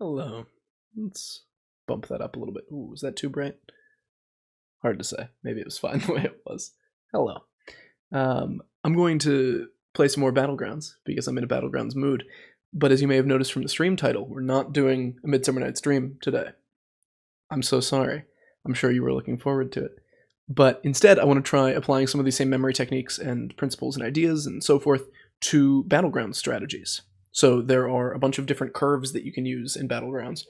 Hello. Let's bump that up a little bit. Ooh, was that too bright? Hard to say. Maybe it was fine the way it was. Hello. I'm going to play some more Battlegrounds because I'm in a Battlegrounds mood. But as you may have noticed from the stream title, we're not doing a Midsummer Nights Dream today. I'm so sorry. I'm sure you were looking forward to it. But instead, I want to try applying some of these same memory techniques and principles and ideas and so forth to Battlegrounds strategies. So there are a bunch of different curves that you can use in Battlegrounds,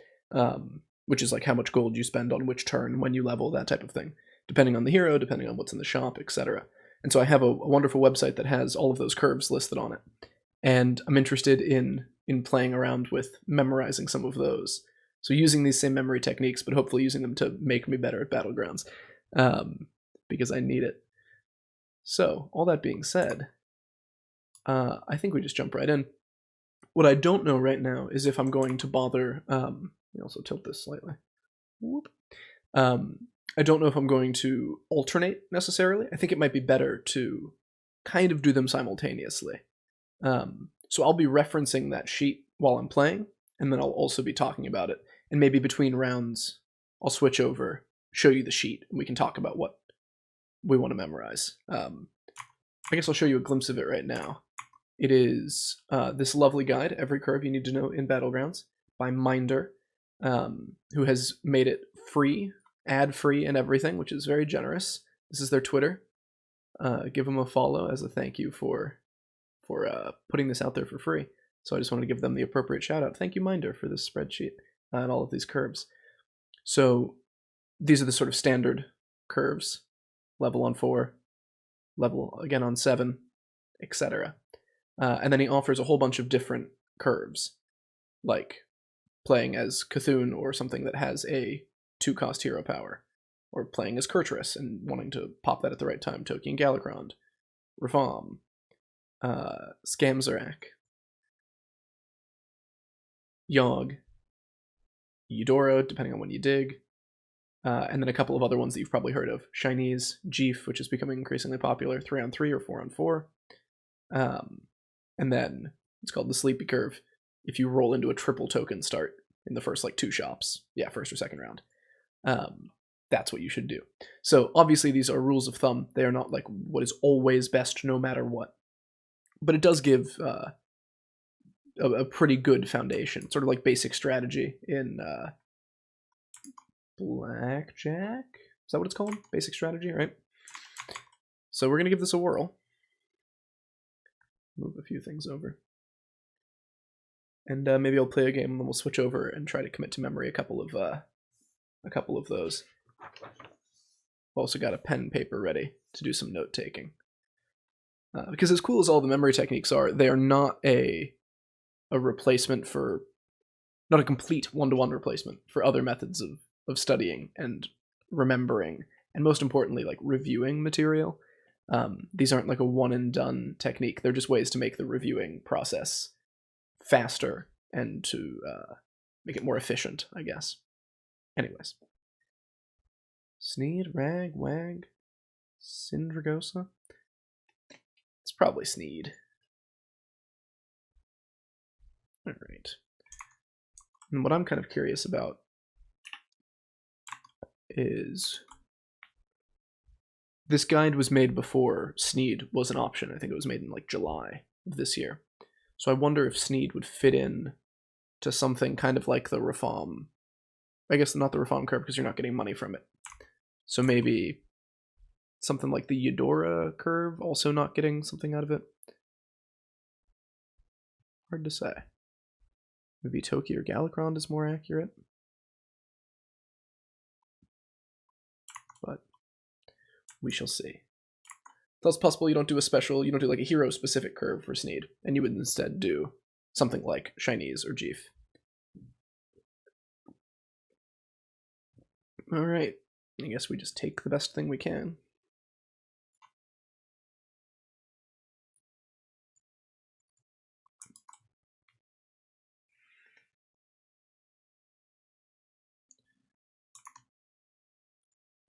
which is like how much gold you spend on which turn, when you level, that type of thing, depending on the hero, depending on what's in the shop, etc. And so I have a wonderful website that has all of those curves listed on it. And I'm interested in playing around with memorizing some of those. So using these same memory techniques, but hopefully using them to make me better at Battlegrounds, because I need it. So all that being said, I think we just jump right in. What I don't know right now is if I'm going to bother. Let me also tilt this slightly. Whoop. I don't know if I'm going to alternate necessarily. I think it might be better to kind of do them simultaneously. So I'll be referencing that sheet while I'm playing, and then I'll also be talking about it. And maybe between rounds, I'll switch over, show you the sheet, and we can talk about what we want to memorize. I guess I'll show you a glimpse of it right now. It is this lovely guide, Every Curve You Need to Know in Battlegrounds, by Minder, who has made it free, ad-free and everything, which is very generous. This is their Twitter. Give them a follow as a thank you for putting this out there for free. So I just wanted to give them the appropriate shout out. Thank you, Minder, for this spreadsheet and all of these curves. So these are the sort of standard curves. Level on 4, level again on 7, etc. And then he offers a whole bunch of different curves, like playing as Cthulhu or something that has a 2-cost hero power, or playing as Kurtrus and wanting to pop that at the right time, Toki and Galakrond, Ravam, Scamzerak, Yogg, Eudora, depending on when you dig, and then a couple of other ones that you've probably heard of. Chinese, Jeef, which is becoming increasingly popular, 3-on-3 or 4-on-4. And then it's called the Sleepy Curve. If you roll into a triple token start in the first like 2 shops, first or second round, that's what you should do. So obviously these are rules of thumb. They are not like what is always best no matter what. But it does give a pretty good foundation, sort of like basic strategy in Blackjack? Is that what it's called? Basic strategy, right? So we're going to give this a whirl. Move a few things over. And maybe I'll play a game and then we'll switch over and try to commit to memory a couple of those. I've also got a pen and paper ready to do some note taking. Because as cool as all the memory techniques are, they are not a replacement for, not a complete one-to-one replacement for other methods of studying and remembering, and most importantly, like reviewing material. These aren't like a one-and-done technique. They're just ways to make the reviewing process faster and to make it more efficient, I guess. Anyways. Sneed, Rag, Wag, Syndragosa? It's probably Sneed. Alright. And what I'm kind of curious about is this guide was made before Sneed was an option. I think it was made in like July of this year. So I wonder if Sneed would fit in to something kind of like the Reform. I guess not the Reform curve because you're not getting money from it. So maybe something like the Eudora curve, also not getting something out of it. Hard to say. Maybe Toki or Galakrond is more accurate. But we shall see. It's also possible you don't do like a hero-specific curve for Sneed, and you would instead do something like Chinese or Jeef. Alright, I guess we just take the best thing we can.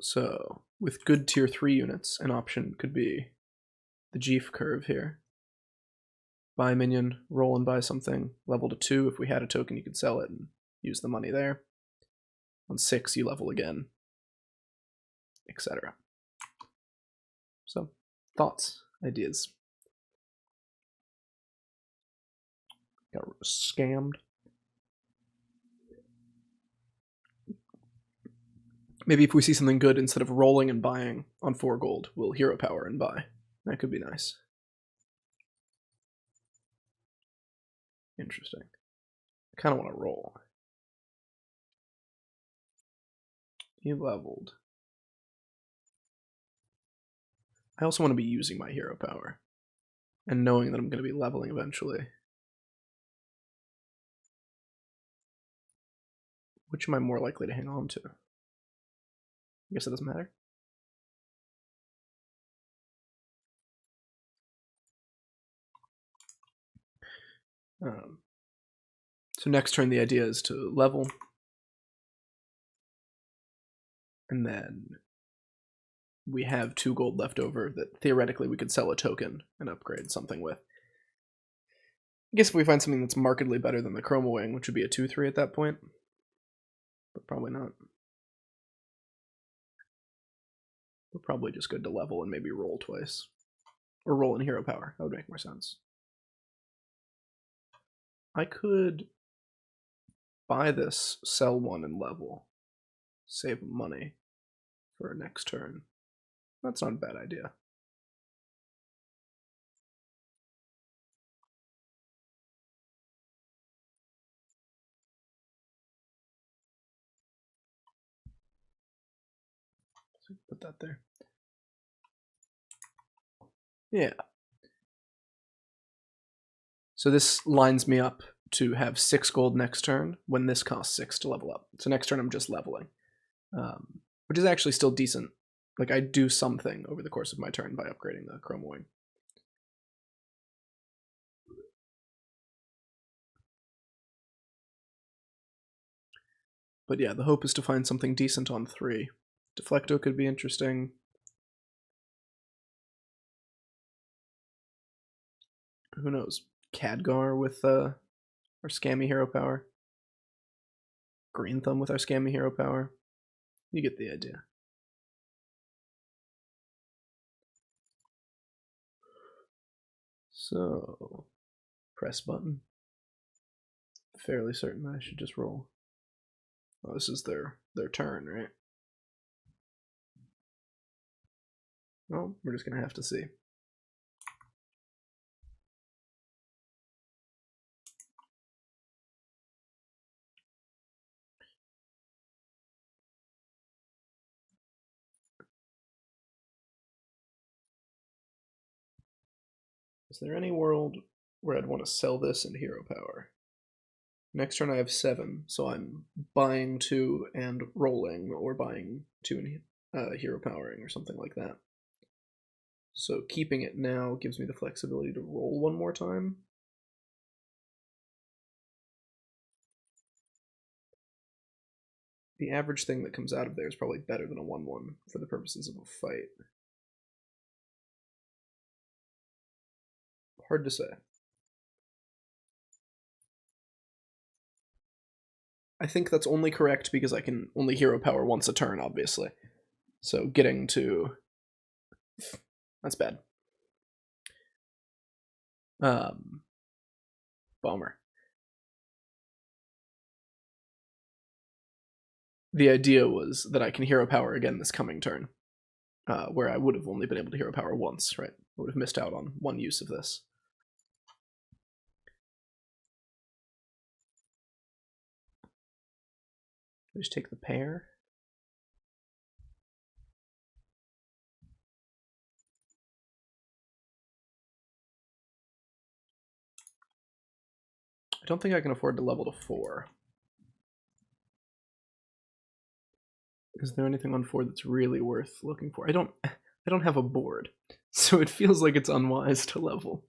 So, with good tier 3 units, an option could be the Jeef curve here. Buy a minion, roll and buy something, level to 2. If we had a token, you could sell it and, use the money there. On 6, you level again, etc. So, thoughts, ideas? Got scammed. Maybe if we see something good, instead of rolling and buying on 4 gold, we'll hero power and buy. That could be nice. Interesting. I kind of want to roll. You leveled. I also want to be using my hero power and knowing that I'm going to be leveling eventually. Which am I more likely to hang on to? I guess it doesn't matter. So next turn the idea is to level. And then we have 2 gold left over that theoretically we could sell a token and upgrade something with. I guess if we find something that's markedly better than the Chroma Wing, which would be a 2-3 at that point. But probably not. We're probably just good to level and maybe roll twice. Or roll in hero power. That would make more sense. I could buy this, sell 1, and level. Save money for next turn. That's not a bad idea. So put that there. Yeah. So this lines me up to have 6 gold next turn when this costs 6 to level up. So next turn I'm just leveling, which is actually still decent. Like I do something over the course of my turn by upgrading the Chroma Wing. But yeah, the hope is to find something decent on 3. Deflecto could be interesting. Who knows? Khadgar with our scammy hero power. Green Thumb with our scammy hero power. You get the idea. So, press button. Fairly certain I should just roll. Oh, this is their turn, right? Well, we're just gonna have to see. Is there any world where I'd want to sell this in hero power? Next turn I have 7, so I'm buying 2 and rolling, or buying 2 and hero powering, or something like that. So keeping it now gives me the flexibility to roll 1 more time. The average thing that comes out of there is probably better than a 1-1 for the purposes of a fight. Hard to say. I think that's only correct because I can only hero power once a turn, obviously. So getting to... That's bad. Bummer. The idea was that I can hero power again this coming turn, where I would have only been able to hero power once, right? I would have missed out on 1 use of this. I just take the pair. I don't think I can afford to level to 4. Is there anything on 4 that's really worth looking for? I don't have a board, so it feels like it's unwise to level.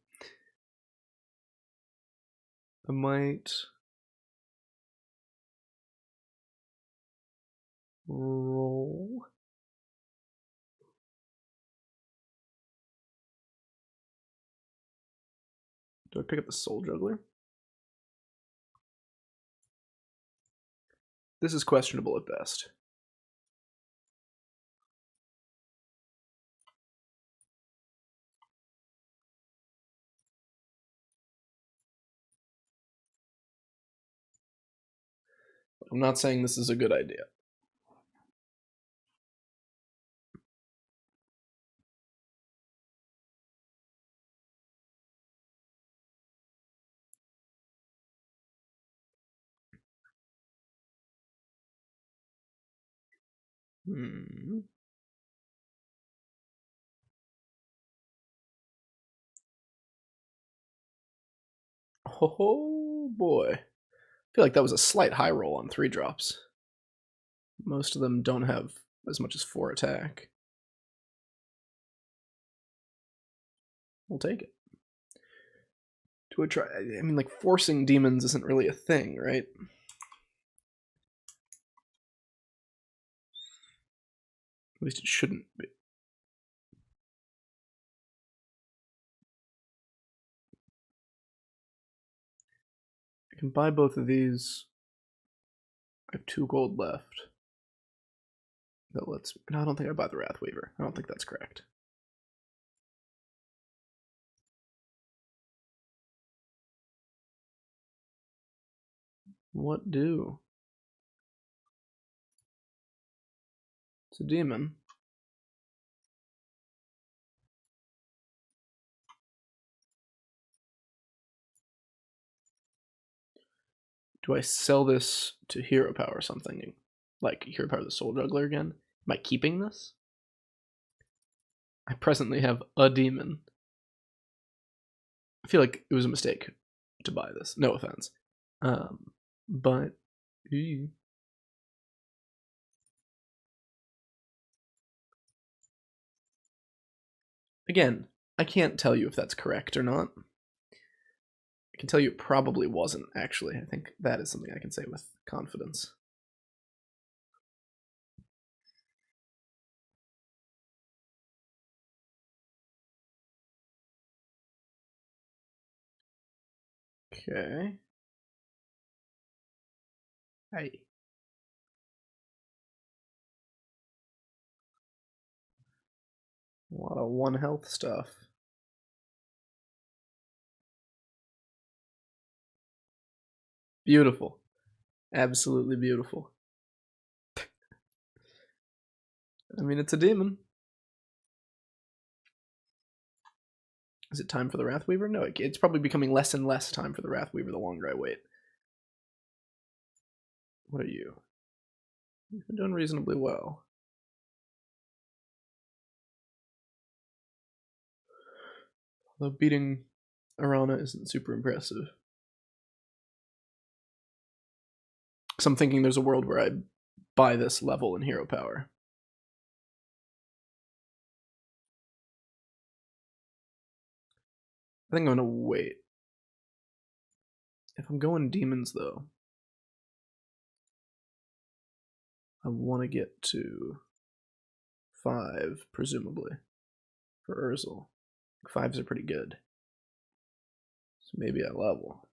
I might roll. Do I pick up the Soul Juggler? This is questionable at best. I'm not saying this is a good idea. Oh boy. I feel like that was a slight high roll on 3 drops. Most of them don't have as much as 4 attack. We'll take it. Do I try? I mean, like, forcing demons isn't really a thing, right? At least it shouldn't be. I can buy both of these. I have 2 gold left. That lets me. No, I don't think I buy the Wrathweaver. I don't think that's correct. What do? It's a demon. Do I sell this to Hero Power or something? Like Hero Power the Soul Juggler again? Am I keeping this? I presently have a demon. I feel like it was a mistake to buy this. No offense. But again, I can't tell you if that's correct or not. I can tell you it probably wasn't, actually. I think that is something I can say with confidence. Okay. Hey. A lot of 1 health stuff. Beautiful. Absolutely beautiful. I mean, it's a demon. Is it time for the Wrathweaver? No, it's probably becoming less and less time for the Wrathweaver the longer I wait. What are you? You've been doing reasonably well. Although beating Arana isn't super impressive. So I'm thinking there's a world where I buy this level in Hero Power. I think I'm gonna wait. If I'm going demons, though, I want to get to 5, presumably, for Urzel. 5s are pretty good. So maybe I level.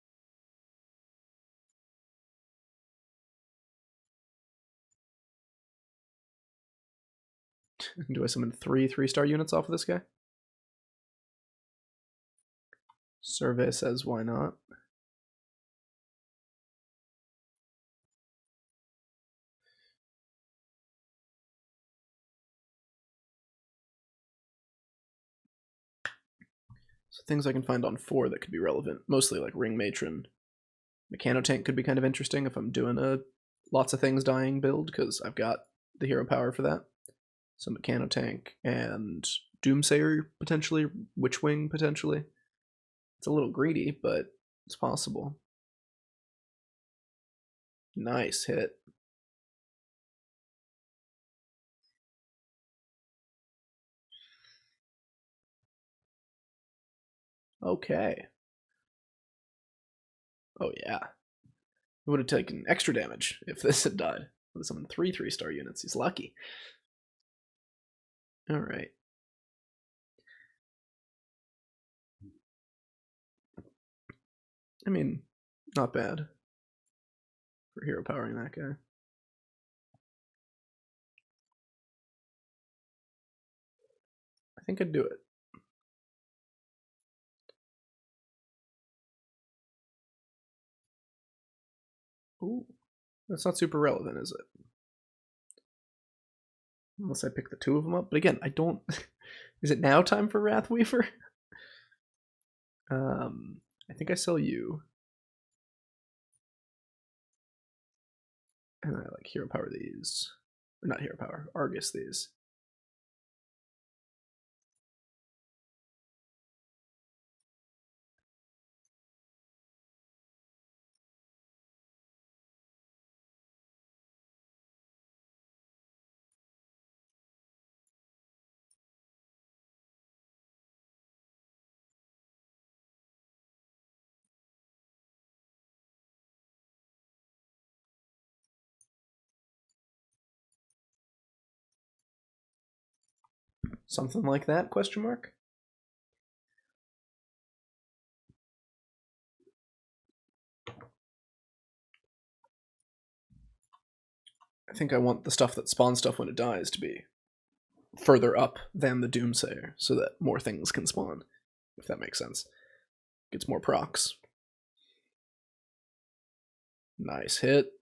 Do I summon 3 3-star units off of this guy? Survey says why not. So things I can find on 4 that could be relevant, mostly like Ring Matron. Mechanotank could be kind of interesting if I'm doing a lots of things dying build, because I've got the hero power for that. So Mechanotank and Doomsayer potentially, Witchwing potentially. It's a little greedy, but it's possible. Nice hit. Okay. Oh yeah. It would have taken extra damage if this had died. Would have summoned 3 3-star units. He's lucky. Alright. I mean, not bad for hero powering that guy. I think I'd do it. Ooh, that's not super relevant, is it? Unless I pick the two of them up. But again, I don't... Is it now time for Wrathweaver? I think I sell you. And I like hero power these. Or not hero power, Argus these. Something like that, question mark? I think I want the stuff that spawns stuff when it dies to be further up than the Doomsayer, so that more things can spawn, if that makes sense. Gets more procs. Nice hit.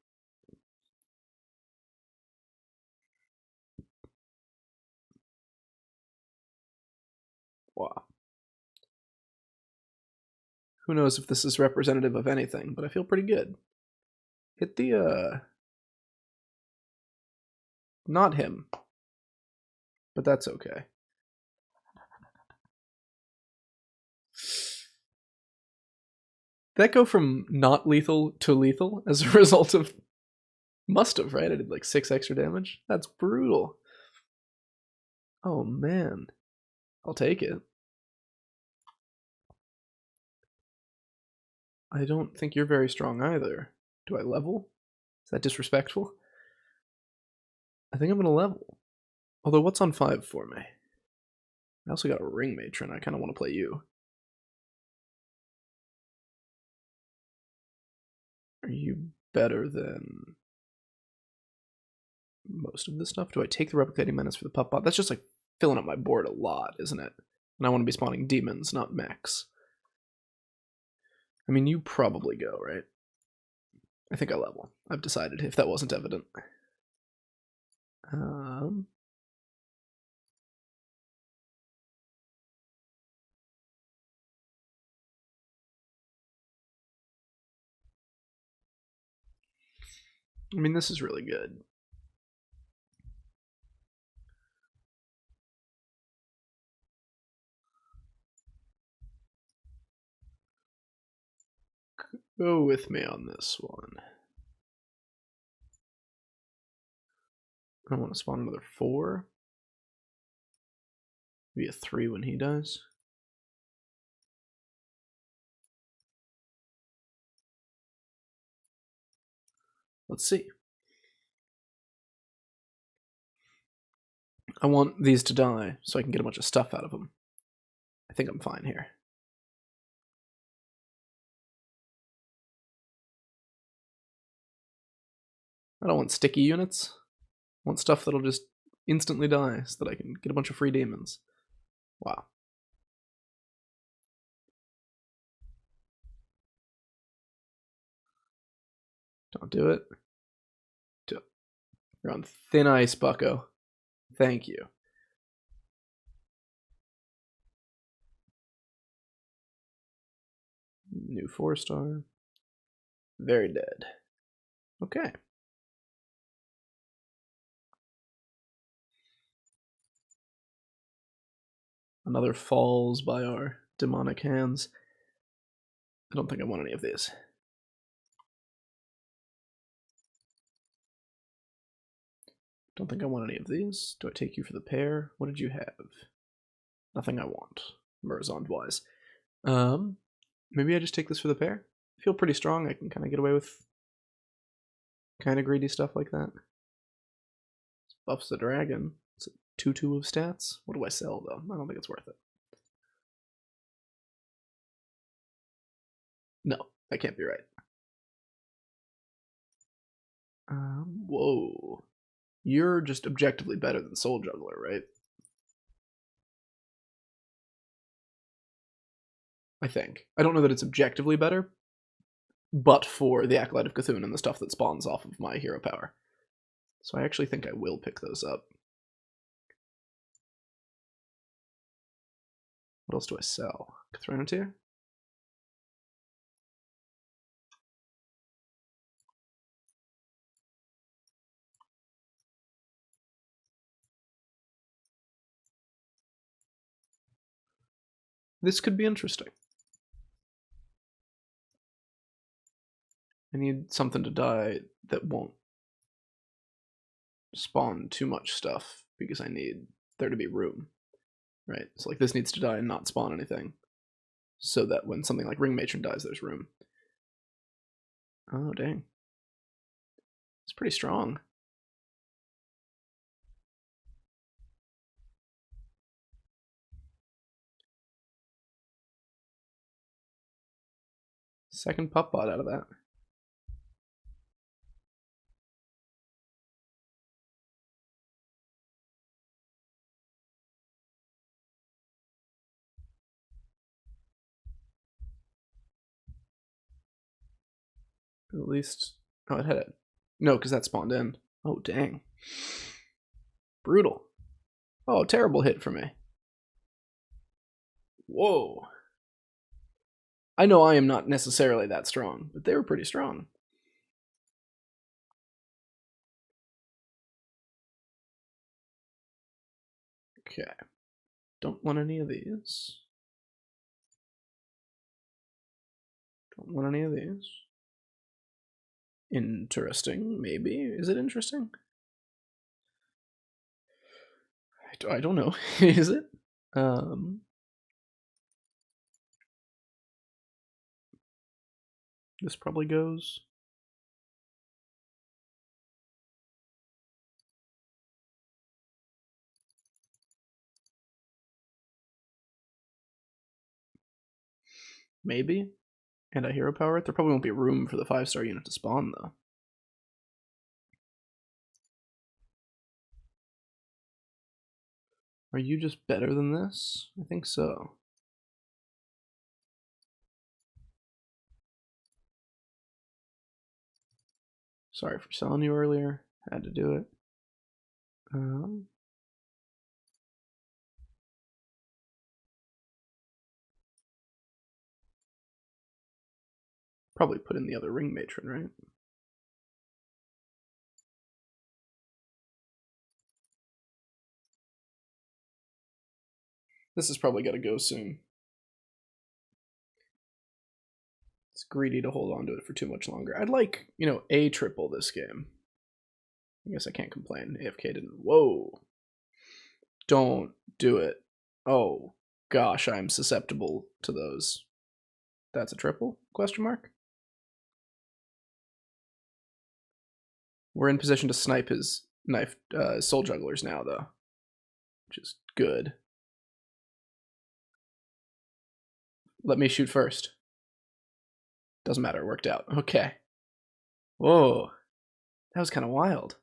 Wow. Who knows if this is representative of anything, but I feel pretty good. Hit the, not him. But that's okay. That go from not lethal to lethal as a result of... Must have, right? I did like 6 extra damage. That's brutal. Oh, man. I'll take it. I don't think you're very strong either. Do I level? Is that disrespectful? I think I'm going to level. Although, what's on 5 for me? I also got a Ring Matron. I kind of want to play you. Are you better than most of this stuff? Do I take the Replicating Menace for the Pup Bot? That's just like filling up my board a lot, isn't it? And I want to be spawning demons, not mechs. I mean, you probably go, right? I think I level. I've decided, if that wasn't evident. I mean, this is really good. Go with me on this one. I want to spawn another 4. Maybe a 3 when he dies. Let's see. I want these to die so I can get a bunch of stuff out of them. I think I'm fine here. I don't want sticky units. I want stuff that'll just instantly die so that I can get a bunch of free demons. Wow. Don't do it. Do it. You're on thin ice, bucko. Thank you. New 4-star. Very dead. Okay. Another falls by our demonic hands. I don't think I want any of these. Don't think I want any of these. Do I take you for the pair? What did you have? Nothing I want, Merzond wise. Maybe I just take this for the pair. I feel pretty strong. I can kind of get away with kind of greedy stuff like that. This buffs the dragon. It's a 2/2 of stats. What do I sell though? I don't think it's worth it. No, that can't be right. Whoa. You're just objectively better than Soul Juggler, right? I think. I don't know that it's objectively better, but for the Acolyte of Cthulhu and the stuff that spawns off of my hero power. So I actually think I will pick those up. What else do I sell? Cthulhu? This could be interesting. I need something to die that won't spawn too much stuff because I need there to be room, right? So like this needs to die and not spawn anything so that when something like Ring Matron dies, there's room. Oh, dang. It's pretty strong. Second pup bot out of that. At least, oh, it had it. No, because that spawned in. Oh, dang. Brutal. Oh, terrible hit for me. Whoa. I know I am not necessarily that strong, but they were pretty strong. Okay. Don't want any of these. Don't want any of these. Interesting, maybe. Is it interesting? I don't know. Is it? This probably goes. Maybe. And a hero power. There probably won't be room for the 5-star unit to spawn, though. Are you just better than this? I think so. Sorry for selling you earlier. Had to do it. Probably put in the other Ring Matron, right? This has probably got to go soon. It's greedy to hold on to it for too much longer. I'd like, a triple this game. I guess I can't complain. AFK didn't. Whoa. Don't do it. Oh, gosh, I'm susceptible to those. That's a triple? Question mark? We're in position to snipe his knife soul jugglers now, though, which is good. Let me shoot first. Doesn't matter, it worked out. Okay. Whoa. That was kind of wild.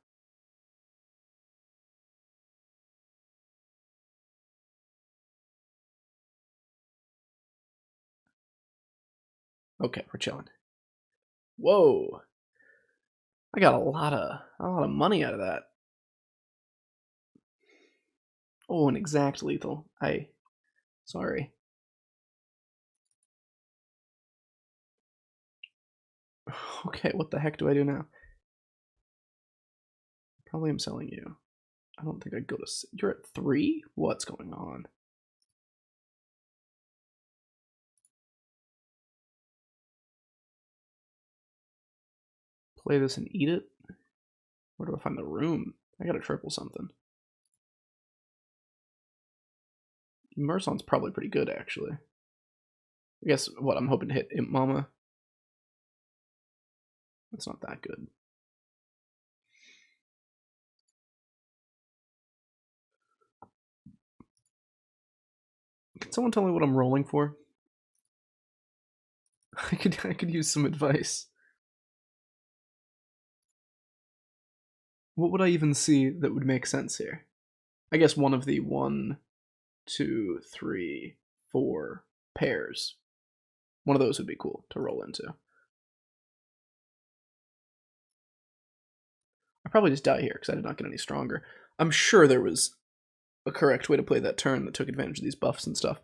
Okay, we're chilling. Whoa. I got a lot of money out of that. Oh, an exact lethal. Sorry. Okay, what the heck do I do now? Probably am selling you. I don't think I'd go to. You're at 3? What's going on? Play this and eat it? Where do I find the room? I gotta triple something. Merson's probably pretty good, actually. I guess what I'm hoping to hit Imp Mama. That's not that good. Can someone tell me what I'm rolling for? I could use some advice. What would I even see that would make sense here? I guess one of the 1, 2, 3, 4 pairs One of those would be cool to roll into. I probably just die here because I did not get any stronger. I'm sure there was a correct way to play that turn that took advantage of these buffs and stuff.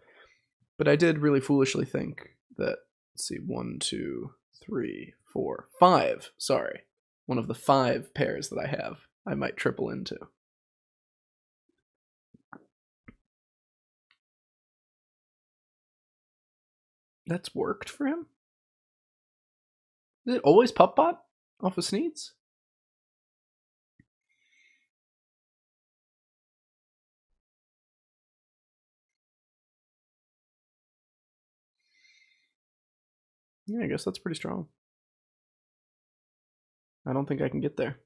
But I did really foolishly think that, let's see, 1, 2, 3, 4, 5. Sorry. One of the 5 pairs that I have, I might triple into. That's worked for him? Is it always Puppbot off of Sneeds? Yeah, I guess that's pretty strong. I don't think I can get there.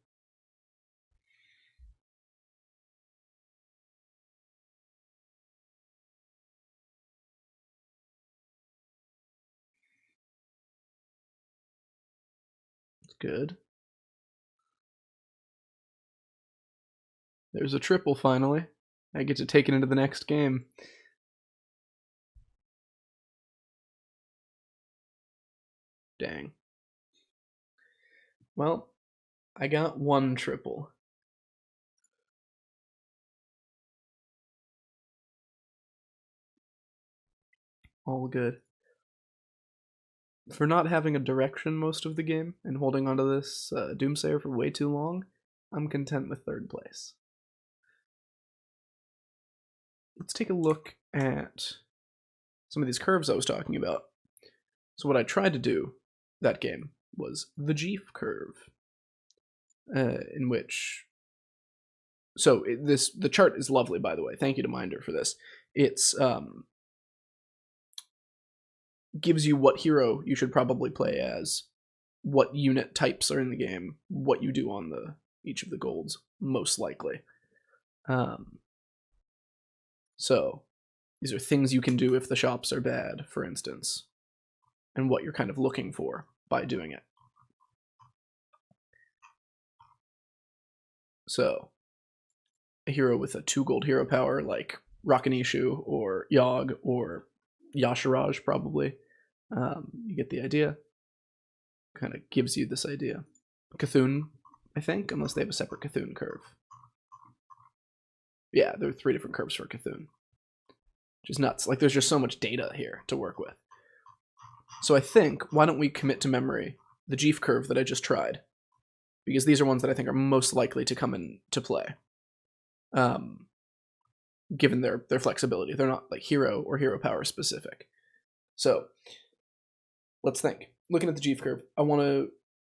It's good. There's a triple finally. I get to take it into the next game. Dang. Well, I got 1 triple. All good. For not having a direction most of the game and holding onto this Doomsayer for way too long, I'm content with 3rd place. Let's take a look at some of these curves I was talking about. So what I tried to do that game was the Jeef curve, in which... So the chart is lovely, by the way. Thank you to Minder for this. It's gives you what hero you should probably play as, what unit types are in the game, what you do on each of the golds, most likely. So these are things you can do if the shops are bad, for instance, and what you're kind of looking for by doing it. So a hero with a 2 gold hero power like Rakanishu or Yogg or Yasharaj, probably. You get the idea. Kind of gives you this idea. Cthulhu, I think, unless they have a separate Cthulhu curve. Yeah, there are 3 different curves for Cthulhu. Which is nuts. Like, there's just so much data here to work with. So I think, why don't we commit to memory the Jeef curve that I just tried? Because these are ones that I think are most likely to come into play. Given their flexibility. They're not like hero or hero power specific. So let's think. Looking at the Jeef curve,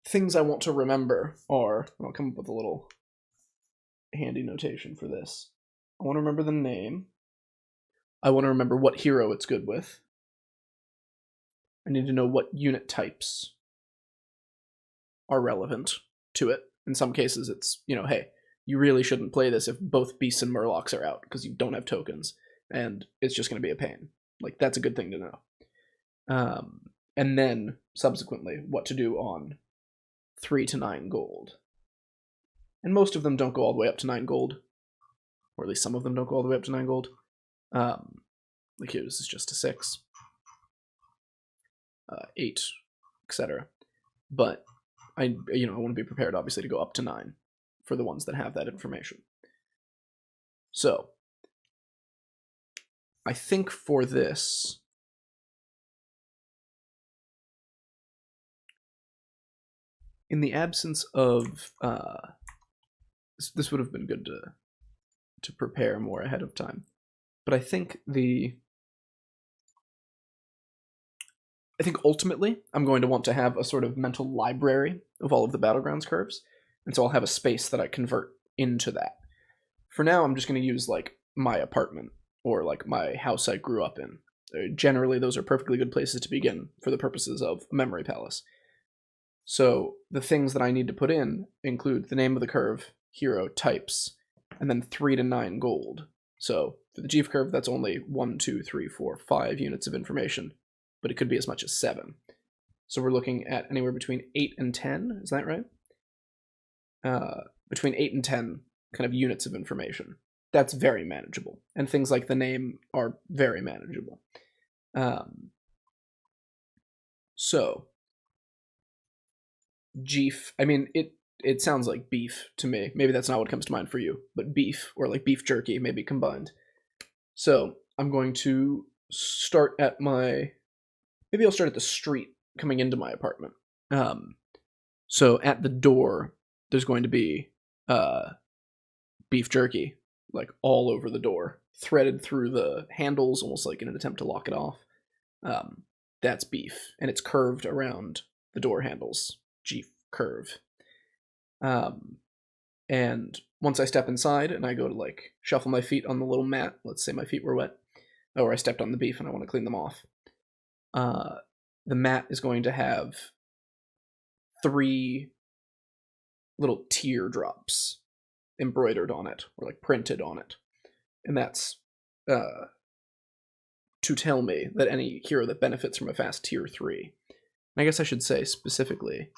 things I want to remember are, I'll come up with a little handy notation for this. I want to remember the name. I want to remember what hero it's good with. I need to know what unit types are relevant to it. In some cases, it's, hey, you really shouldn't play this if both Beasts and Murlocs are out because you don't have tokens, and it's just going to be a pain. Like, that's a good thing to know. And then, subsequently, what to do on 3 to 9 gold. And most of them don't go all the way up to 9 gold. Or at least some of them don't go all the way up to 9 gold. Like here, this is just a 6. 8, etc. But I want to be prepared, obviously, to go up to 9 for the ones that have that information. So, I think for this, in the absence of this would have been good to prepare more ahead of time, but I think ultimately I'm going to want to have a sort of mental library of all of the Battlegrounds curves, and so I'll have a space that I convert into that. For now, I'm just going to use like my apartment or like my house I grew up in. Generally, those are perfectly good places to begin for the purposes of a memory palace. So the things that I need to put in include the name of the curve, hero, types, and then 3 to 9 gold. So for the Jeef curve, that's only 1, 2, 3, 4, 5 units of information, but it could be as much as 7. So we're looking at anywhere between 8 and 10, is that right? Between 8 and 10 kind of units of information. That's very manageable. And things like the name are very manageable. So, Jeef, I mean, it sounds like beef to me. Maybe that's not what comes to mind for you, but beef, or like beef jerky, maybe combined. So, I'm going to start at my, maybe I'll start at the street coming into my apartment. So at the door, there's going to be beef jerky, like all over the door, threaded through the handles, almost like in an attempt to lock it off. That's beef, and it's curved around the door handles. Jeef curve. And once I step inside and I go to like shuffle my feet on the little mat, let's say my feet were wet, or I stepped on the beef and I want to clean them off. The mat is going to have 3 little teardrops embroidered on it, or like printed on it. And that's to tell me that any hero that benefits from a fast tier 3. And I guess I should say specifically,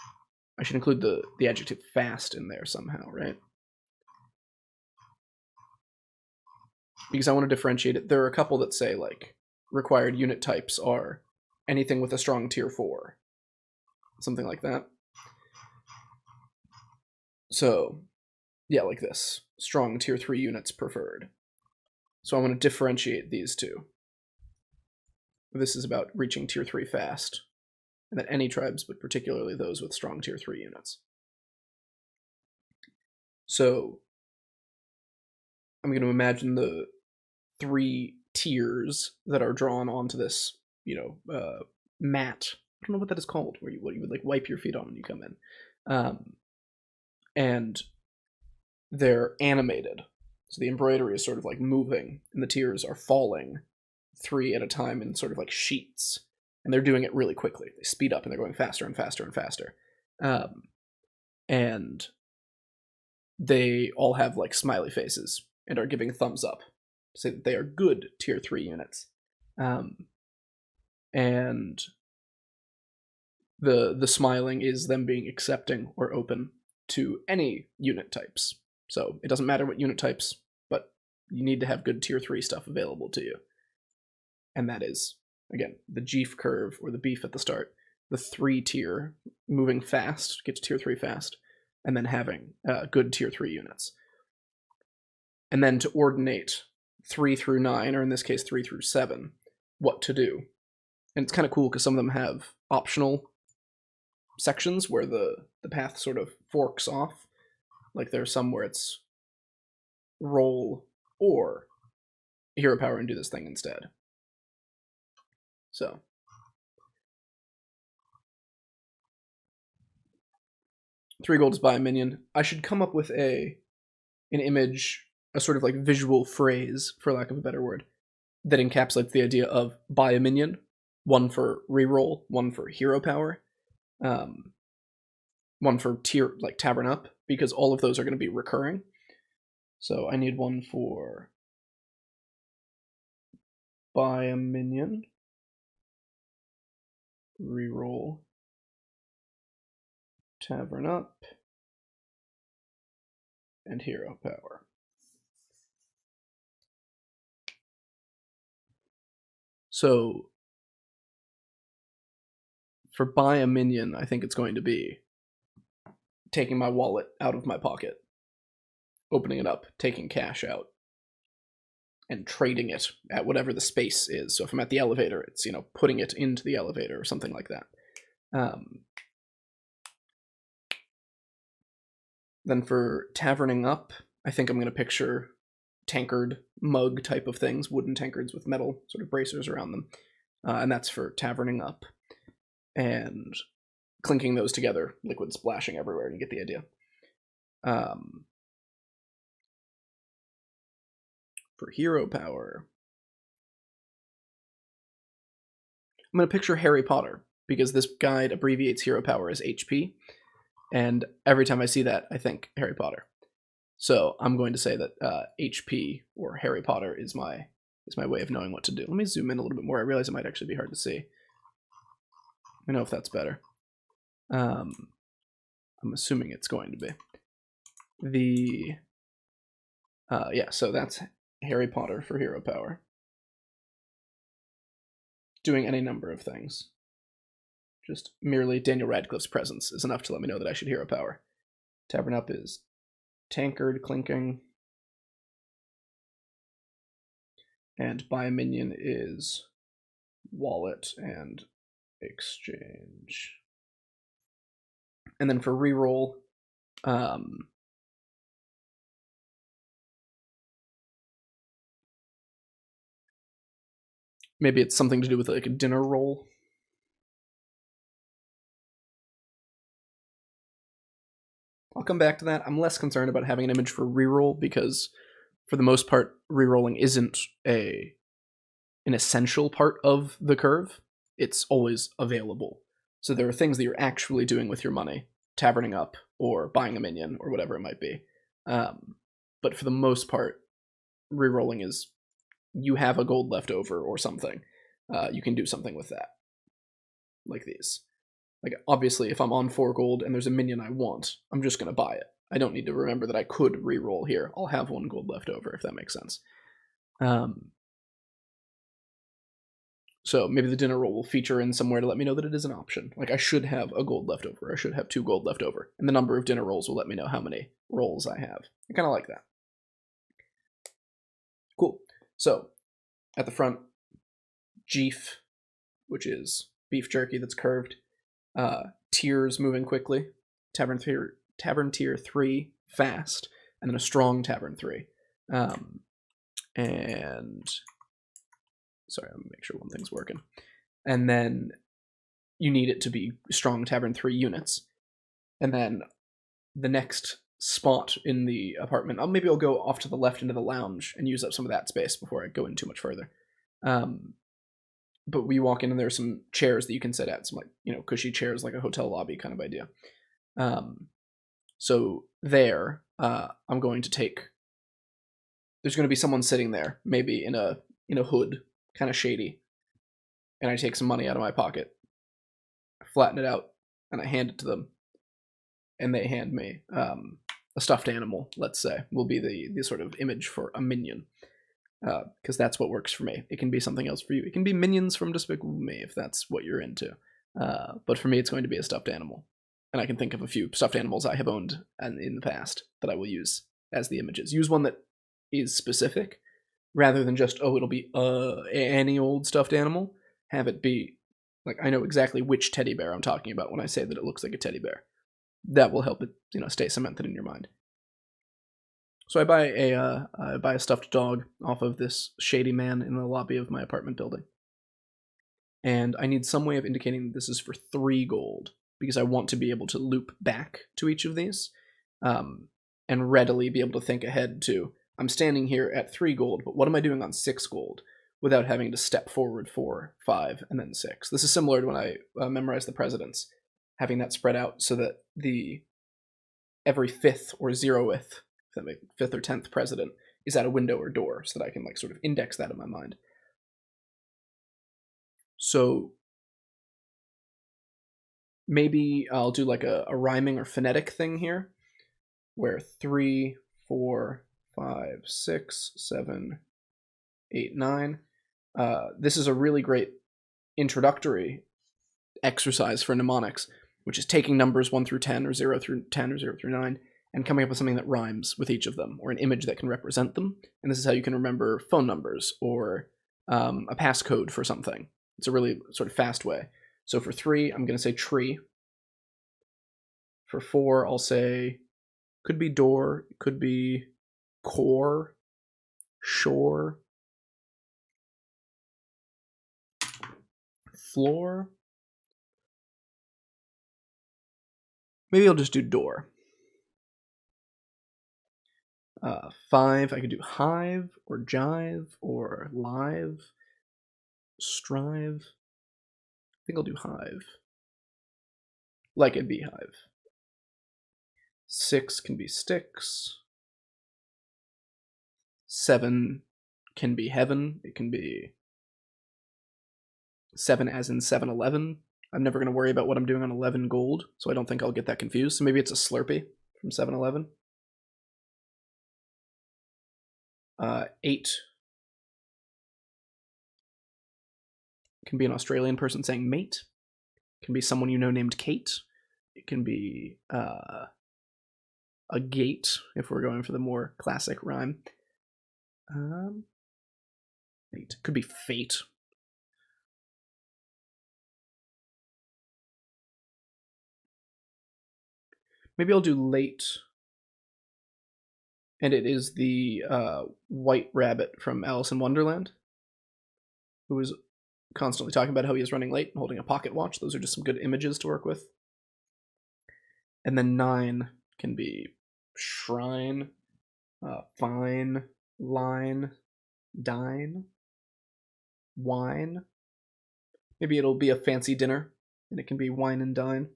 I should include the adjective fast in there somehow, right? Because I want to differentiate it. There are a couple that say like required unit types are anything with a strong tier 4. Something like that. So, yeah, like this. Strong tier 3 units preferred. So I want to differentiate these two. This is about reaching tier 3 fast. And that any tribes, but particularly those with strong tier 3 units. So I'm going to imagine the 3 tiers that are drawn onto this, mat. I don't know what that is called, where you would like wipe your feet on when you come in. And they're animated. So the embroidery is sort of like moving, and the tiers are falling 3 at a time in sort of like sheets. And they're doing it really quickly. They speed up and they're going faster and faster and faster. And they all have like smiley faces and are giving thumbs up to say that they are good tier 3 units. And the smiling is them being accepting or open to any unit types. So it doesn't matter what unit types, but you need to have good tier 3 stuff available to you. And that is, again, the Jeef curve, or the beef at the start, the 3 tier, moving fast, get to tier 3 fast, and then having good tier 3 units. And then to ordinate 3 through 9, or in this case 3 through 7, what to do. And it's kind of cool because some of them have optional sections where the path sort of forks off. Like there's some where it's roll or hero power and do this thing instead. So 3 gold is buy a minion. I should come up with an image, a sort of like visual phrase, for lack of a better word, that encapsulates the idea of buy a minion, 1 for reroll, 1 for hero power, 1 for tier, like tavern up, because all of those are going to be recurring. So I need 1 for buy a minion, reroll, tavern up, and hero power. So for buy a minion, I think it's going to be taking my wallet out of my pocket, opening it up, taking cash out, and trading it at whatever the space is. So if I'm at the elevator, it's, putting it into the elevator or something like that. Then for taverning up, I think I'm going to picture tankard mug type of things, wooden tankards with metal sort of bracers around them. And that's for taverning up. And clinking those together, liquid splashing everywhere, you get the idea. For hero power, I'm going to picture Harry Potter, because this guide abbreviates hero power as HP, and every time I see that, I think Harry Potter. So I'm going to say that HP, or Harry Potter, is my way of knowing what to do. Let me zoom in a little bit more. I realize it might actually be hard to see. I know if that's better. I'm assuming it's going to be. Yeah, so that's Harry Potter for hero power. Doing any number of things. Just merely Daniel Radcliffe's presence is enough to let me know that I should hero power. Tavern up is tankard clinking. And buy a minion is wallet and exchange. And then for reroll, maybe it's something to do with like a dinner roll. I'll come back to that. I'm less concerned about having an image for reroll because for the most part, rerolling isn't an essential part of the curve. It's always available. So there are things that you're actually doing with your money, taverning up or buying a minion or whatever it might be. But for the most part, rerolling is you have a gold left over or something. You can do something with that. Like these. Like, obviously, if I'm on 4 gold and there's a minion I want, I'm just going to buy it. I don't need to remember that I could reroll here. I'll have 1 gold left over, if that makes sense. So maybe the dinner roll will feature in somewhere to let me know that it is an option. Like, I should have a gold left over. I should have 2 gold left over. And the number of dinner rolls will let me know how many rolls I have. I kind of like that. Cool. So, at the front, Jeef, which is beef jerky that's curved. Tiers moving quickly. Tavern tier 3 fast, and then a strong tavern 3. And sorry, I'm gonna make sure one thing's working. And then you need it to be strong tavern 3 units. And then the next spot in the apartment, maybe I'll go off to the left into the lounge and use up some of that space before I go in too much further. But we walk in and there's some chairs that you can sit at, some like, cushy chairs, like a hotel lobby kind of idea. So there, I'm going to take. There's going to be someone sitting there, maybe in a hood, kind of shady, and I take some money out of my pocket, I flatten it out, and I hand it to them, and they hand me a stuffed animal. Let's say will be the sort of image for a minion. Because that's what works for me. It can be something else for you. It can be minions from Despicable Me if that's what you're into. But for me, it's going to be a stuffed animal. And I can think of a few stuffed animals I have owned in the past that I will use as the images. Use one that is specific rather than just, it'll be any old stuffed animal. Have it be, like, I know exactly which teddy bear I'm talking about when I say that it looks like a teddy bear. That will help it, stay cemented in your mind. So I buy a stuffed dog off of this shady man in the lobby of my apartment building. And I need some way of indicating that this is for 3 gold, because I want to be able to loop back to each of these, and readily be able to think ahead to, I'm standing here at 3 gold, but what am I doing on 6 gold, without having to step forward 4, 5, and then 6. This is similar to when I memorized the presidents, having that spread out so that every 5th or 0th, 5th or 10th president is at a window or door, so that I can sort of index that in my mind. So maybe I'll do like a rhyming or phonetic thing here, where 3, 4, 5, 6, 7, 8, 9. This is a really great introductory exercise for mnemonics, which is taking numbers 1 through 10, or 0 through 10, or 0 through 9, and coming up with something that rhymes with each of them, or an image that can represent them. And this is how you can remember phone numbers, or a passcode for something. It's a really sort of fast way. So for 3, I'm going to say tree. For 4, I'll say, could be door, could be core, shore, floor. Maybe I'll just do door. 5, I could do hive, or jive, or live, strive. I think I'll do hive. Like a beehive. 6 can be sticks. 7 can be heaven. It can be 7 as in 7-Eleven. I'm never going to worry about what I'm doing on 11 gold, so I don't think I'll get that confused. So maybe it's a Slurpee from 7-Eleven. 8 can be an Australian person saying mate. It can be someone you know named Kate. It can be a gate, if we're going for the more classic rhyme. Fate. Could be fate. Maybe I'll do late. And it is the white rabbit from Alice in Wonderland, who is constantly talking about how he is running late and holding a pocket watch. Those are just some good images to work with. And then 9 can be shrine, fine, line, dine, wine. Maybe it'll be a fancy dinner, and it can be wine and dine.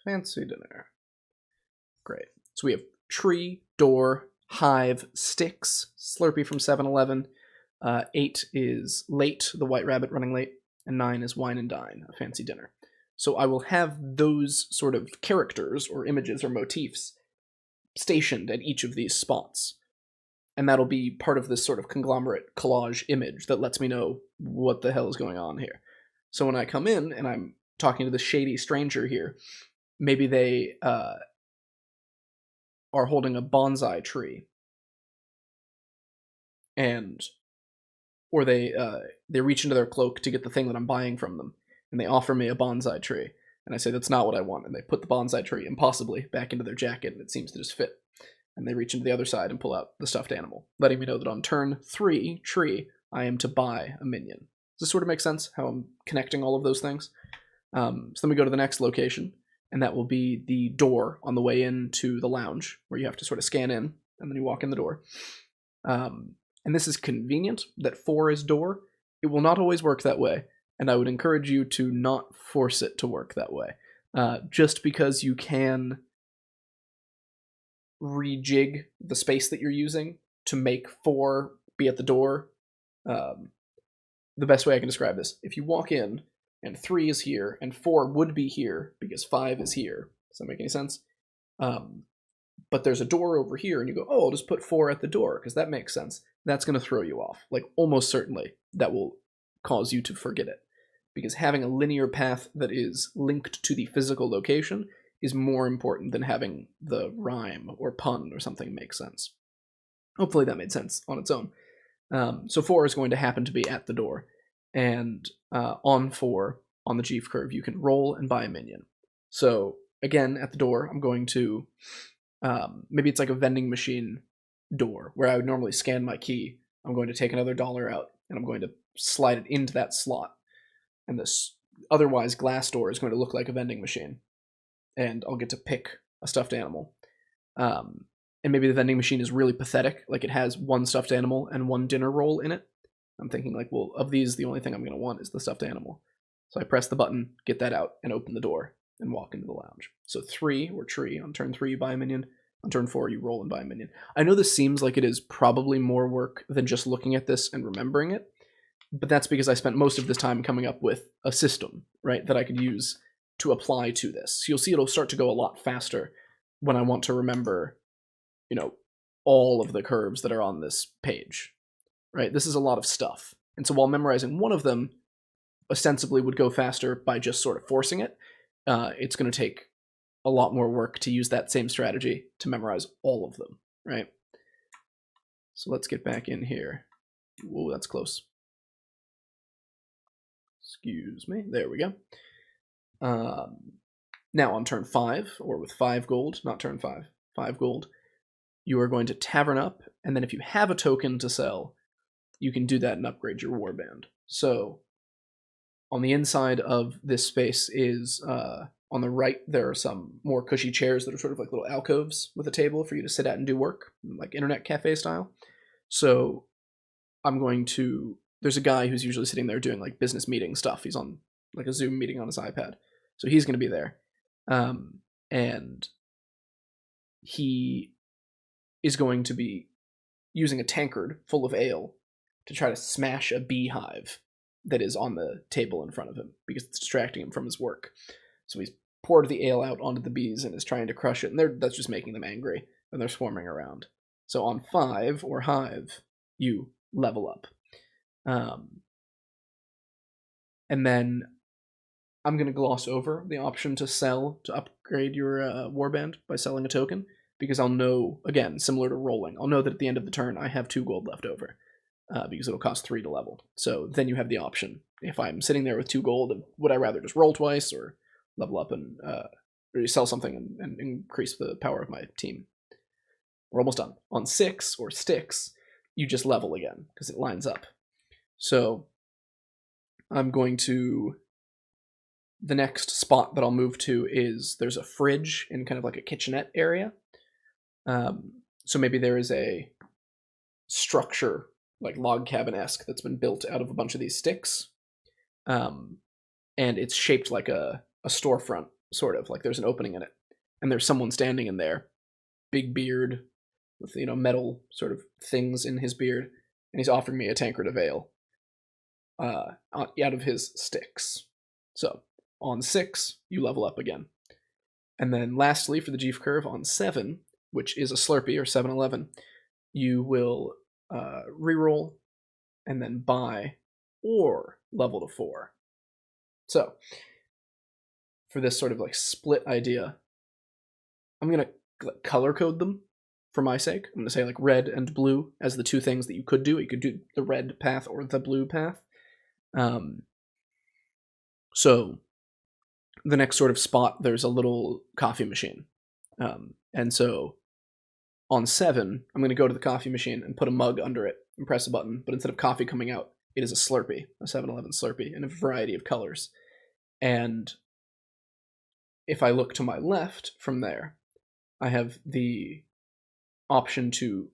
Fancy dinner. Great. So we have tree, door, hive, sticks, Slurpee from 7-Eleven. 8 is late, the white rabbit running late, and 9 is wine and dine, a fancy dinner. So I will have those sort of characters or images or motifs stationed at each of these spots. And that'll be part of this sort of conglomerate collage image that lets me know what the hell is going on here. So when I come in and I'm talking to the shady stranger here, maybe they are holding a bonsai tree, or they reach into their cloak to get the thing that I'm buying from them, and they offer me a bonsai tree, and I say that's not what I want, and they put the bonsai tree impossibly back into their jacket, and it seems to just fit. And they reach into the other side and pull out the stuffed animal, letting me know that on turn 3, tree, I am to buy a minion. Does this sort of make sense, how I'm connecting all of those things? So then we go to the next location, and that will be the door on the way into the lounge, where you have to sort of scan in, and then you walk in the door. And this is convenient, that 4 is door. It will not always work that way, and I would encourage you to not force it to work that way. Just because you can rejig the space that you're using to make 4 be at the door. The best way I can describe this, if you walk in and 3 is here and 4 would be here because 5 is here, does that make any sense? But there's a door over here and you go, oh, I'll just put 4 at the door because that makes sense. That's going to throw you off. Like almost certainly that will cause you to forget it, because having a linear path that is linked to the physical location is more important than having the rhyme or pun or something make sense. Hopefully that made sense on its own. So 4 is going to happen to be at the door, and on 4, on the G curve, you can roll and buy a minion. So again, at the door, I'm going to, maybe it's like a vending machine door, where I would normally scan my key. I'm going to take another dollar out, and I'm going to slide it into that slot. And this otherwise glass door is going to look like a vending machine. And I'll get to pick a stuffed animal. And maybe the vending machine is really pathetic, like it has 1 stuffed animal and 1 dinner roll in it. I'm thinking like, well, of these, the only thing I'm going to want is the stuffed animal. So I press the button, get that out, and open the door, and walk into the lounge. So 3, or tree, on turn 3 you buy a minion. On turn 4 you roll and buy a minion. I know this seems like it is probably more work than just looking at this and remembering it, but that's because I spent most of this time coming up with a system, right, that I could use to apply to this. So you'll see it'll start to go a lot faster when I want to remember, all of the curves that are on this page, right? This is a lot of stuff. And so while memorizing one of them ostensibly would go faster by just sort of forcing it, it's going to take a lot more work to use that same strategy to memorize all of them, right? So let's get back in here. Whoa, that's close. Excuse me. There we go. Now on turn 5, or with 5 gold, not turn 5, 5 gold, you are going to tavern up, and then if you have a token to sell, you can do that and upgrade your warband. So on the inside of this space is, on the right, there are some more cushy chairs that are sort of like little alcoves with a table for you to sit at and do work, like internet cafe style. So I'm going to, there's a guy who's usually sitting there doing like business meeting stuff. He's on like a Zoom meeting on his iPad. So he's going to be there. And he is going to be using a tankard full of ale to try to smash a beehive that is on the table in front of him because it's distracting him from his work. So he's poured the ale out onto the bees and is trying to crush it, and that's just making them angry, and they're swarming around. So on 5, or hive, you level up. And then I'm going to gloss over the option to sell to upgrade your warband by selling a token, because I'll know, again, similar to rolling, I'll know that at the end of the turn I have 2 gold left over, because it'll cost 3 to level. So then you have the option. If I'm sitting there with 2 gold, would I rather just roll twice or level up and or sell something and increase the power of my team? We're almost done. On 6 or sticks, you just level again because it lines up. So I'm going to... The next spot that I'll move to is there's a fridge in kind of like a kitchenette area. So maybe there is a structure, like log cabin-esque, that's been built out of a bunch of these sticks. And it's shaped like a storefront, sort of, like there's an opening in it. And there's someone standing in there, big beard, with, you know, metal sort of things in his beard, and he's offering me a tankard of ale out of his sticks. So on 6, you level up again. And then lastly, for the Jeef curve, on 7, which is a Slurpee or 7-Eleven, you will reroll and then buy or level to 4. So for this sort of like split idea, I'm going to color code them for my sake. I'm going to say like red and blue as the 2 things that you could do. You could do the red path or the blue path. So the next sort of spot, there's a little coffee machine. And so on 7, I'm going to go to the coffee machine and put a mug under it and press a button. But instead of coffee coming out, it is a Slurpee, a 7-Eleven Slurpee, in a variety of colors. And if I look to my left from there, I have the option to,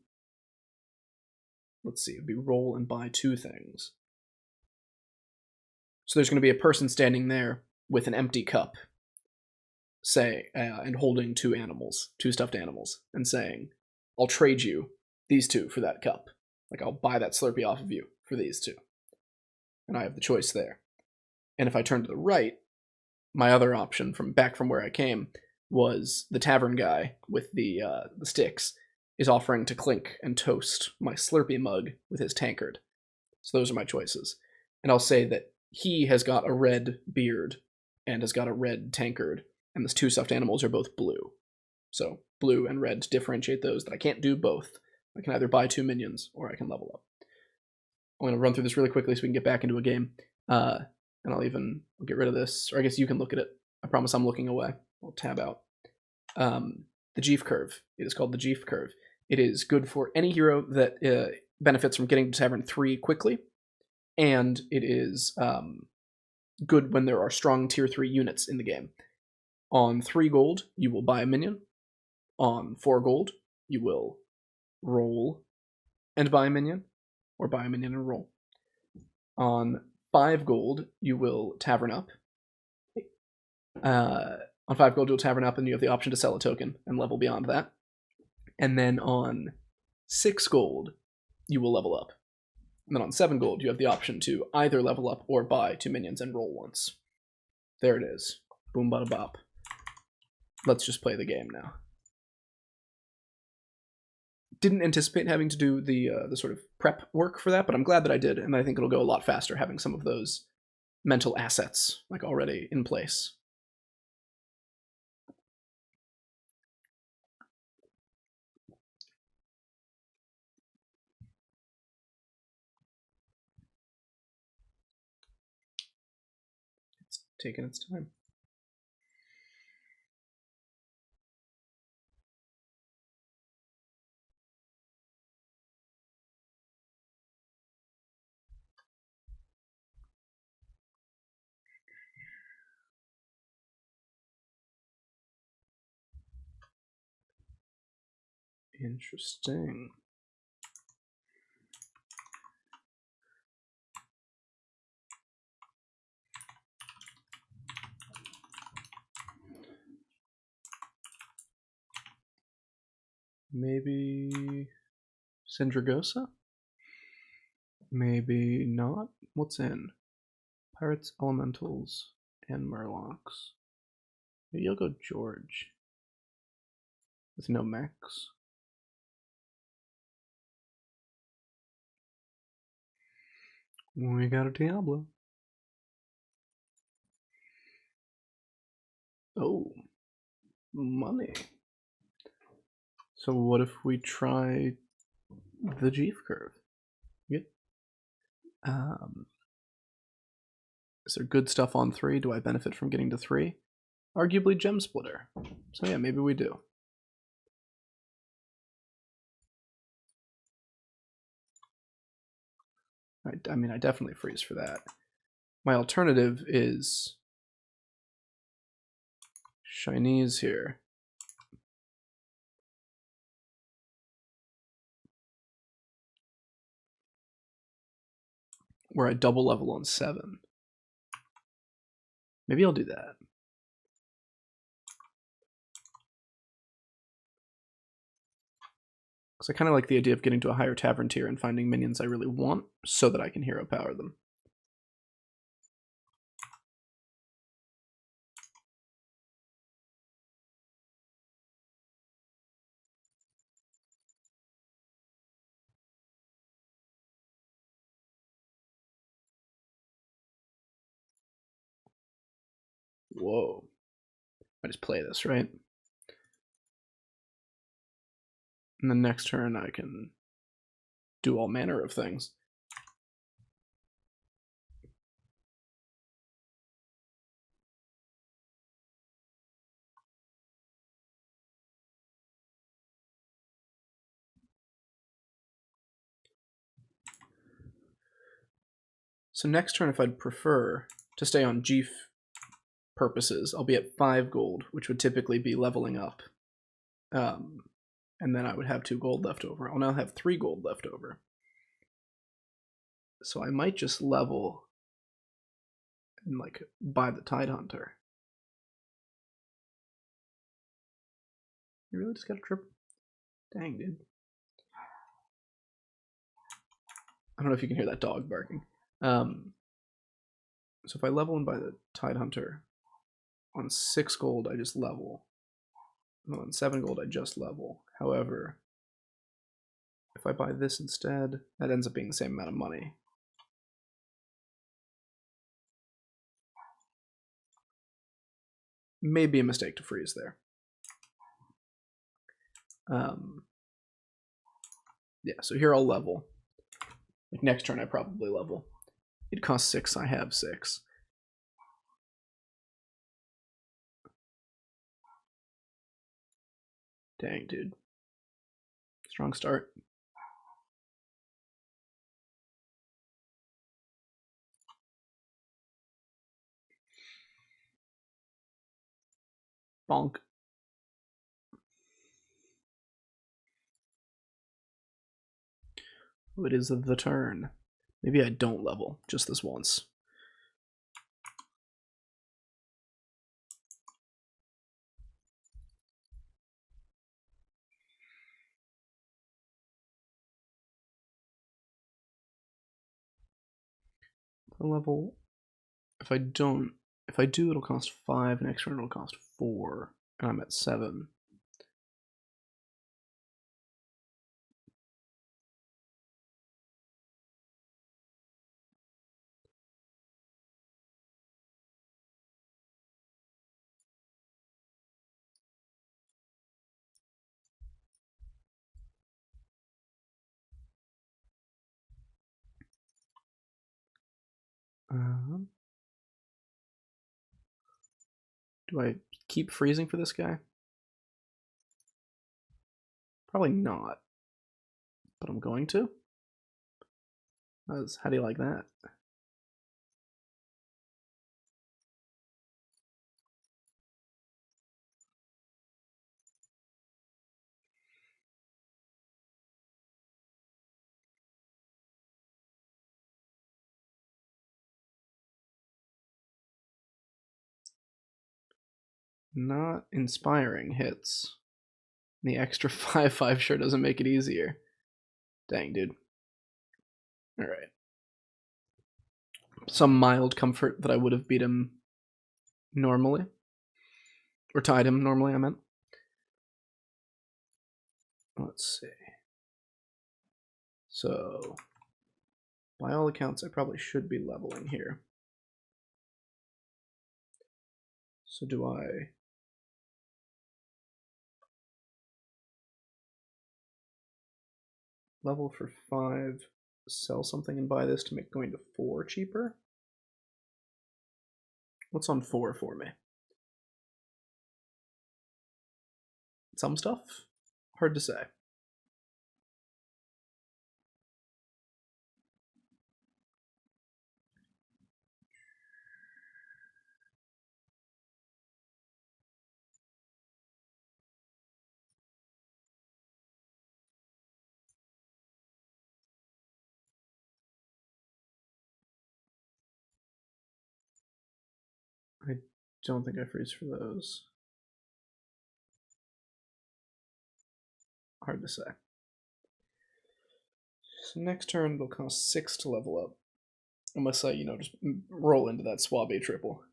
let's see, it'd be roll and buy 2 things. So there's going to be a person standing there with an empty cup, say, and holding 2 animals, 2 stuffed animals, and saying, I'll trade you these 2 for that cup. Like, I'll buy that Slurpee off of you for these 2. And I have the choice there. And if I turn to the right, my other option from where I came was the tavern guy with the sticks is offering to clink and toast my Slurpee mug with his tankard. So those are my choices. And I'll say that he has got a red beard and has got a red tankard, and the 2 stuffed animals are both blue. So blue and red to differentiate those, that I can't do both. I can either buy 2 minions or I can level up. I'm going to run through this really quickly so we can get back into a game. And I'll get rid of this, or I guess you can look at it. I promise I'm looking away. I'll tab out. The Jeef curve. It is called the Jeef curve. It is good for any hero that benefits from getting to Tavern 3 quickly, and it is good when there are strong tier 3 units in the game. On 3 gold, you will buy a minion. On 4 gold, you will roll and buy a minion, or buy a minion and roll. On 5 gold, you will tavern up. On 5 gold, you'll tavern up, and you have the option to sell a token and level beyond that. And then on 6 gold, you will level up. And then on 7 gold, you have the option to either level up or buy 2 minions and roll once. There it is. Boom, bada bop. Let's just play the game now. Didn't anticipate having to do the sort of prep work for that, but I'm glad that I did, and I think it'll go a lot faster having some of those mental assets like already in place. It's taking its time. Interesting. Maybe Syndragosa? Maybe not. What's in? Pirates, Elementals, and Murlocs. Maybe I'll go George. With no mechs. We got a Diablo. Oh, money. So what if we try the Jeef curve? Good. Is there good stuff on 3? Do I benefit from getting to 3? Arguably Gem Splitter. So yeah, maybe we do. I mean, I definitely freeze for that. My alternative is Chinese here. Where I double level on 7. Maybe I'll do that. Because I kind of like the idea of getting to a higher tavern tier and finding minions I really want so that I can hero power them. Whoa. I just play this, right? And the next turn I can do all manner of things. So next turn, if I'd prefer to stay on Jeef purposes, I'll be at 5 gold, which would typically be leveling up. And then I would have 2 gold left over. I'll now have 3 gold left over. So I might just level and like buy the Tidehunter. You really just got a trip? Dang, dude. I don't know if you can hear that dog barking. So if I level and buy the Tidehunter, on 6 gold I just level. No, on 7 gold I just level. However, if I buy this instead, that ends up being the same amount of money. Maybe a mistake to freeze there. Yeah, so here I'll level. Like next turn I probably level. It costs 6, I have 6. Dang, dude. Strong start. Bonk. Oh, it is the turn. Maybe I don't level just this once. The level, if I do, it'll cost 5. Next turn, it'll cost 4, and I'm at 7. Do I keep freezing for this guy? Probably not, but I'm going to. How do you like that? Not inspiring hits. The extra 5/5 sure doesn't make it easier. Dang, dude. Alright. Some mild comfort that I would have beat him normally. Or tied him normally, I meant. Let's see. So By all accounts, I probably should be leveling here. So do I... level for 5, sell something and buy this to make going to 4 cheaper? What's on 4 for me? Some stuff? Hard to say. I don't think I freeze for those. Hard to say. So next turn it'll cost 6 to level up. Unless I, just roll into that Suave triple.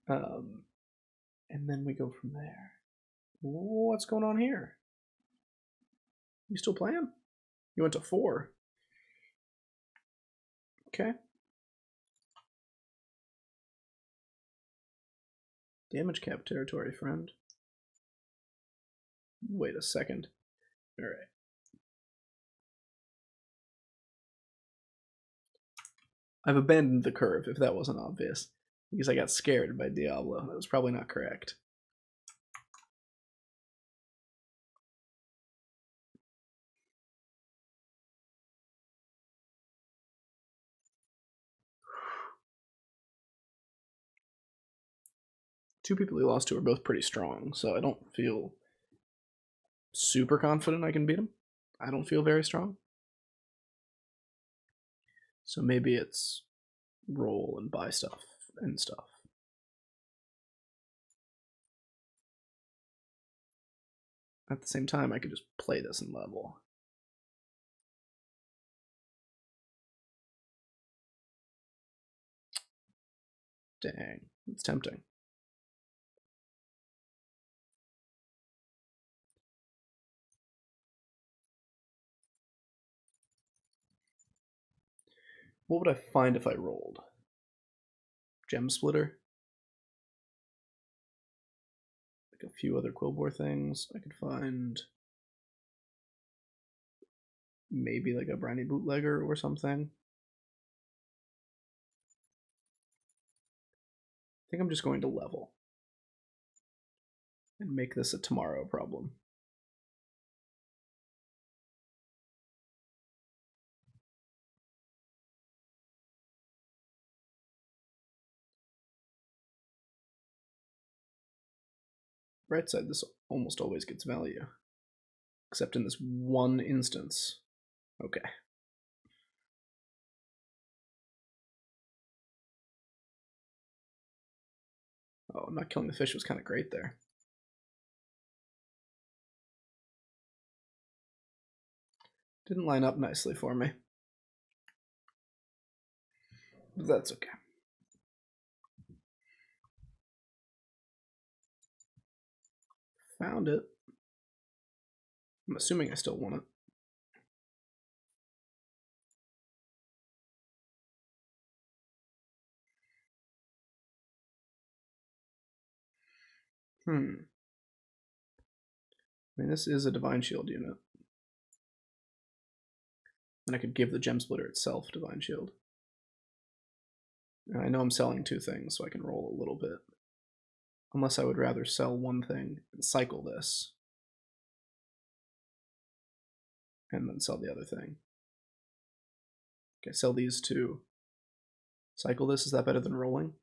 And then we go from there. What's going on here? You still playing? You went to 4. Okay. Damage cap territory, friend. Wait a second. Alright. I've abandoned the curve, if that wasn't obvious. Because I got scared by Diablo. That was probably not correct. Two people we lost to are both pretty strong, so I don't feel super confident I can beat them. I don't feel very strong. So maybe it's roll and buy stuff and stuff. At the same time, I could just play this and level. Dang, it's tempting. What would I find if I rolled? Gem Splitter? Like a few other Quillbore things. I could find maybe like a Briny Bootlegger or something. I think I'm just going to level and make this a tomorrow problem. Right side, this almost always gets value. Except in this one instance. Okay. Oh, not killing the fish was kind of great there. Didn't line up nicely for me. But that's okay. Found it. I'm assuming I still want it. I mean, this is a Divine Shield unit. And I could give the Gem Splitter itself Divine Shield. And I know I'm selling 2 things, so I can roll a little bit. Unless I would rather sell one thing and cycle this. And then sell the other thing. Okay, sell these 2. Cycle this, is that better than rolling?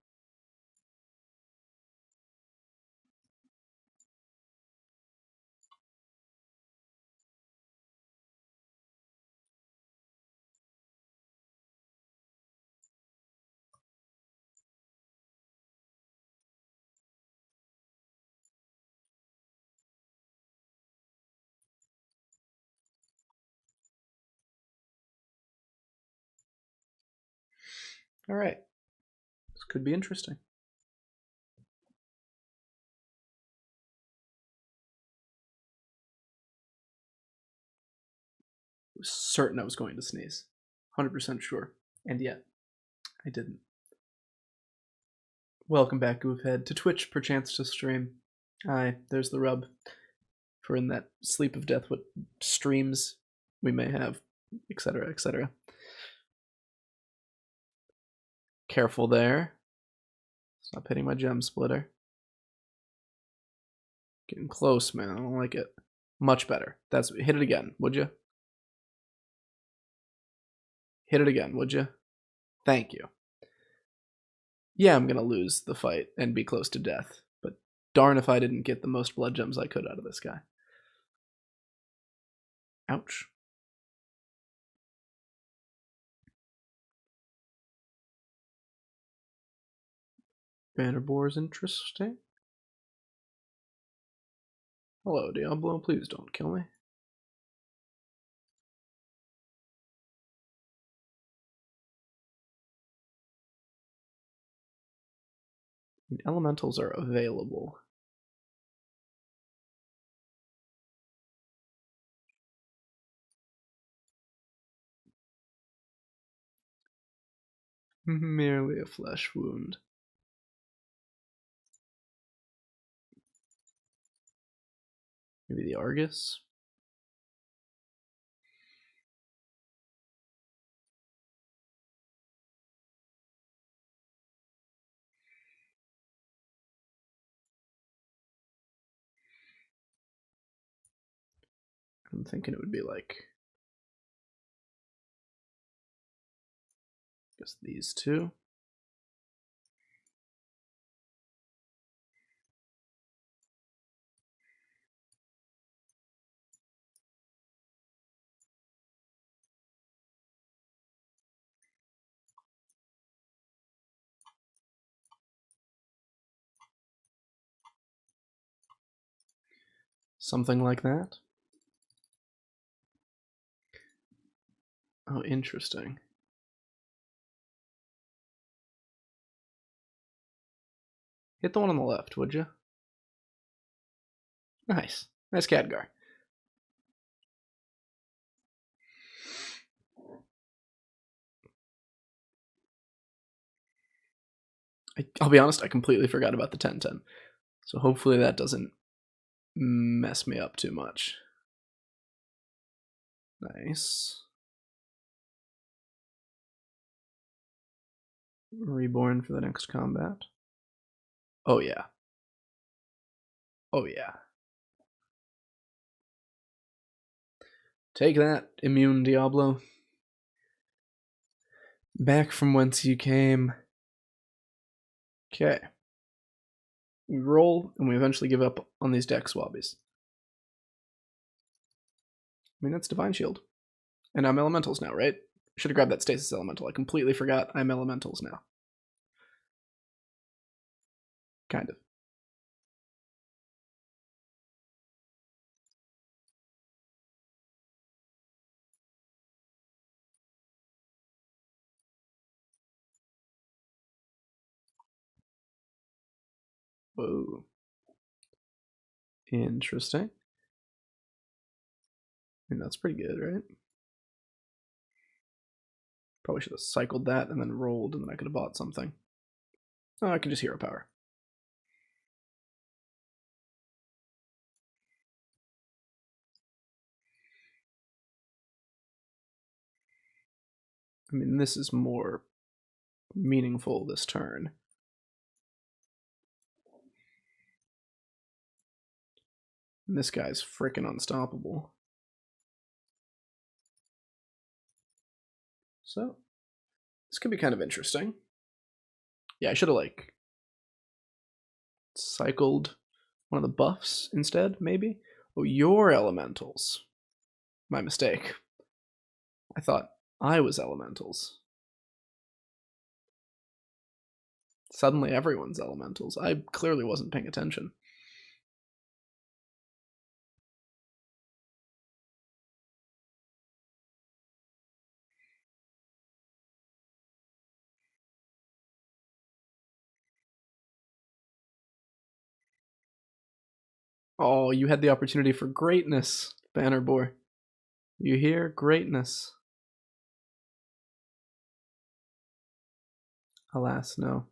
Alright. This could be interesting. I was certain I was going to sneeze. 100% sure. And yet, I didn't. Welcome back, Goofhead, to Twitch, perchance to stream. Aye, there's the rub. For in that sleep of death, what streams we may have, etc., etc. Careful there. Stop hitting my gem splitter. Getting close, man. I don't like it. Much better. That's hit it again, would you? Hit it again, would you? Thank you. Yeah, I'm gonna lose the fight and be close to death, but darn if I didn't get the most blood gems I could out of this guy. Ouch. Banner boar's interesting. Hello, Diablo. Please don't kill me. The elementals are available. Merely a flesh wound. Maybe the Argus? I'm thinking it would be like, I guess these two. Something like that. Oh, interesting. Hit the one on the left, would you? Nice. Nice Khadgar. I'll be honest, I completely forgot about the 10-10. So hopefully that doesn't mess me up too much. Nice. Reborn for the next combat. Oh yeah. Oh yeah. Take that, immune Diablo. Back from whence you came. Okay. We roll, and we eventually give up on these deck swabbies. I mean, that's Divine Shield. And I'm Elementals now, right? Should have grabbed that Stasis Elemental. I completely forgot I'm Elementals now. Kind of. Whoa. Interesting. I mean, that's pretty good, right? Probably should have cycled that and then rolled, and then I could have bought something. Oh, I can just Hero Power. I mean, this is more meaningful this turn. And this guy's freaking unstoppable. So, this could be kind of interesting. Yeah, I should have, like, cycled one of the buffs instead, maybe? Oh, you're Elementals. My mistake. I thought I was Elementals. Suddenly everyone's Elementals. I clearly wasn't paying attention. Oh, you had the opportunity for greatness, Banner Boy. You hear? Greatness. Alas, no.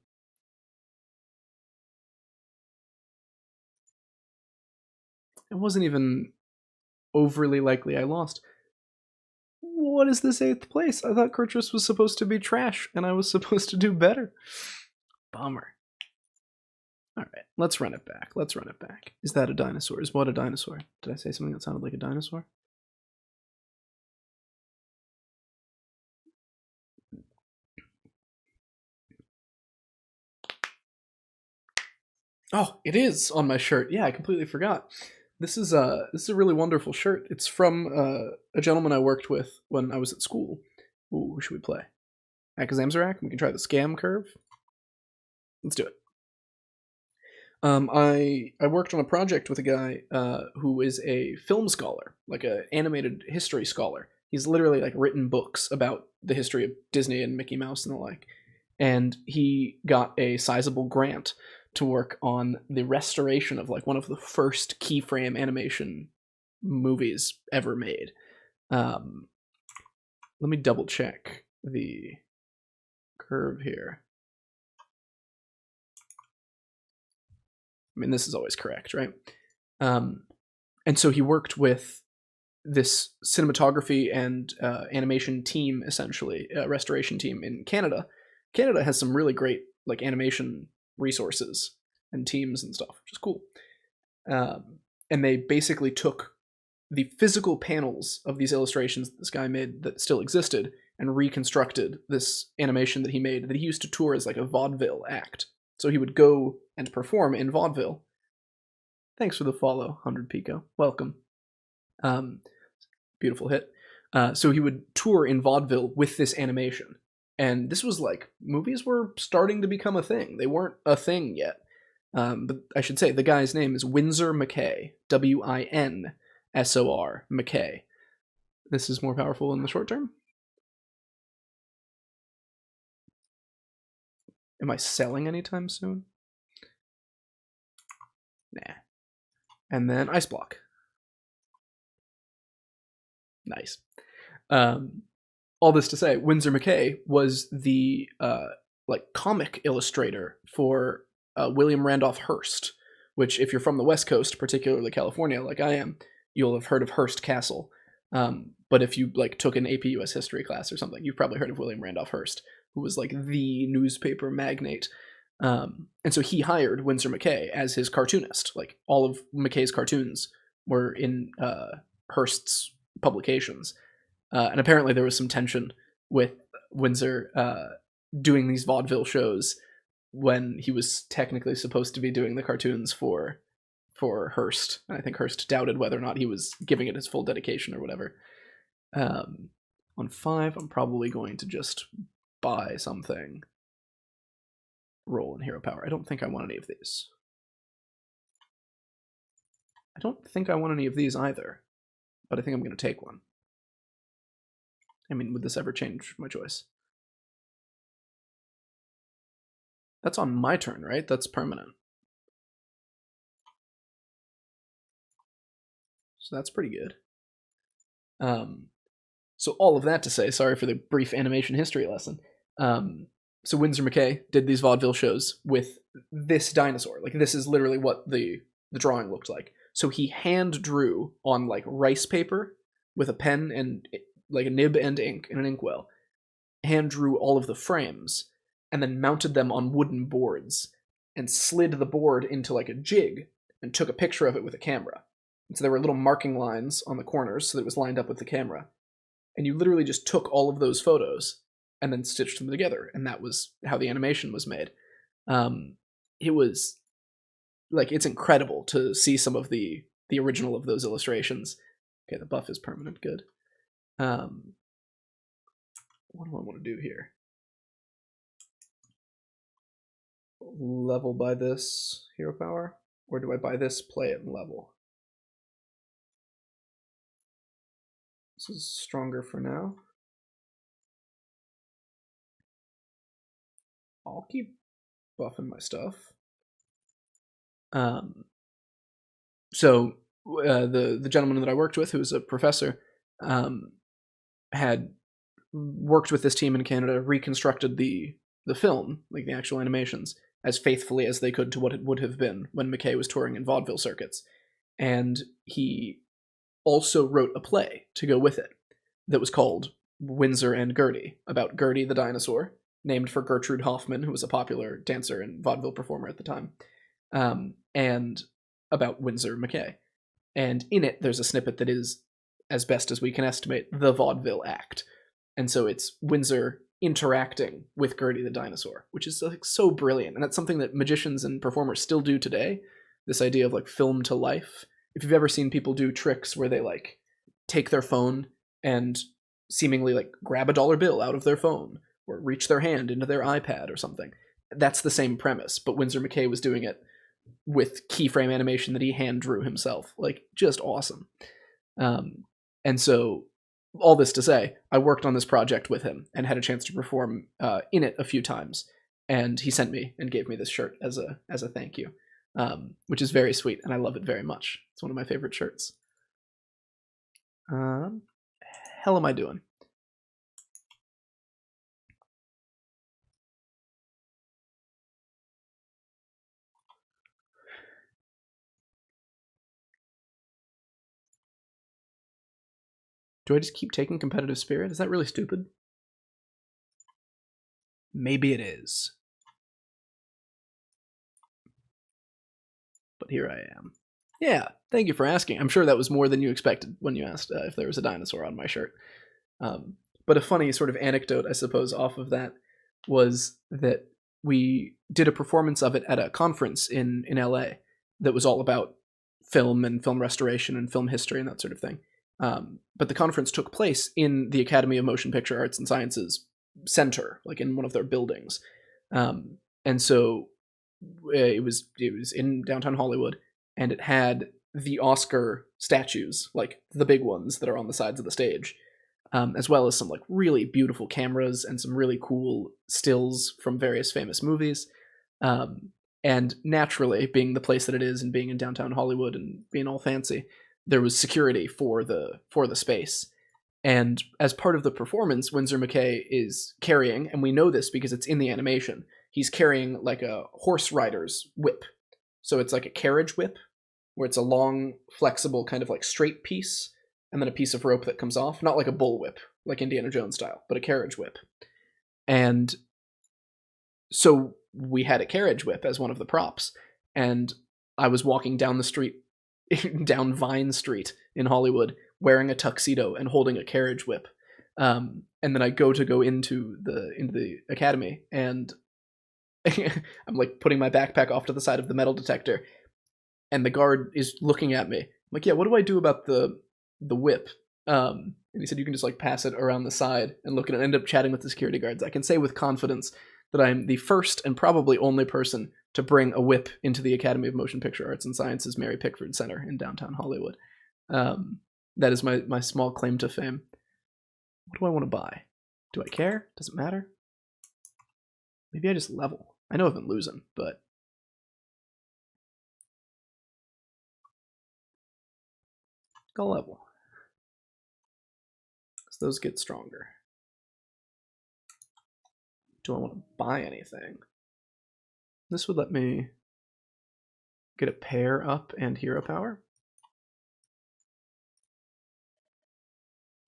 It wasn't even overly likely I lost. What is this 8th place? I thought Kurtrus was supposed to be trash, and I was supposed to do better. Bummer. Alright, let's run it back. Let's run it back. Is that a dinosaur? Is what a dinosaur? Did I say something that sounded like a dinosaur? Oh, it is on my shirt. Yeah, I completely forgot. This is a really wonderful shirt. It's from a gentleman I worked with when I was at school. Ooh, who should we play? Akazamzarak? We can try the scam curve. Let's do it. I worked on a project with a guy who is a film scholar, like an animated history scholar. He's literally like written books about the history of Disney and Mickey Mouse and the like. And he got a sizable grant to work on the restoration of like one of the first keyframe animation movies ever made. Let me double check the curve here. I mean, this is always correct, right? And so he worked with this cinematography and animation team, essentially, restoration team in Canada. Canada has some really great like animation resources and teams and stuff, which is cool. And they basically took the physical panels of these illustrations that this guy made that still existed and reconstructed this animation that he made that he used to tour as like a vaudeville act. So he would go and perform in vaudeville. Thanks for the follow, 100 Pico. Welcome. Beautiful hit. So he would tour in vaudeville with this animation. And this was like, movies were starting to become a thing. They weren't a thing yet. But I should say, the guy's name is Winsor McKay. Winsor McKay. This is more powerful in the short term. Am I selling anytime soon? Nah. And then Ice Block. Nice. All this to say, Winsor McKay was the like comic illustrator for William Randolph Hearst, which, if you're from the West Coast, particularly California, like I am, you'll have heard of Hearst Castle. But if you like took an AP US history class or something, you've probably heard of William Randolph Hearst, who was like the newspaper magnate. And so he hired Winsor McKay as his cartoonist. Like all of McKay's cartoons were in Hearst's publications. And apparently there was some tension with Winsor doing these vaudeville shows when he was technically supposed to be doing the cartoons for Hearst. And I think Hearst doubted whether or not he was giving it his full dedication or whatever. On 5, I'm probably going to just buy something. Roll in hero power. I don't think I want any of these. I don't think I want any of these either, but I think I'm going to take one. I mean, would this ever change my choice? That's on my turn, right? That's permanent. So that's pretty good. So all of that to say, sorry for the brief animation history lesson. So Winsor McKay did these vaudeville shows with this dinosaur. Like, this is literally what the drawing looked like. So he hand drew on like rice paper with a pen and like a nib and ink in an inkwell, hand drew all of the frames and then mounted them on wooden boards and slid the board into like a jig and took a picture of it with a camera. And so there were little marking lines on the corners so that it was lined up with the camera. And you literally just took all of those photos and then stitched them together, and that was how the animation was made. It was like, it's incredible to see some of the original of those illustrations. Okay, the buff is permanent, good. What do I want to do here? Level by this hero power, or do I buy this, play it, and level? This is stronger for now. I'll keep buffing my stuff. So the gentleman that I worked with, who was a professor, had worked with this team in Canada, reconstructed the the film, like the actual animations, as faithfully as they could to what it would have been when McKay was touring in vaudeville circuits. And he also wrote a play to go with it that was called Windsor and Gertie, about Gertie the dinosaur, named for Gertrude Hoffman, who was a popular dancer and vaudeville performer at the time, and about Windsor McKay. And in it, there's a snippet that is, as best as we can estimate, the vaudeville act. And so it's Windsor interacting with Gertie the dinosaur, which is like so brilliant. And that's something that magicians and performers still do today. This idea of like film to life. If you've ever seen people do tricks where they like take their phone and seemingly like grab a dollar bill out of their phone or reach their hand into their iPad or something, that's the same premise. But Windsor McKay was doing it with keyframe animation that he hand drew himself. Like, just awesome. And so all this to say, I worked on this project with him and had a chance to perform in it a few times. And he sent me and gave me this shirt as a thank you, which is very sweet, and I love it very much. It's one of my favorite shirts. Hell am I doing? Do I just keep taking competitive spirit? Is that really stupid? Maybe it is. But here I am. Yeah, thank you for asking. I'm sure that was more than you expected when you asked if there was a dinosaur on my shirt. But a funny sort of anecdote, I suppose, off of that was that we did a performance of it at a conference in LA that was all about film and film restoration and film history and that sort of thing. But the conference took place in the Academy of Motion Picture Arts and Sciences center, like in one of their buildings. And so it was in downtown Hollywood, and it had the Oscar statues, like the big ones that are on the sides of the stage, as well as some like really beautiful cameras and some really cool stills from various famous movies. And naturally, being the place that it is and being in downtown Hollywood and being all fancy, there was security for the space. And as part of the performance, Windsor McKay is carrying, and we know this because it's in the animation, he's carrying like a horse rider's whip. So it's like a carriage whip, where it's a long, flexible, kind of like straight piece, and then a piece of rope that comes off. Not like a bull whip, like Indiana Jones style, but a carriage whip. And so we had a carriage whip as one of the props. And I was walking down the street, down Vine Street in Hollywood, wearing a tuxedo and holding a carriage whip. And then I go into the academy, and I'm like putting my backpack off to the side of the metal detector, and the guard is looking at me. I'm like, yeah, what do I do about the whip? And he said, you can just like pass it around the side and look at it. And end up chatting with the security guards. I can say with confidence that I'm the first and probably only person to bring a whip into the Academy of Motion Picture Arts and Sciences Mary Pickford Center in downtown Hollywood. That is my small claim to fame. What do I want to buy? Do I care? Does it matter? Maybe I just level. I know I've been losing, but go level. Because those get stronger. Do I want to buy anything? This would let me get a pair up and hero power.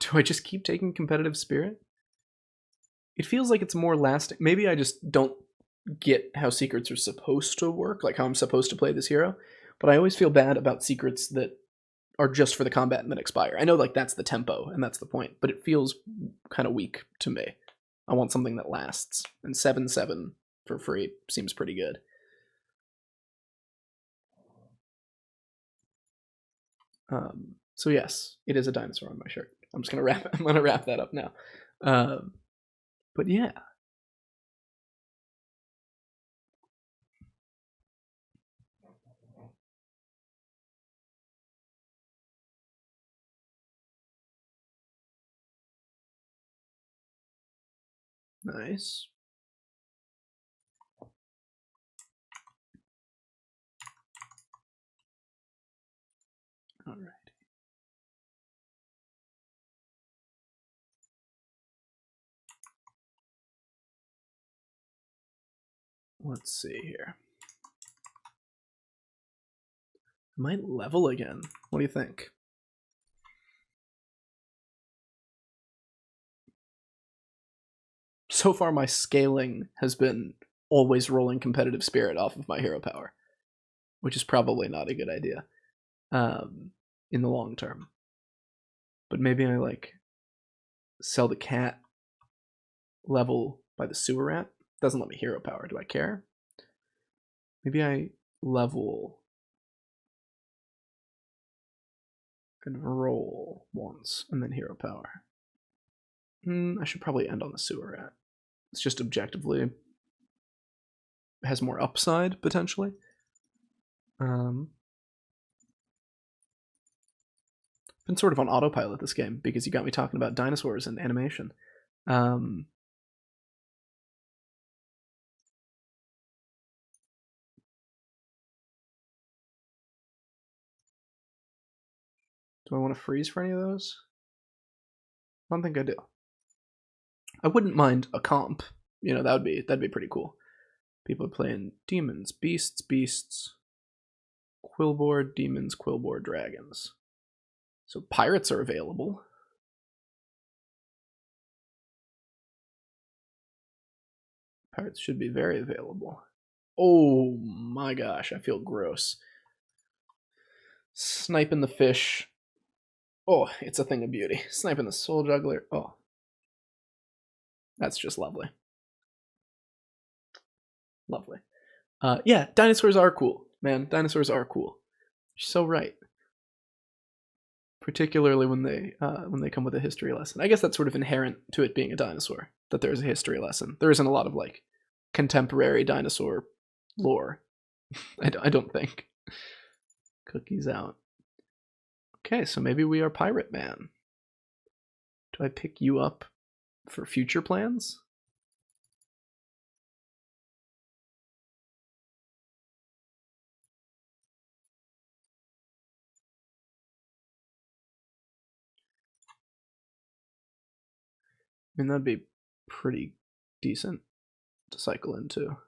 Do I just keep taking competitive spirit? It feels like it's more lasting. Maybe I just don't get how secrets are supposed to work, like how I'm supposed to play this hero. But I always feel bad about secrets that are just for the combat and then expire. I know like that's the tempo and that's the point, but it feels kind of weak to me. I want something that lasts, and 7/7 for free seems pretty good. So yes, it is a dinosaur on my shirt. I'm just gonna wrap. I'm gonna wrap that up now. But yeah, nice. All right. Let's see here. I might level again. What do you think? So far, my scaling has been always rolling competitive spirit off of my hero power, which is probably not a good idea in the long term. But maybe I like sell the cat, level by the sewer rat. Doesn't let me hero power. Do I care? Maybe I level and roll once and then hero power. I should probably end on the sewer rat. It's just objectively has more upside potentially. Been sort of on autopilot this game because you got me talking about dinosaurs and animation. Do I want to freeze for any of those? I don't think I do. I wouldn't mind a comp. You know, that'd be pretty cool. People are playing demons, beasts, Quillboar, demons, Quillboar, dragons. So pirates are available. Pirates should be very available. Oh my gosh, I feel gross. Sniping the fish. Oh, it's a thing of beauty. Sniping the soul juggler. Oh. That's just lovely. Lovely. Yeah, dinosaurs are cool, man. Dinosaurs are cool. You're so right. Particularly when they come with a history lesson. I guess that's sort of inherent to it being a dinosaur, that there's a history lesson. There isn't a lot of like contemporary dinosaur lore. I don't think. Cookies out. Okay, so maybe we are Pirate Man. Do I pick you up for future plans? I mean, that'd be pretty decent to cycle into.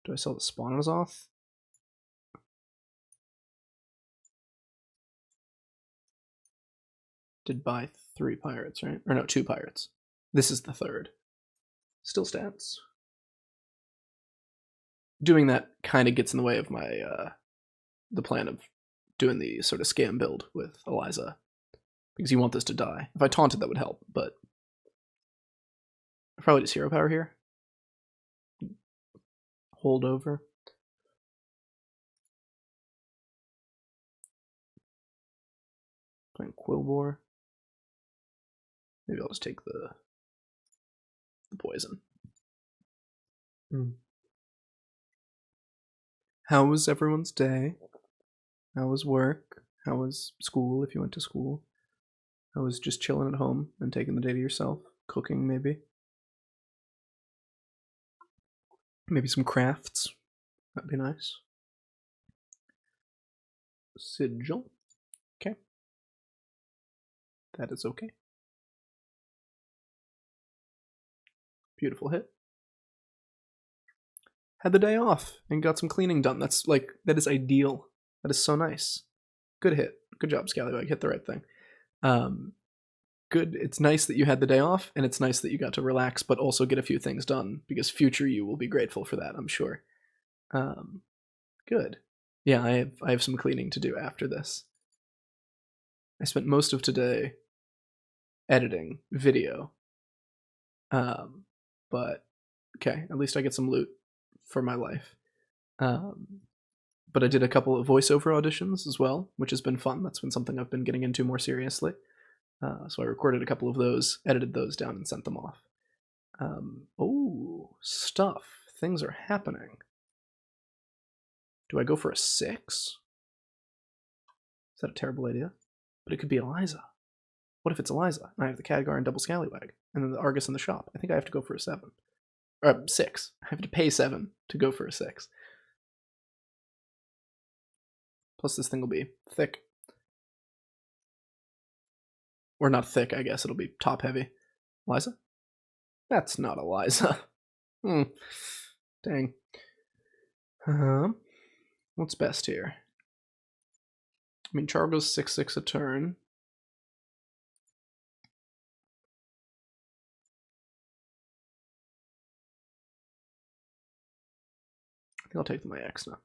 Do I sell the Spawnozoth? Did buy 3 pirates, right? Or no, 2 pirates. This is the 3rd. Still stands. Doing that kind of gets in the way of my the plan of doing the sort of scam build with Eliza, because you want this to die. If I taunted, that would help, but probably just hero power here. Hold over. Playing Quillboar. Maybe I'll just take the poison. How was everyone's day? How was work? How was school if you went to school? How was just chilling at home and taking the day to yourself? Cooking, maybe? Maybe some crafts. That'd be nice. Sigil. Okay. That is okay. Beautiful hit. Had the day off and got some cleaning done. That is ideal. That is so nice. Good hit. Good job, Scallywag. Hit the right thing. Good. It's nice that you had the day off, and it's nice that you got to relax, but also get a few things done, because future you will be grateful for that, I'm sure. Good. Yeah, I have some cleaning to do after this. I spent most of today editing video. But okay, at least I get some loot for my life. But I did a couple of voiceover auditions as well, which has been fun. That's been something I've been getting into more seriously. So I recorded a couple of those, edited those down, and sent them off. Oh, stuff. Things are happening. Do I go for a 6? Is that a terrible idea? But it could be Eliza. What if it's Eliza? I have the Khadgar and double Scallywag, and then the Argus in the shop. I think I have to go for a 7. Or 6. I have to pay 7 to go for a 6. Plus this thing will be thick. Or not thick, I guess. It'll be top heavy. Eliza? That's not Eliza. Dang. What's best here? I mean, Char goes 6/6 a turn. I think I'll take my X now.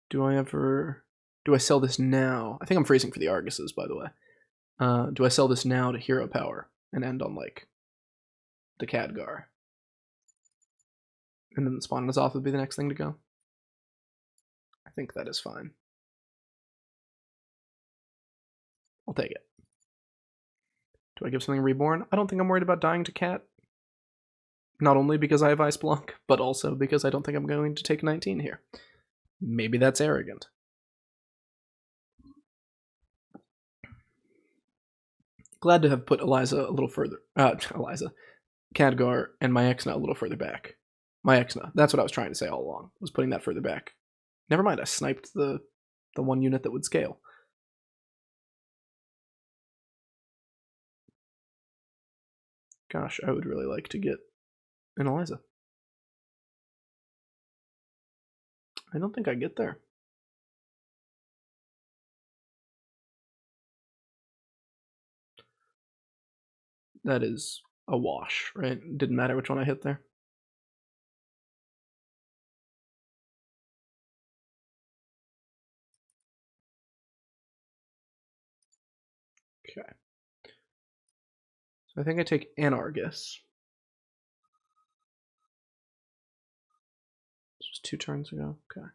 Do I sell this now? I think I'm freezing for the Arguses, by the way. Do I sell this now to hero power and end on like the Khadgar? And then the Spawn-Azoth would be the next thing to go? I think that is fine. I'll take it. Do I give something reborn? I don't think I'm worried about dying to Cat. Not only because I have Ice Block, but also because I don't think I'm going to take 19 here. Maybe that's arrogant. Glad to have put Eliza a little further. Khadgar and my Exna a little further back. My Exna. That's what I was trying to say all along. Was putting that further back. Never mind. I sniped the one unit that would scale. Gosh, I would really like to get an Eliza. I don't think I get there. That is a wash, right? Didn't matter which one I hit there. Okay. So I think I take an Argus. This was 2 turns ago. Okay.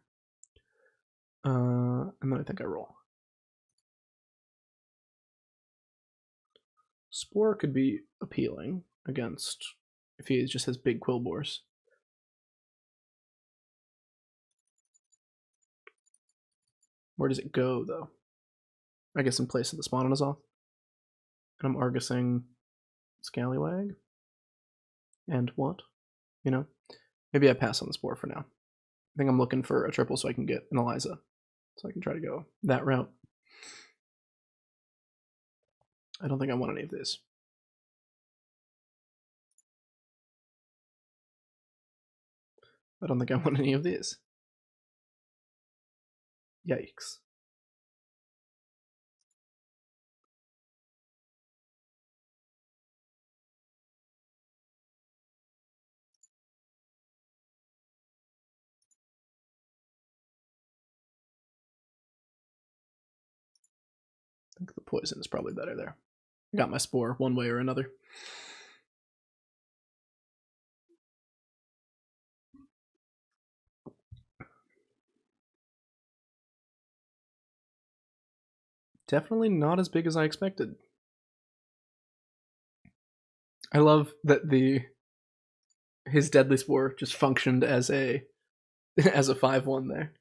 And then I think I roll. Spore could be appealing against if he just has big Quilboars. Where does it go, though? I guess in place of the Spawn-Azoth. And I'm Argusing Scallywag. And what? You know? Maybe I pass on the Spore for now. I think I'm looking for a triple so I can get an Eliza. So I can try to go that route. I don't think I want any of this. I don't think I want any of these. Yikes. I think the poison is probably better there. I got my Spore one way or another. Definitely not as big as I expected. I love that his Deadly Spore just functioned as a 5/1 there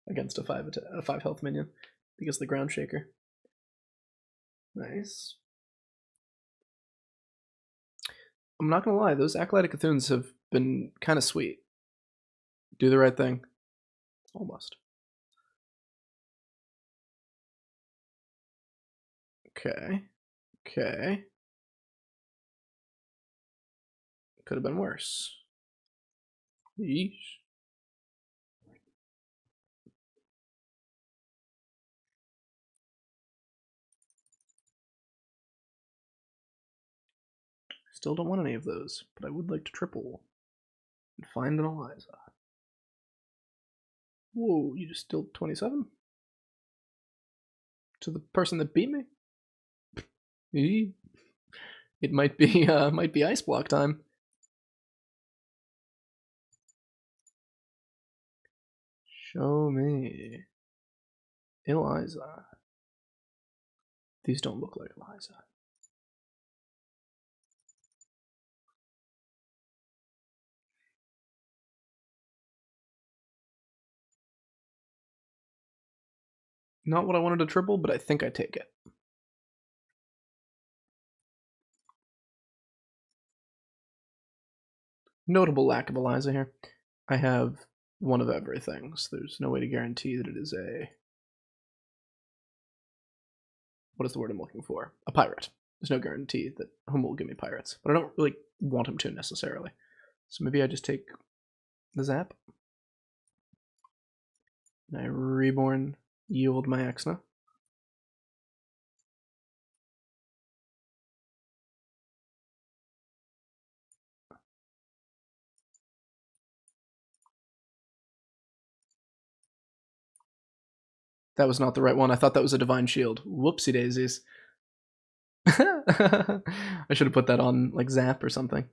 against a 5 health minion because of the Ground Shaker. Nice. I'm not gonna lie, those Acolytic Cthuns have been kind of sweet. Do the right thing. Almost. Okay. Okay. Could have been worse. Yeesh. Still don't want any of those, but I would like to triple and find an Eliza. Whoa, you just dealt 27? To the person that beat me? It might be Ice Block time. Show me. Eliza. These don't look like Eliza. Not what I wanted to triple, but I think I take it. Notable lack of Eliza here. I have one of everything, so there's no way to guarantee that it is a what is the word I'm looking for? A pirate. There's no guarantee that Home will give me pirates, but I don't really want him to necessarily. So maybe I just take the zap. And I reborn yield my Exna. That was not the right one. I thought that was a divine shield. Whoopsie daisies. I should have put that on like zap or something.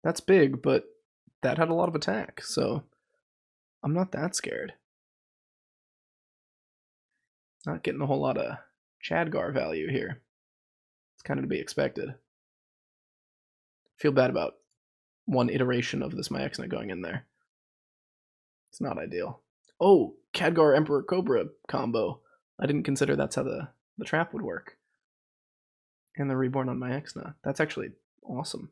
That's big, but that had a lot of attack, so I'm not that scared. Not getting a whole lot of Chadgar value here. It's kind of to be expected. Feel bad about one iteration of this Myexna going in there. It's not ideal. Oh, Khadgar Emperor Cobra combo. I didn't consider that's how the trap would work. And the reborn on Myexna. That's actually awesome.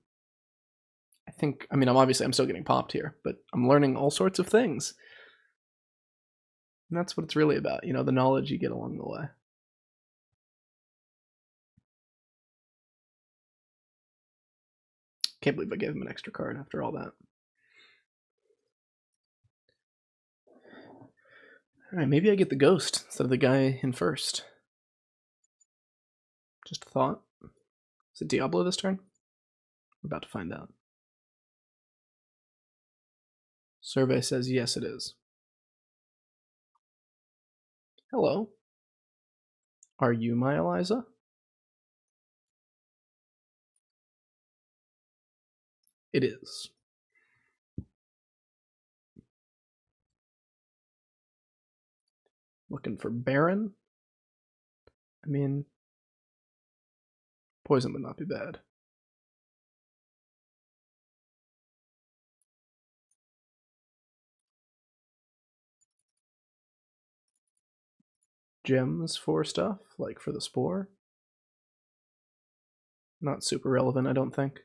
I'm still getting popped here, but I'm learning all sorts of things. And that's what it's really about, you know, the knowledge you get along the way. Can't believe I gave him an extra card after all that. Alright, maybe I get the ghost instead of the guy in first. Just a thought. Is it Diablo this turn? We're about to find out. Survey says yes, it is. Hello. Are you my Eliza? It is. Looking for Baron. I mean, poison would not be bad. Gems for stuff, like for the spore. Not super relevant, I don't think.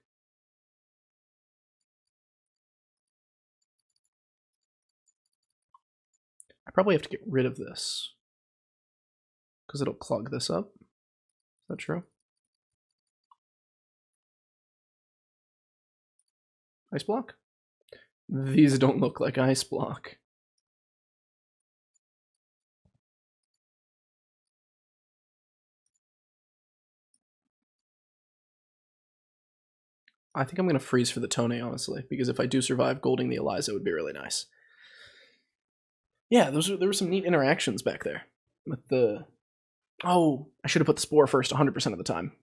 I probably have to get rid of this because it'll clog this up. Is that true? Ice block? These don't look like ice block. I think I'm going to freeze for the Tone, honestly, because if I do survive, golding the Eliza would be really nice. Yeah, there were some neat interactions back there with the... Oh, I should have put the Spore first 100% of the time.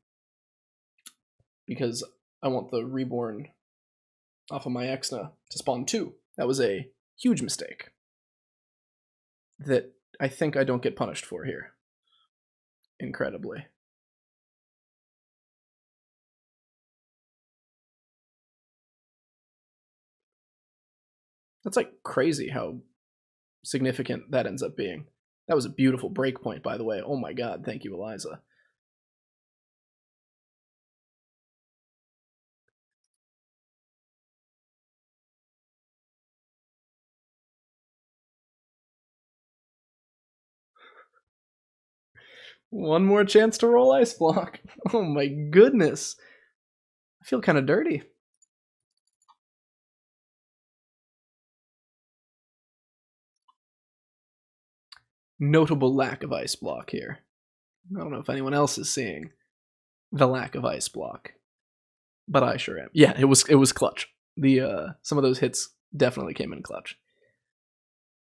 Because I want the Reborn off of my Exna to spawn 2. That was a huge mistake that I think I don't get punished for here. Incredibly. That's like crazy how significant that ends up being. That was a beautiful breakpoint, by the way. Oh my god, thank you, Eliza. One more chance to roll Ice Block. Oh my goodness. I feel kind of dirty. Notable lack of Ice Block here. I don't know if anyone else is seeing the lack of Ice Block, but I sure am. Yeah, it was clutch. The some of those hits definitely came in clutch.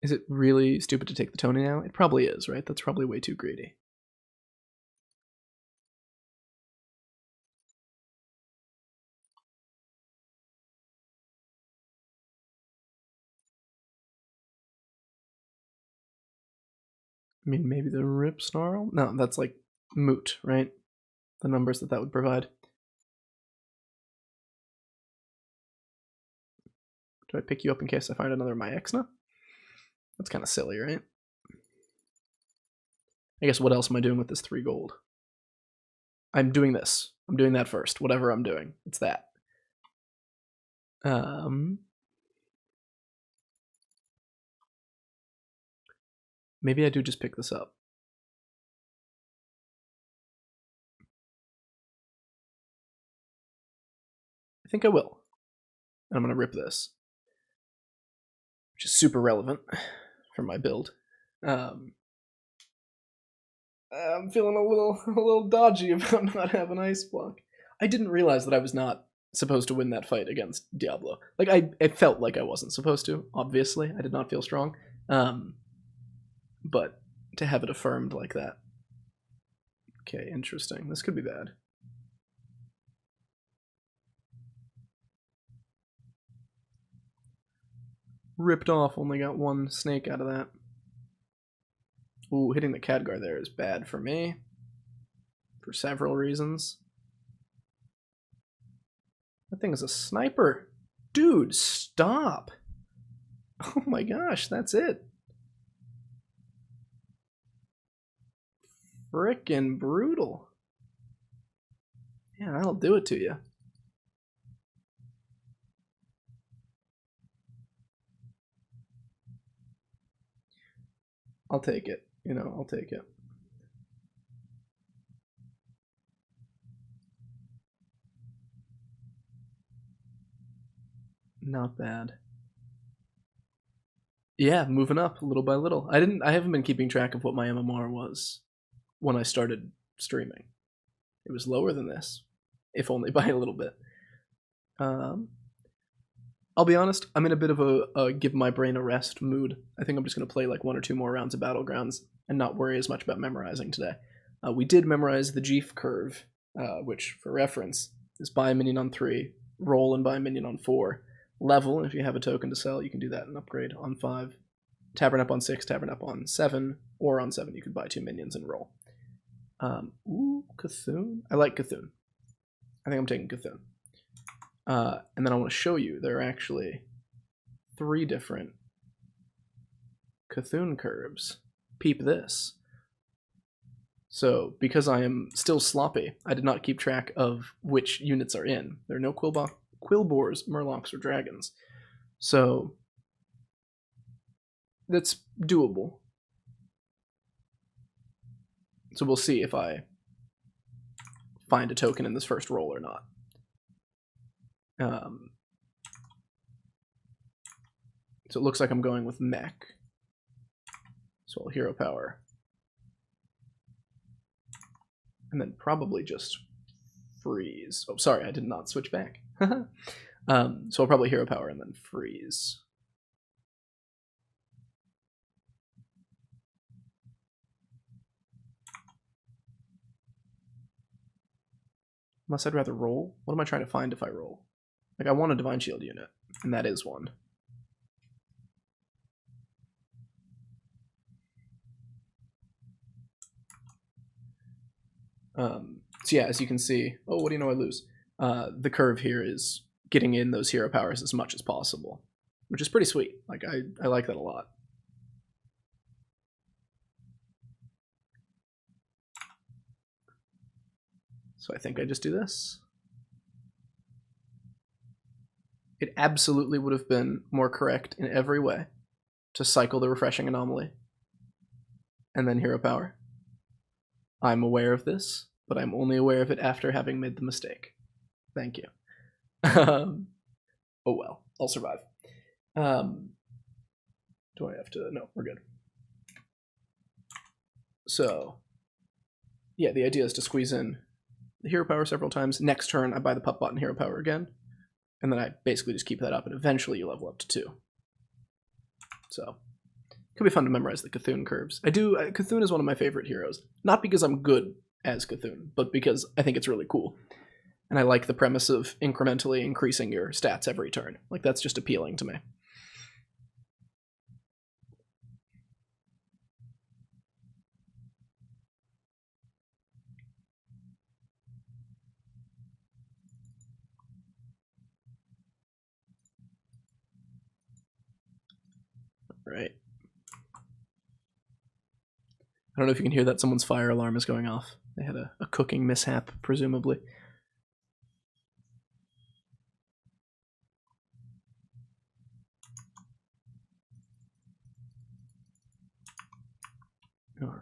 Is it really stupid to take the Tony now? It probably is, right? That's probably way too greedy. I mean, maybe the Rip Snarl? No, that's like moot, right? The numbers that would provide. Do I pick you up in case I find another Myexna? That's kind of silly, right? I guess what else am I doing with this 3 gold? I'm doing this. I'm doing that first. Whatever I'm doing. It's that. Maybe I do just pick this up. I think I will. And I'm going to rip this, which is super relevant for my build. I'm feeling a little dodgy about not having ice block. I didn't realize that I was not supposed to win that fight against Diablo. Like I felt like I wasn't supposed to. Obviously, I did not feel strong. But to have it affirmed like that. Okay, interesting. This could be bad. Ripped off. Only got one snake out of that. Ooh, hitting the Khadgar there is bad for me. For several reasons. That thing is a sniper. Dude, stop. Oh my gosh, that's it. Frickin' brutal. Yeah, that'll do it to you. I'll take it. You know, I'll take it. Not bad. Yeah, moving up little by little. I haven't been keeping track of what my MMR was when I started streaming. It was lower than this, if only by a little bit. I'll be honest, I'm in a bit of a give my brain a rest mood. I think I'm just going to play like 1 or 2 more rounds of Battlegrounds and not worry as much about memorizing today. We did memorize the Jeef curve, which, for reference, is buy a minion on 3, roll and buy a minion on 4, level, and if you have a token to sell, you can do that and upgrade on 5, tavern up on 6, tavern up on 7, or on 7 you could buy 2 minions and roll. Ooh, Cthulhu. I like Cthulhu. I think I'm taking Cthulhu. And then I want to show you there are actually 3 different Cthulhu curves. Peep this. So, because I am still sloppy, I did not keep track of which units are in. There are no Quillboars, Murlocs, or Dragons. So, that's doable. So we'll see if I find a token in this first roll or not. So it looks like I'm going with mech. So I'll hero power. And then probably just freeze. Oh, sorry, I did not switch back. So I'll probably hero power and then freeze. Unless I'd rather roll. What am I trying to find if I roll? Like, I want a Divine Shield unit, and that is one. So yeah, as you can see, oh, what do you know I lose? The curve here is getting in those hero powers as much as possible, which is pretty sweet. Like, I like that a lot. So I think I just do this. It absolutely would have been more correct in every way to cycle the Refreshing Anomaly and then hero power. I'm aware of this, but I'm only aware of it after having made the mistake. Thank you. Oh well, I'll survive. Do I have to? No, we're good. So, yeah, the idea is to squeeze in the hero power several times. Next turn, I buy the pup bot and hero power again. And then I basically just keep that up, and eventually you level up to 2. So, it could be fun to memorize the Cthulhu curves. Cthulhu is one of my favorite heroes. Not because I'm good as Cthulhu, but because I think it's really cool. And I like the premise of incrementally increasing your stats every turn. Like, that's just appealing to me. Right. I don't know if you can hear that. Someone's fire alarm is going off. They had a cooking mishap, presumably. All right.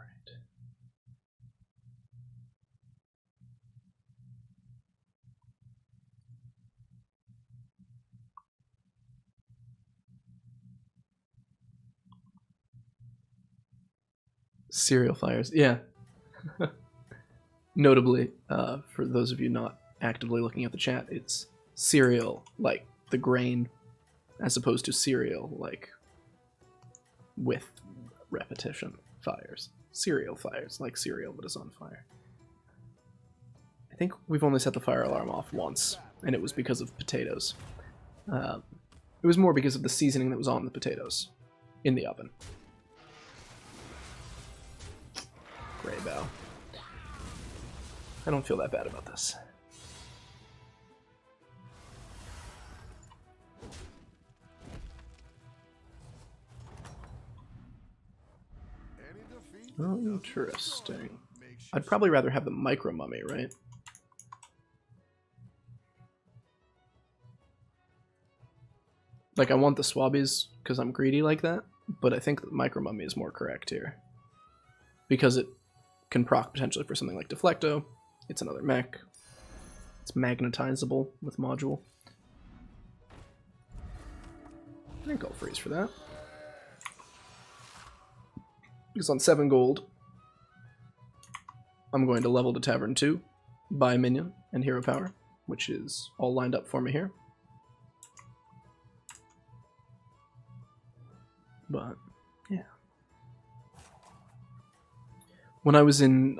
Serial fires, yeah. Notably, for those of you not actively looking at the chat, it's cereal, like the grain, as opposed to cereal, like with repetition fires. Cereal fires, like cereal that is on fire. I think we've only set the fire alarm off once, and it was because of potatoes. It was more because of the seasoning that was on the potatoes in the oven. Gray bow. I don't feel that bad about this. Oh, interesting. I'd probably rather have the micro mummy, right? Like, I want the swabbies because I'm greedy like that, but I think the micro mummy is more correct here. Because it can proc potentially for something like Deflecto. It's another mech. It's magnetizable with module. I think I'll freeze for that. Because on 7 gold, I'm going to level to Tavern 2, buy a minion, and hero power, which is all lined up for me here. But, yeah. When I was in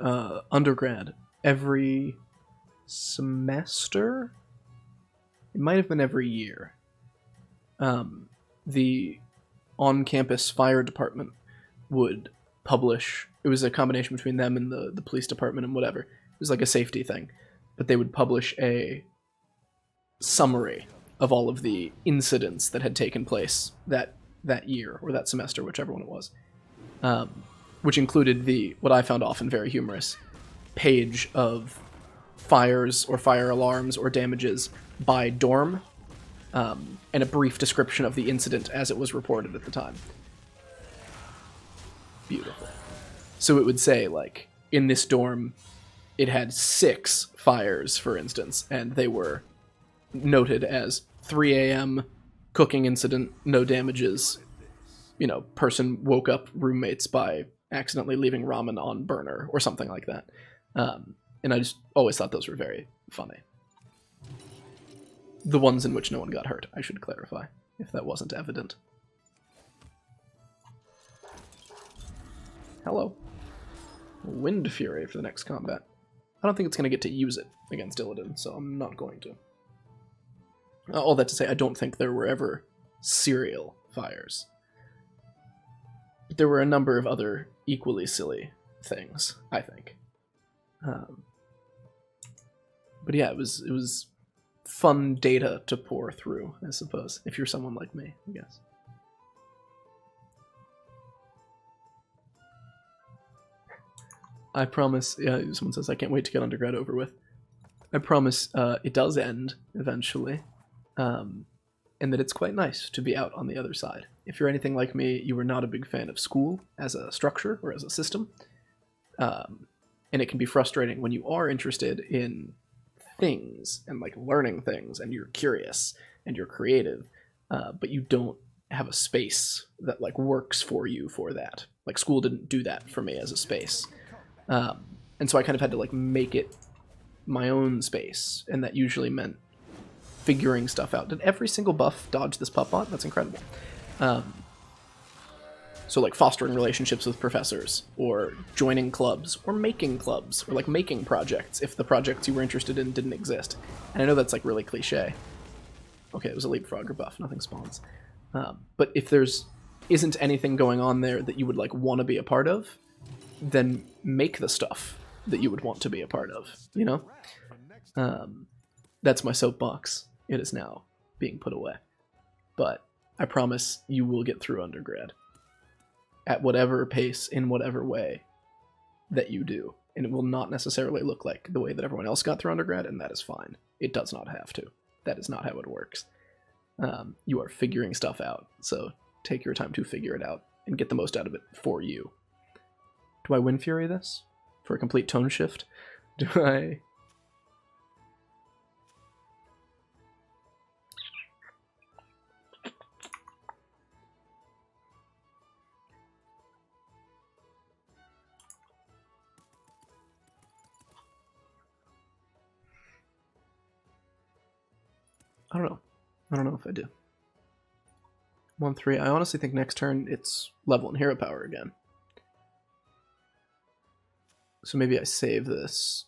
undergrad, every semester, it might have been every year, the on-campus fire department would publish, it was a combination between them and the police department and whatever, it was like a safety thing, but they would publish a summary of all of the incidents that had taken place that year, or that semester, whichever one it was, which included the, what I found often very humorous, page of fires or fire alarms or damages by dorm, and a brief description of the incident as it was reported at the time. Beautiful. So it would say, like, in this dorm, it had 6 fires, for instance, and they were noted as 3 a.m. cooking incident, no damages, you know, person woke up roommates by accidentally leaving ramen on burner, or something like that. And I just always thought those were very funny. The ones in which no one got hurt, I should clarify, if that wasn't evident. Hello. Wind Fury for the next combat. I don't think it's going to get to use it against Illidan, so I'm not going to. All that to say, I don't think there were ever serial fires. But there were a number of other equally silly things, I think. But yeah, it was fun data to pour through, I suppose, if you're someone like me, I guess. I promise, yeah, someone says, I can't wait to get undergrad over with. I promise it does end eventually, and that it's quite nice to be out on the other side. If you're anything like me, you were not a big fan of school as a structure or as a system, and it can be frustrating when you are interested in things and like learning things, and you're curious and you're creative, but you don't have a space that like works for you for that. Like school didn't do that for me as a space. And so I kind of had to like make it my own space, and that usually meant figuring stuff out. Did every single buff dodge this pup bot? That's incredible. So like fostering relationships with professors, or joining clubs, or making clubs, or like making projects if the projects you were interested in didn't exist. And I know that's like really cliche. Okay, it was a leapfrogger buff, nothing spawns. But if there's isn't anything going on there that you would like want to be a part of, then make the stuff that you would want to be a part of, you know? That's my soapbox. It is now being put away. But I promise you will get through undergrad. At whatever pace, in whatever way that you do. And it will not necessarily look like the way that everyone else got through undergrad, and that is fine. It does not have to. That is not how it works. You are figuring stuff out, so take your time to figure it out and get the most out of it for you. Do I Wind Fury this for a complete tone shift? Do I... I don't know. I don't know if I do. 1-3. I honestly think next turn it's level and hero power again. So maybe I save this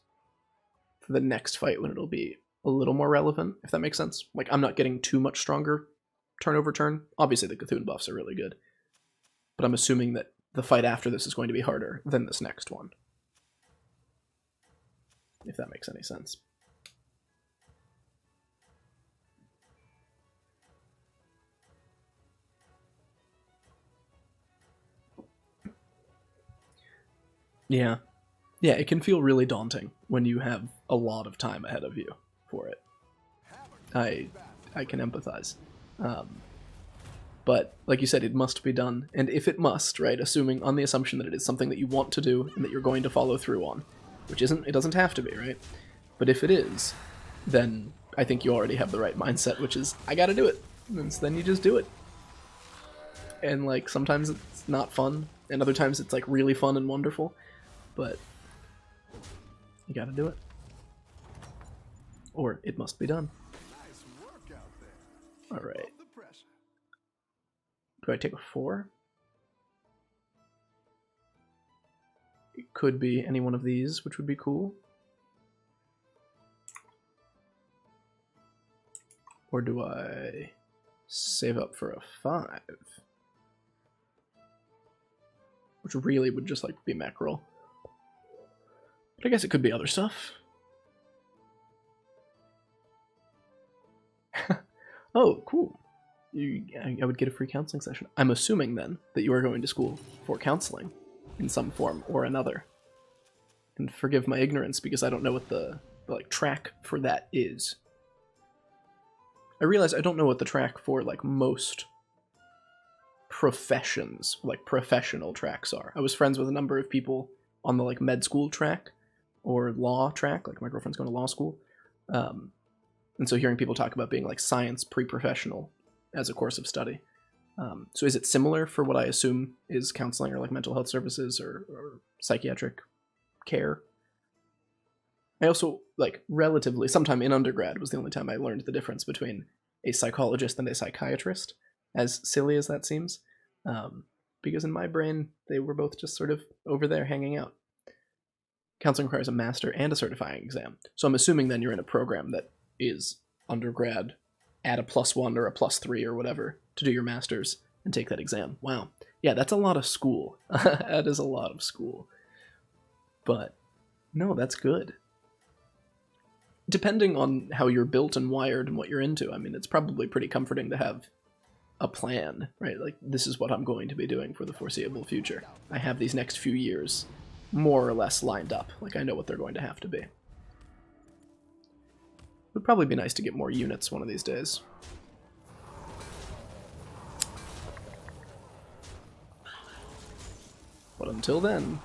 for the next fight when it'll be a little more relevant, if that makes sense. Like, I'm not getting too much stronger turn over turn. Obviously, the Cthulhu buffs are really good. But I'm assuming that the fight after this is going to be harder than this next one. If that makes any sense. Yeah. Yeah, it can feel really daunting when you have a lot of time ahead of you for it. I can empathize. But, like you said, it must be done. And if it must, right, assuming on the assumption that it is something that you want to do and that you're going to follow through on, which isn't, it doesn't have to be, right? But if it is, then I think you already have the right mindset, which is, I gotta do it. And so then you just do it. And, like, sometimes it's not fun, and other times it's, like, really fun and wonderful. But you gotta do it. Or it must be done. Nice work out there. Alright. Do I take a 4? It could be any one of these, which would be cool. Or do I save up for a 5? Which really would just, like, be mackerel. But I guess it could be other stuff. Oh, cool. I would get a free counseling session. I'm assuming, then, that you are going to school for counseling in some form or another. And forgive my ignorance, because I don't know what the like, track for that is. I realize I don't know what the track for, like, most professions, like, professional tracks are. I was friends with a number of people on the, like, med school track, or law track, like my girlfriend's going to law school. And so hearing people talk about being like science pre-professional as a course of study. So is it similar for what I assume is counseling or like mental health services or psychiatric care? I also, like, relatively, sometime in undergrad was the only time I learned the difference between a psychologist and a psychiatrist, as silly as that seems. Because in my brain, they were both just sort of over there hanging out. Counseling requires a master and a certifying exam. So I'm assuming then you're in a program that is undergrad, add a +1 or a +3 or whatever to do your master's and take that exam. Wow. Yeah, that's a lot of school. That is a lot of school. But no, that's good. Depending on how you're built and wired and what you're into, I mean, it's probably pretty comforting to have a plan, right? Like, this is what I'm going to be doing for the foreseeable future. I have these next few years more or less lined up. Like, I know what they're going to have to be. It would probably be nice to get more units one of these days. But until then,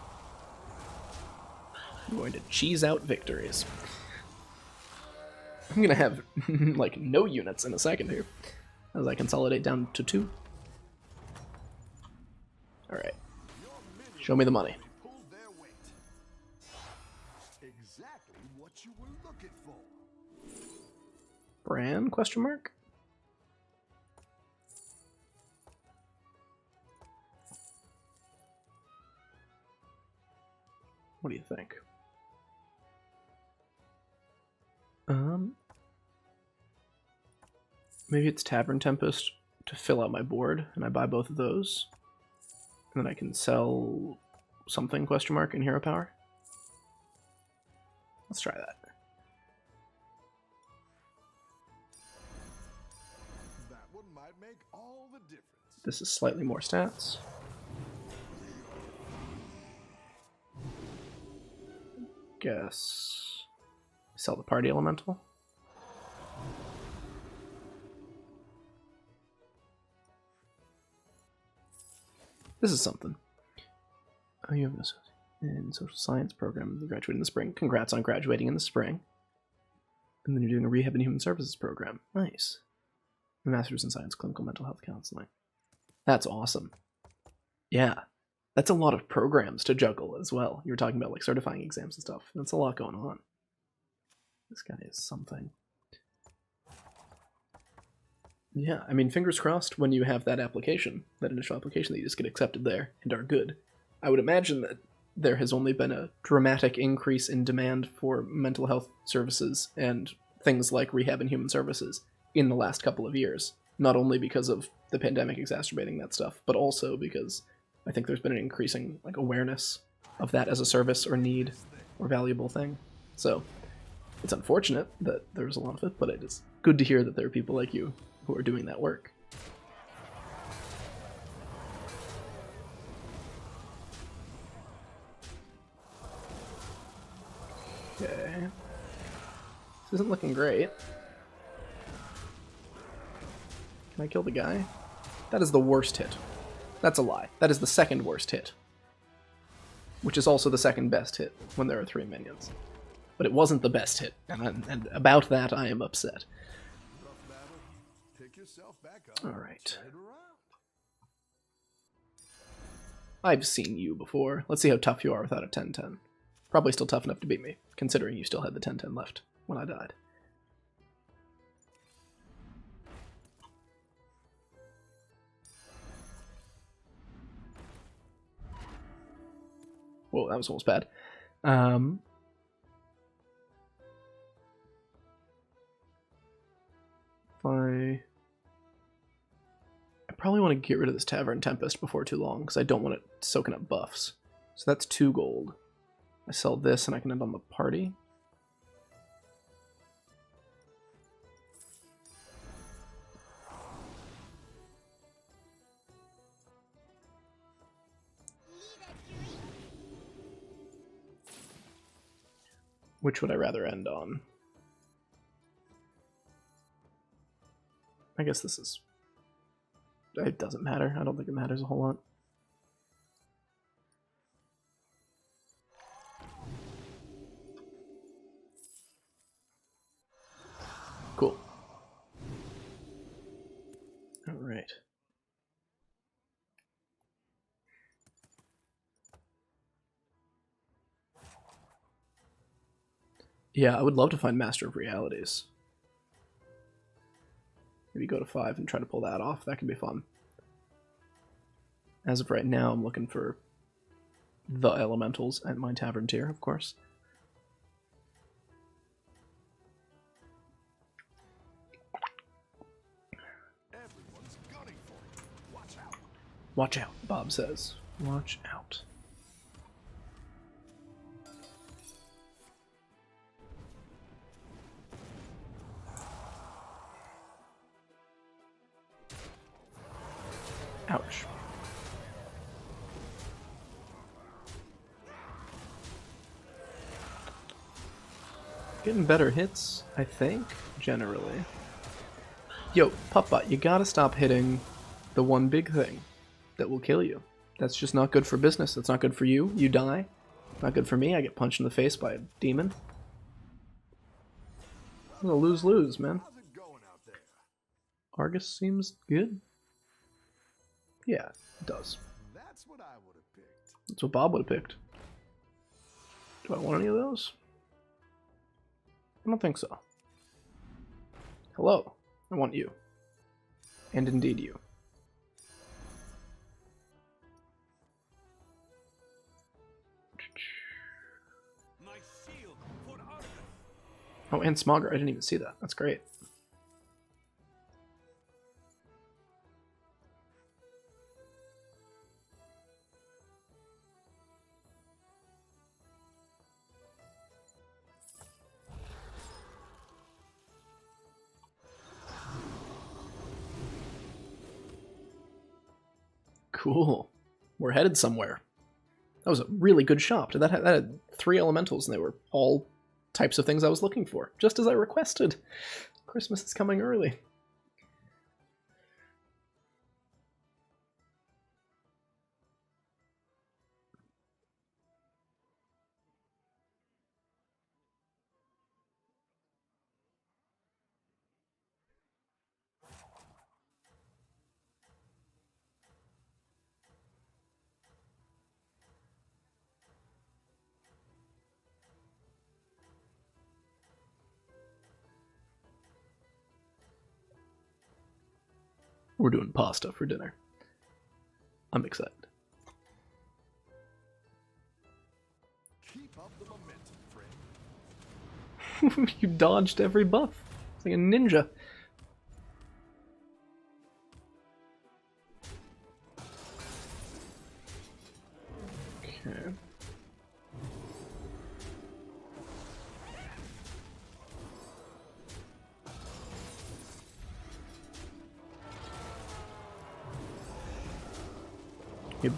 I'm going to cheese out victories. I'm gonna have, like, no units in a second here, as I consolidate down to 2. Alright. Show me the money. Exactly what you were looking for. Bran, question mark? What do you think? Maybe it's Tavern Tempest to fill out my board, and I buy both of those. And then I can sell something, question mark, in Hero Power. Let's try that. That one might make all the difference. This is slightly more stats. Guess sell the party elemental. This is something. Oh, you have this. in social science program. You graduated in the spring. Congrats on graduating in the spring. And then you're doing a rehab and human services program. Nice. A master's in science, clinical mental health counseling. That's awesome. Yeah. That's a lot of programs to juggle as well. You were talking about like certifying exams and stuff. That's a lot going on. This guy is something. Yeah, I mean, fingers crossed when you have that application, that initial application, that you just get accepted there and are good. I would imagine that there has only been a dramatic increase in demand for mental health services and things like rehab and human services in the last couple of years. Not only because of the pandemic exacerbating that stuff, but also because I think there's been an increasing like awareness of that as a service or need or valuable thing. So it's unfortunate that there's a lot of it, but it is good to hear that there are people like you who are doing that work. Okay. This isn't looking great. Can I kill the guy? That is the worst hit. That's a lie. That is the second worst hit. Which is also the second best hit when there are 3 minions. But it wasn't the best hit, and about that I am upset. Alright. I've seen you before. Let's see how tough you are without a 10-10. Probably still tough enough to beat me, considering you still had the 10-10 left when I died. Whoa, that was almost bad. I probably want to get rid of this Tavern Tempest before too long, because I don't want it soaking up buffs. So that's 2 gold. I sell this and I can end on the party. Which would I rather end on? I guess this is... It doesn't matter. I don't think it matters a whole lot. Cool. Alright. Yeah, I would love to find Master of Realities. Maybe go to 5 and try to pull that off. That could be fun. As of right now, I'm looking for the elementals at my tavern tier, of course. Everyone's gunning for you. Watch out. Watch out, Bob says. Watch out. Ouch. Getting better hits, I think, generally. Yo, Puppbot, you gotta stop hitting the one big thing that will kill you. That's just not good for business. That's not good for you. You die. Not good for me. I get punched in the face by a demon. It's a lose-lose, man. How's it going out there? Argus seems good. Yeah, it does. That's what I would have picked. That's what Bob would have picked. Do I want any of those? I don't think so. Hello. I want you. And indeed you. My shield for Argus. Oh, and Smogger. I didn't even see that. That's great. Cool. We're headed somewhere. That was a really good shop. That had 3 elementals, and they were all types of things I was looking for, just as I requested. Christmas is coming early. We're doing pasta for dinner. I'm excited. Keep up the momentum, friend. You dodged every buff. It's like a ninja. Okay.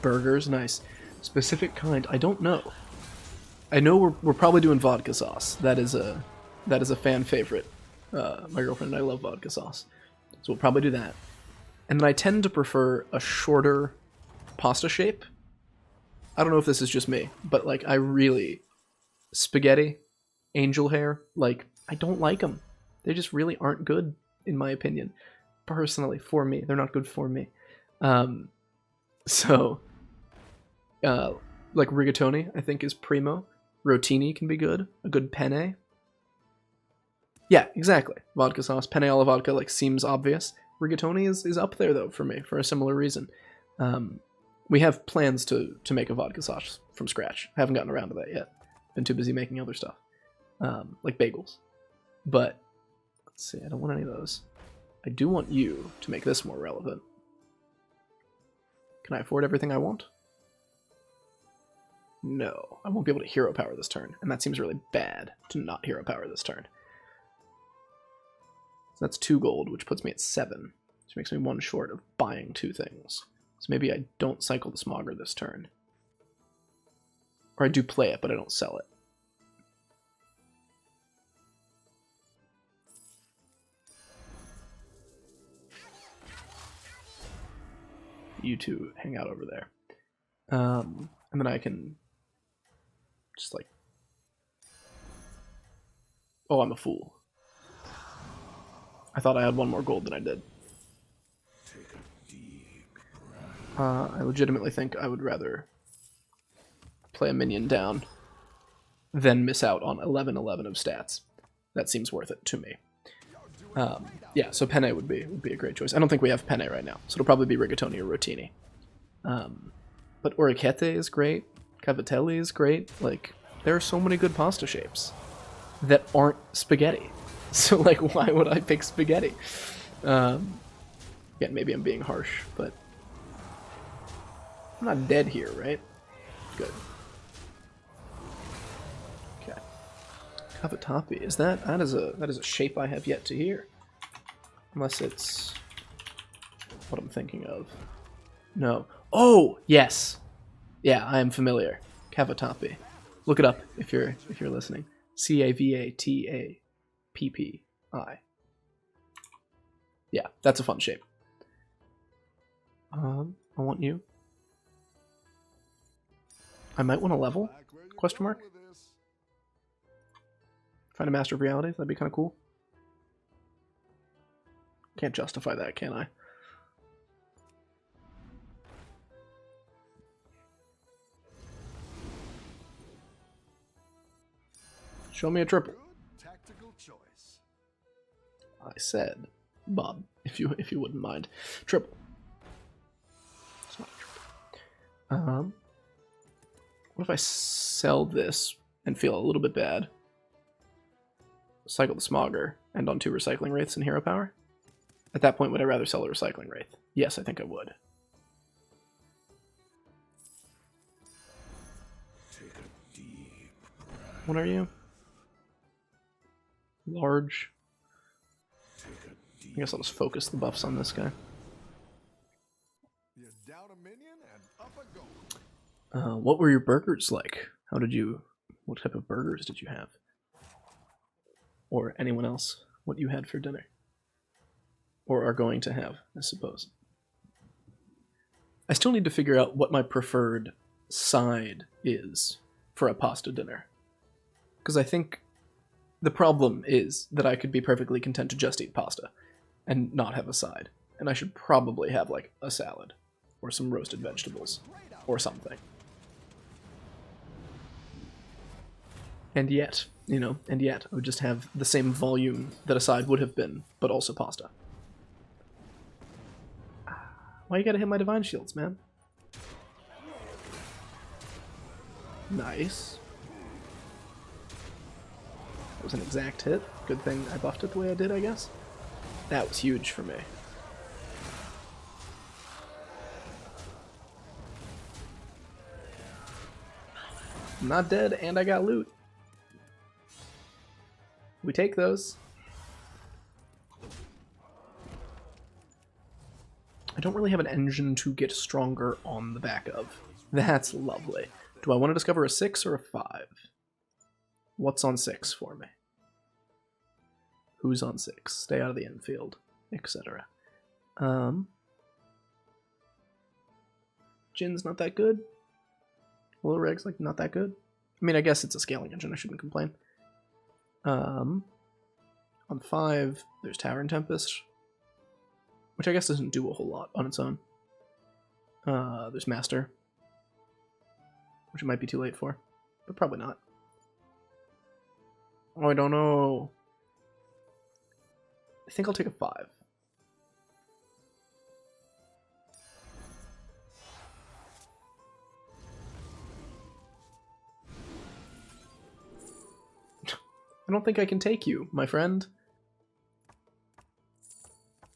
Burgers, nice. Specific kind, I don't know. I know we're probably doing vodka sauce. That is a fan favorite. My girlfriend and I love vodka sauce, so we'll probably do that. And then I tend to prefer a shorter pasta shape. I don't know if this is just me, but like I really spaghetti, angel hair. Like I don't like them. They just really aren't good in my opinion. Personally, for me, they're not good for me. So, like rigatoni, I think is primo. Rotini can be good. A good penne. Yeah, exactly. Vodka sauce, penne alla vodka, like seems obvious. Rigatoni is up there though for me for a similar reason. We have plans to make a vodka sauce from scratch. I haven't gotten around to that yet. Been too busy making other stuff, like bagels. But let's see, I don't want any of those. I do want you to make this more relevant. Can I afford everything I want? No, I won't be able to hero power this turn, and that seems really bad to not hero power this turn. So that's 2 gold, which puts me at 7, which makes me 1 short of buying 2 things. So maybe I don't cycle the Smogger this turn. Or I do play it, but I don't sell it. You two hang out over there. And then I can just like... Oh, I'm a fool. I thought I had 1 more gold than I did. I legitimately think I would rather play a minion down than miss out on 11/11 of stats. That seems worth it to me. Yeah, so penne would be a great choice. I don't think we have penne right now, so it'll probably be rigatoni or rotini. But orecchiette is great. Cavatelli is great. Like, there are so many good pasta shapes that aren't spaghetti. So, like, why would I pick spaghetti? Again, maybe I'm being harsh, but I'm not dead here, right? Good. Okay. Cavatappi. Is that is a shape I have yet to hear. Unless it's what I'm thinking of. No. Oh, yes. Yeah, I am familiar. Cavatappi. Look it up if you're listening. Cavatappi. Yeah, that's a fun shape. I want you. I might want to level? Question mark? Find a Master of Reality? That'd be kind of cool. Can't justify that, can I? Show me a triple. Tactical choice. I said, Bob, if you wouldn't mind. Triple. It's not a triple. What if I sell this and feel a little bit bad? Cycle the Smogger, end on 2 recycling wraiths and hero power? At that point, would I rather sell a recycling wraith? Yes, I think I would. Take a deep breath. What are you? Large. I guess I'll just focus the buffs on this guy. You're down a minion and up a goal. What were your burgers like? What type of burgers did you have? Or anyone else, what you had for dinner? Or are going to have, I suppose. I still need to figure out what my preferred side is for a pasta dinner. Because I think the problem is that I could be perfectly content to just eat pasta and not have a side. And I should probably have like a salad or some roasted vegetables or something. And yet, I would just have the same volume that a side would have been, but also pasta. Why you gotta hit my divine shields, man? Nice. That was an exact hit. Good thing I buffed it the way I did, I guess. That was huge for me. I'm not dead, and I got loot. We take those. I don't really have an engine to get stronger on the back of. That's lovely. Do I want to discover a 6 or a 5? What's on 6 for me? Who's on 6? Stay out of the infield, etc. Jin's not that good. Willow Reg's like not that good. I mean, I guess it's a scaling engine. I shouldn't complain. On 5, there's Tower and Tempest, which I guess doesn't do a whole lot on its own. There's Master, which it might be too late for, but probably not. Oh, I don't know. I think I'll take a 5. I don't think I can take you, my friend.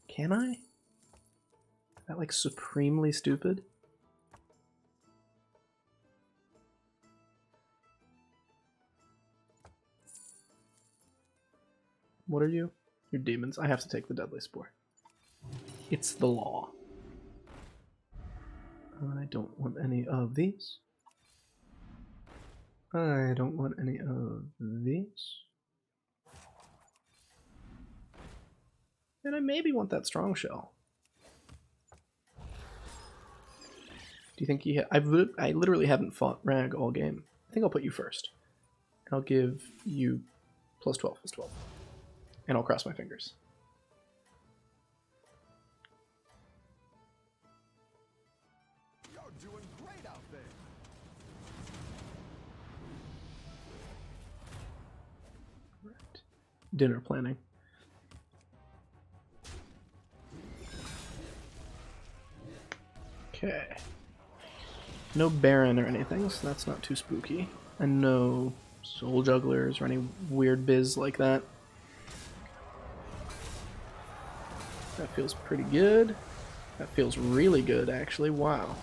Can I? Is that like supremely stupid? What are you? You're demons. I have to take the Deadly Spore. It's the law. I don't want any of these. I don't want any of these. And I maybe want that strong shell. Do you think I literally haven't fought Rag all game. I think I'll put you first. I'll give you plus 12, plus 12. And I'll cross my fingers. You're doing great out there. Right. Dinner planning. Okay. No Baron or anything, so that's not too spooky. And no Soul Jugglers or any weird biz like that. That feels pretty good. That feels really good, actually. Wow.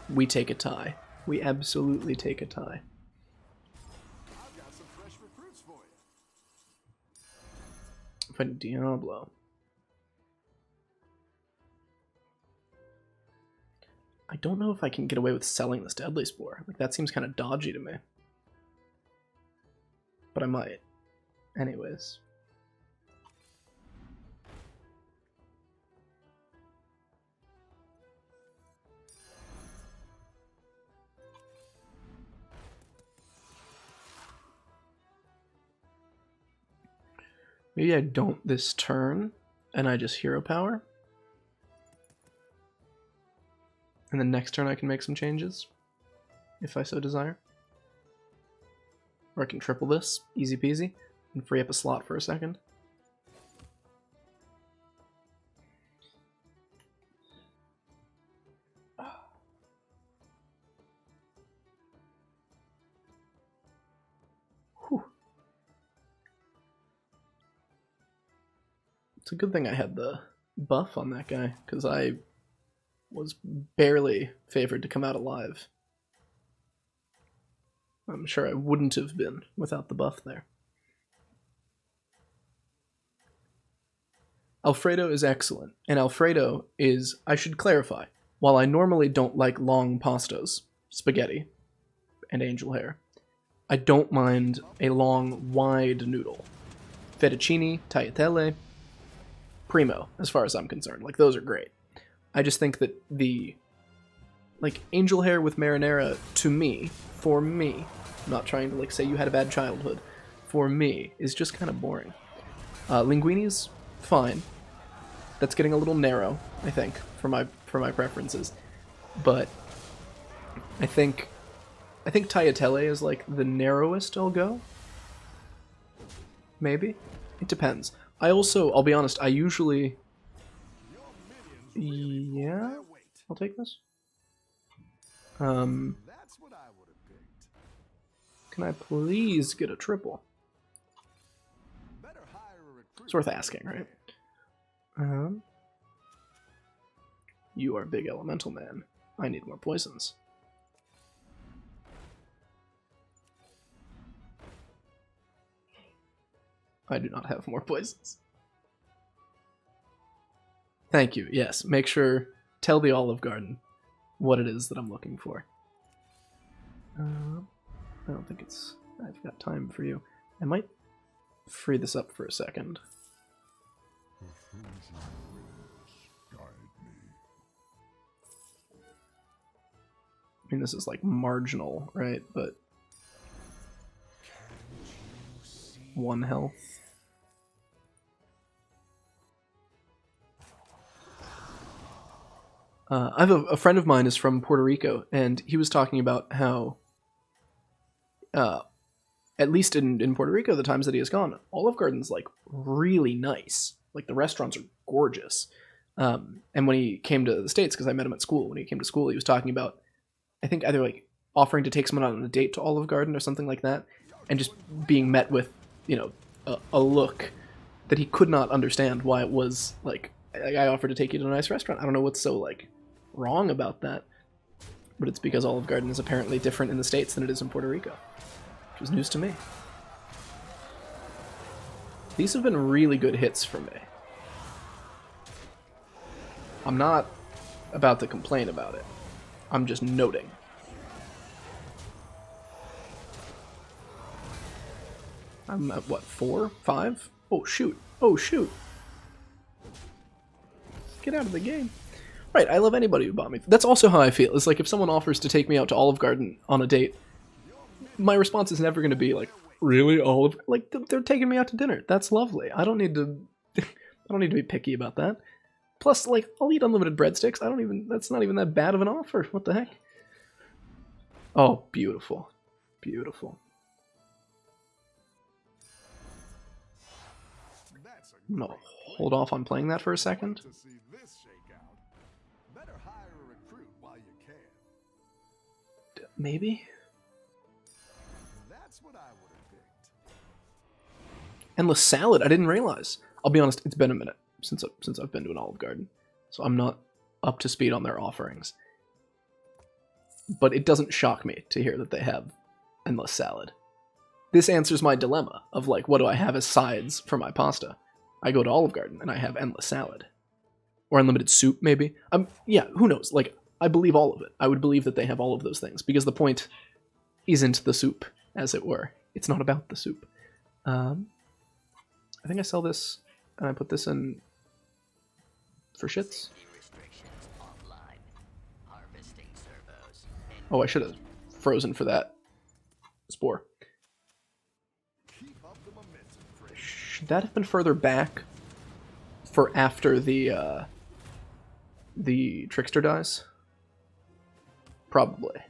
We take a tie. We absolutely take a tie. I've got some fresh recruits for you. Fighting Diablo. I don't know if I can get away with selling this Deadly Spore. Like, that seems kind of dodgy to me. But I might. Anyways. Maybe I don't this turn, and I just hero power. And then next turn I can make some changes, if I so desire. Or I can triple this, easy peasy, and free up a slot for a second. Whew. It's a good thing I had the buff on that guy, because I was barely favored to come out alive. I'm sure I wouldn't have been without the buff there. Alfredo is excellent, and Alfredo is, I should clarify, while I normally don't like long pastas, spaghetti, and angel hair, I don't mind a long, wide noodle. Fettuccine, tagliatelle, primo, as far as I'm concerned. Like, those are great. I just think that the, like, angel hair with marinara, to me, for me, I'm not trying to, like, say you had a bad childhood, for me, is just kind of boring. Linguini's fine. That's getting a little narrow, I think, for my preferences. But I think I think Tagliatelle is like the narrowest I'll go. Maybe. It depends. I'll be honest, I usually... Yeah? I'll take this. Can I please get a triple? It's worth asking, right? You are big elemental man. I need more poisons. I do not have more poisons. Thank you. Yes, make sure, tell the Olive Garden what it is that I'm looking for. I don't think I've got time for you. I might free this up for a second. I mean, this is like marginal, right? But 1 health. I have a friend of mine is from Puerto Rico, and he was talking about how, at least in Puerto Rico, the times that he has gone, Olive Garden's like really nice. Like the restaurants are gorgeous. And when he came to the States, because I met him at school, when he came to school, he was talking about, I think either like offering to take someone on a date to Olive Garden or something like that, and just being met with, you know, a look that he could not understand why it was like, I offered to take you to a nice restaurant. I don't know what's so like wrong about that, but it's because Olive Garden is apparently different in the States than it is in Puerto Rico, which is news to me. These have been really good hits for me. I'm not about to complain about it. I'm just noting. I'm at what, 4? 5? Oh shoot. Oh shoot. Get out of the game. Right, I love anybody who bought me. That's also how I feel. It's like if someone offers to take me out to Olive Garden on a date, my response is never going to be like, really, Olive? Like, they're taking me out to dinner. That's lovely. I don't need to be picky about that. Plus, like, I'll eat unlimited breadsticks. That's not even that bad of an offer. What the heck? Oh, beautiful. Beautiful. I'm gonna hold off on playing that for a second. Maybe? Endless salad, I didn't realize. I'll be honest, it's been a minute since I've been to an Olive Garden, so I'm not up to speed on their offerings. But it doesn't shock me to hear that they have endless salad. This answers my dilemma of like, what do I have as sides for my pasta? I go to Olive Garden and I have endless salad. Or unlimited soup, maybe. Yeah, who knows? Like, I believe all of it. I would believe that they have all of those things, because the point isn't the soup, as it were. It's not about the soup. I think I sell this, and I put this in for shits. Oh, I should have frozen for that spore. Should that have been further back for after the trickster dies? Probably.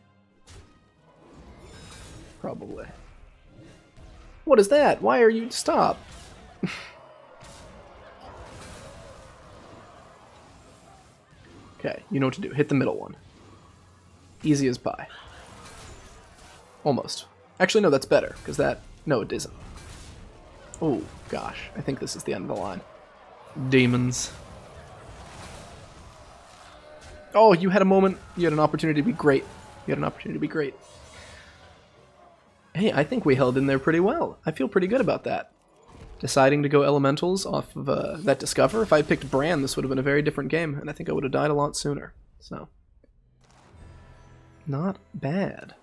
Probably. What is that? Why are you... Stop. Okay, you know what to do. Hit the middle one. Easy as pie. Almost. Actually, no, that's better, because that... No, it isn't. Oh, gosh. I think this is the end of the line. Demons. Oh, you had a moment. You had an opportunity to be great. You had an opportunity to be great. Hey, I think we held in there pretty well. I feel pretty good about that. Deciding to go elementals off of that Discover. If I had picked Bran, this would have been a very different game, and I think I would have died a lot sooner. So, not bad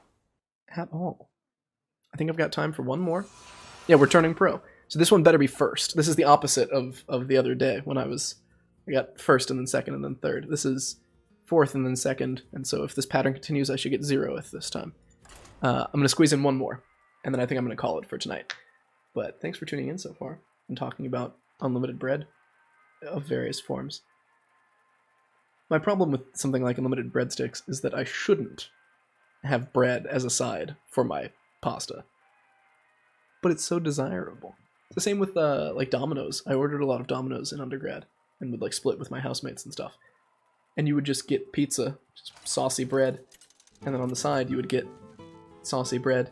at all. I think I've got time for one more. Yeah, we're turning pro. So this one better be first. This is the opposite of the other day when I got first and then second and then third. This is fourth and then second, and so if this pattern continues, I should get 0th this time. I'm going to squeeze in one more, and then I think I'm going to call it for tonight. But thanks for tuning in so far and talking about unlimited bread of various forms. My problem with something like unlimited breadsticks is that I shouldn't have bread as a side for my pasta. But it's so desirable. It's the same with like Domino's. I ordered a lot of Domino's in undergrad and would like split with my housemates and stuff. And you would just get pizza, just saucy bread, and then on the side you would get saucy bread.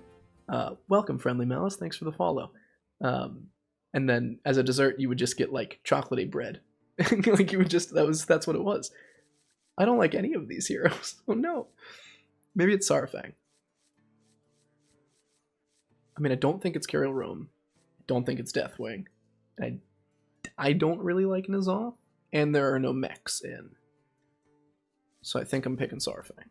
Welcome, Friendly Malice. Thanks for the follow. And then as a dessert, you would just get like chocolatey bread. Like you would just that's what it was. I don't like any of these heroes. Oh no. Maybe it's Sarfang. I mean, I don't think it's Carol Rome. I don't think it's Deathwing. And I don't really like N'Zoth. And there are no mechs in. So I think I'm picking Sarfang.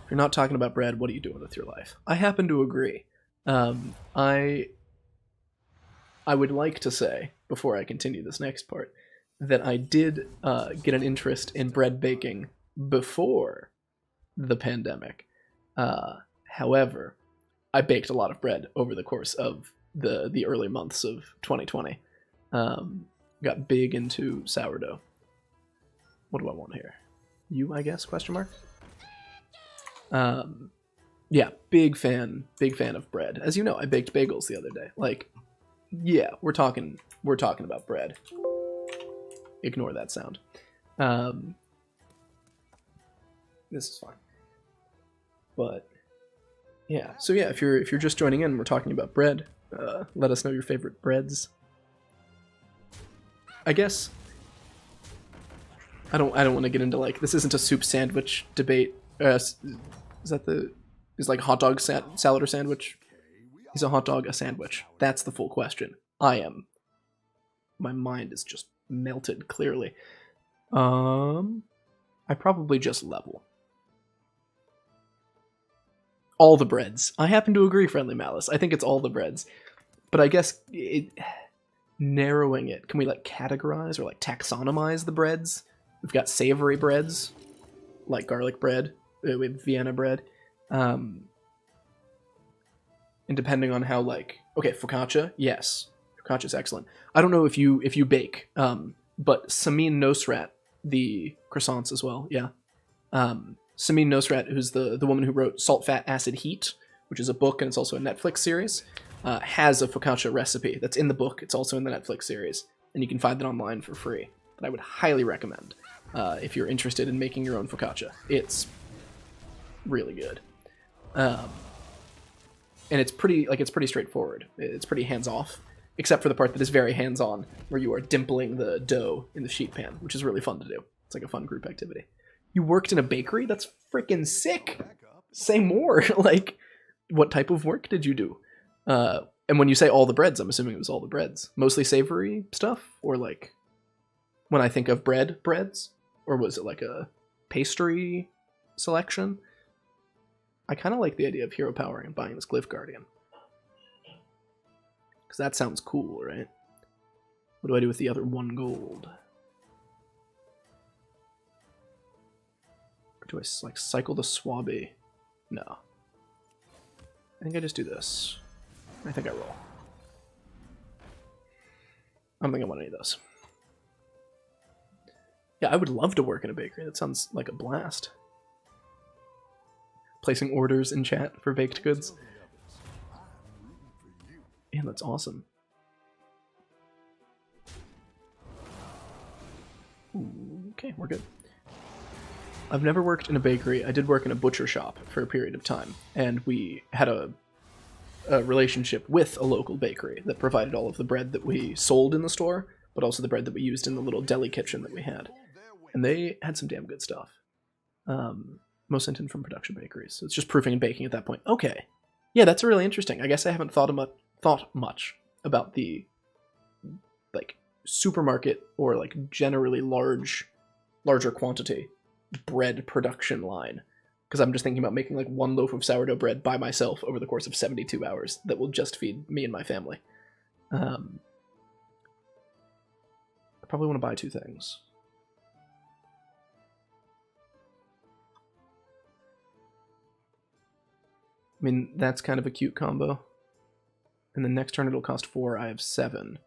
If you're not talking about bread, what are you doing with your life? I happen to agree. I would like to say, before I continue this next part, that I did get an interest in bread baking before the pandemic. However, I baked a lot of bread over the course of the early months of 2020. Got big into sourdough. What do I want here? You, I guess? Question mark. Yeah, big fan of bread. As you know, I baked bagels the other day. Like, yeah, we're talking about bread. Ignore that sound. This is fine. But yeah, so yeah, if you're just joining in, we're talking about bread. Let us know your favorite breads. I guess I don't want to get into like this isn't a soup sandwich debate. Is like hot dog salad or sandwich? Is a hot dog a sandwich? That's the full question. My mind is just melted clearly. I probably just level. All the breads. I happen to agree, Friendly Malice. I think it's all the breads. But I guess narrowing it, can we like categorize or like taxonomize the breads? We've got savory breads, like garlic bread, with Vienna bread. And depending on how like, okay, focaccia, yes. Focaccia's excellent. I don't know if you bake, but Samin Nosrat, the croissants as well, yeah. Samin Nosrat, who's the woman who wrote Salt, Fat, Acid, Heat, which is a book and it's also a Netflix series, has a focaccia recipe that's in the book. It's also in the Netflix series, and you can find it online for free. But I would highly recommend if you're interested in making your own focaccia. It's really good, and it's pretty straightforward. It's pretty hands off, except for the part that is very hands on, where you are dimpling the dough in the sheet pan, which is really fun to do. It's like a fun group activity. You worked in a bakery? That's freaking sick. Say more. Like, what type of work did you do? And when you say all the breads, I'm assuming it was all the breads. Mostly savory stuff? Or like, when I think of breads? Or was it like a pastry selection? I kind of like the idea of hero powering and buying this Glyph Guardian. Because that sounds cool, right? What do I do with the other 1 gold? Or do I like cycle the Swabby? No. I think I just do this. I think I roll. I don't think I want any of those. Yeah, I would love to work in a bakery. That sounds like a blast. Placing orders in chat for baked goods. Yeah, that's awesome. Ooh, okay, we're good. I've never worked in a bakery. I did work in a butcher shop for a period of time, and we had a relationship with a local bakery that provided all of the bread that we sold in the store, but also the bread that we used in the little deli kitchen that we had. And they had some damn good stuff. Most sent in from production bakeries. So it's just proofing and baking at that point. Okay. Yeah, that's really interesting. I guess I haven't thought much about the like supermarket or like generally larger quantity bread production line, because I'm just thinking about making like 1 loaf of sourdough bread by myself over the course of 72 hours that will just feed me and my family. I probably want to buy 2 things. I mean, that's kind of a cute combo. And the next turn it'll cost 4, I have 7.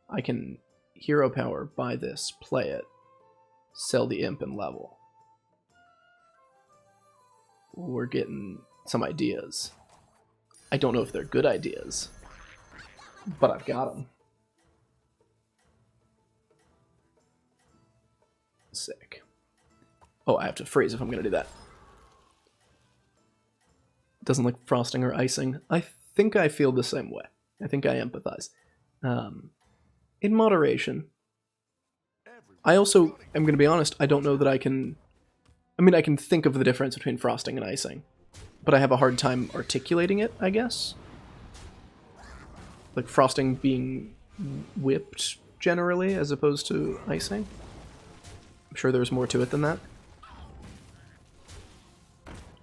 I can hero power, buy this, play it, sell the imp, and level. We're getting some ideas. I don't know if they're good ideas, but I've got them. Sick. Oh, I have to freeze if I'm going to do that. Doesn't like frosting or icing. I think I feel the same way. I think I empathize. In moderation. I also, I'm going to be honest, I don't know that I can... I mean, I can think of the difference between frosting and icing, but I have a hard time articulating it, I guess. Like frosting being whipped, generally, as opposed to icing. I'm sure there's more to it than that.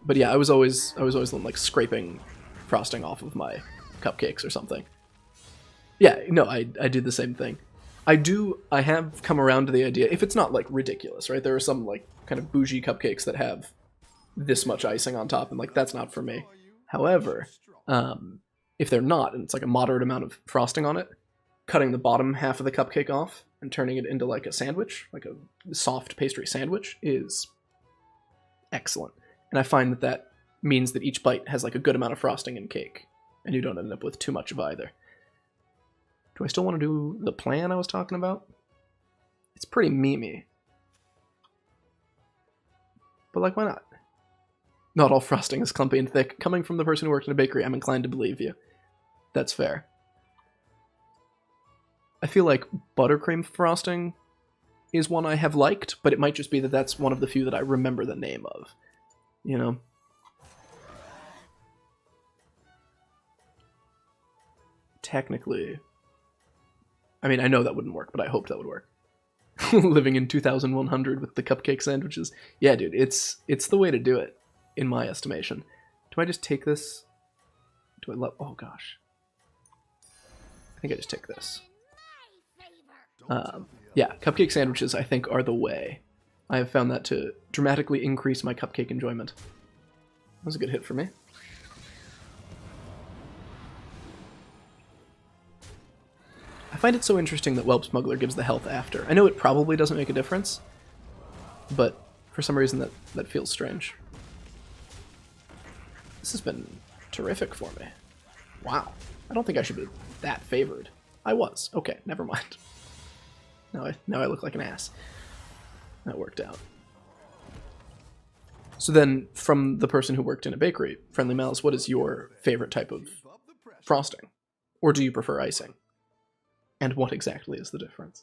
But yeah, I was always like scraping frosting off of my cupcakes or something. Yeah, no, I do the same thing. I have come around to the idea, if it's not like ridiculous, right? There are some like kind of bougie cupcakes that have this much icing on top, and like that's not for me. However, if they're not, and it's like a moderate amount of frosting on it, cutting the bottom half of the cupcake off and turning it into like a sandwich, like a soft pastry sandwich, is excellent. And I find that that means that each bite has like a good amount of frosting and cake, and you don't end up with too much of either. Do I still want to do the plan I was talking about? It's pretty memey. But like, why not? Not all frosting is clumpy and thick. Coming from the person who worked in a bakery, I'm inclined to believe you. That's fair. I feel like buttercream frosting is one I have liked, but it might just be that that's one of the few that I remember the name of. You know? Technically... I mean, I know that wouldn't work, but I hoped that would work. Living in 2100 with the cupcake sandwiches. Yeah, dude, it's the way to do it, in my estimation. Do I just take this? Do I love... Oh, gosh. I think I just take this. Yeah, cupcake sandwiches, I think, are the way. I have found that to dramatically increase my cupcake enjoyment. That was a good hit for me. I find it so interesting that Whelp Smuggler gives the health after. I know it probably doesn't make a difference, but for some reason that feels strange. This has been terrific for me. Wow. I don't think I should be that favored. I was. Okay, never mind. Now I look like an ass. That worked out. So then, from the person who worked in a bakery, Friendly Malice, what is your favorite type of frosting? Or do you prefer icing? And what exactly is the difference?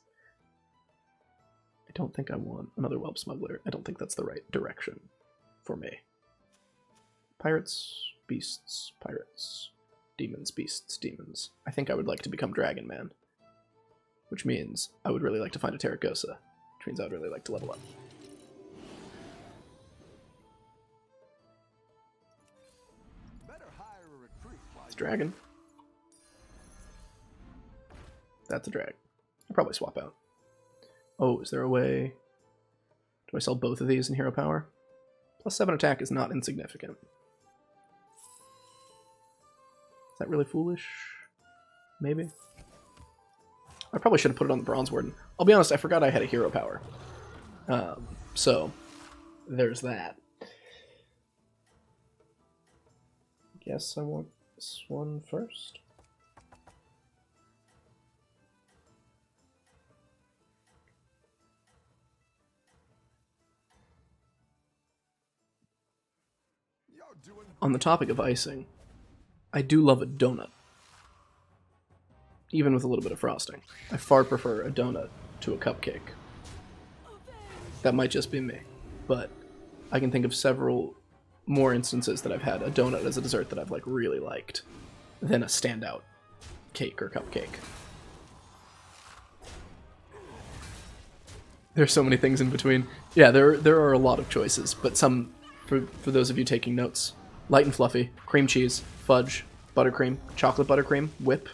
I don't think I want another Whelp Smuggler. I don't think that's the right direction for me. Pirates, beasts, pirates. Demons, beasts, demons. I think I would like to become Dragon Man. Which means I would really like to find a Terracosa. Which means I would really like to level up. It's Dragon. That's a drag. I'll probably swap out. Oh, is there a way... Do I sell both of these in hero power? Plus 7 attack is not insignificant. Is that really foolish? Maybe. I probably should have put it on the Bronze Warden. I'll be honest, I forgot I had a hero power. So, there's that. Guess I want this one first. On the topic of icing, I do love a donut. Even with a little bit of frosting. I far prefer a donut to a cupcake. That might just be me, but I can think of several more instances that I've had a donut as a dessert that I've like really liked than a standout cake or cupcake. There's so many things in between. Yeah, there are a lot of choices, but some, for those of you taking notes, light and fluffy, cream cheese, fudge, buttercream, chocolate buttercream, whip.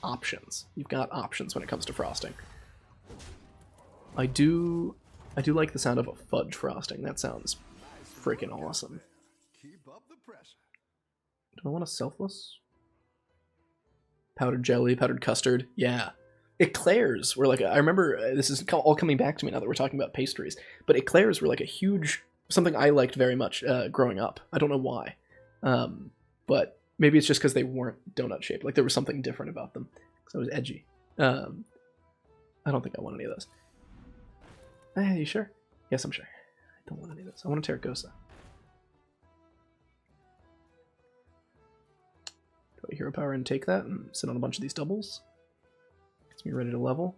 Options. You've got options when it comes to frosting. I do like the sound of a fudge frosting. That sounds freaking awesome. Do I want a selfless? Powdered jelly, powdered custard. Yeah. Eclairs were like, I remember, this is all coming back to me now that we're talking about pastries, but eclairs were like a huge, something I liked very much growing up. I don't know why. But maybe it's just because they weren't donut shaped. Like there was something different about them. Because I was edgy. I don't think I want any of those. You sure? Yes, I'm sure. I don't want any of those. I want a Terracosa. Go to Hero Power and take that and sit on a bunch of these doubles. Gets me ready to level.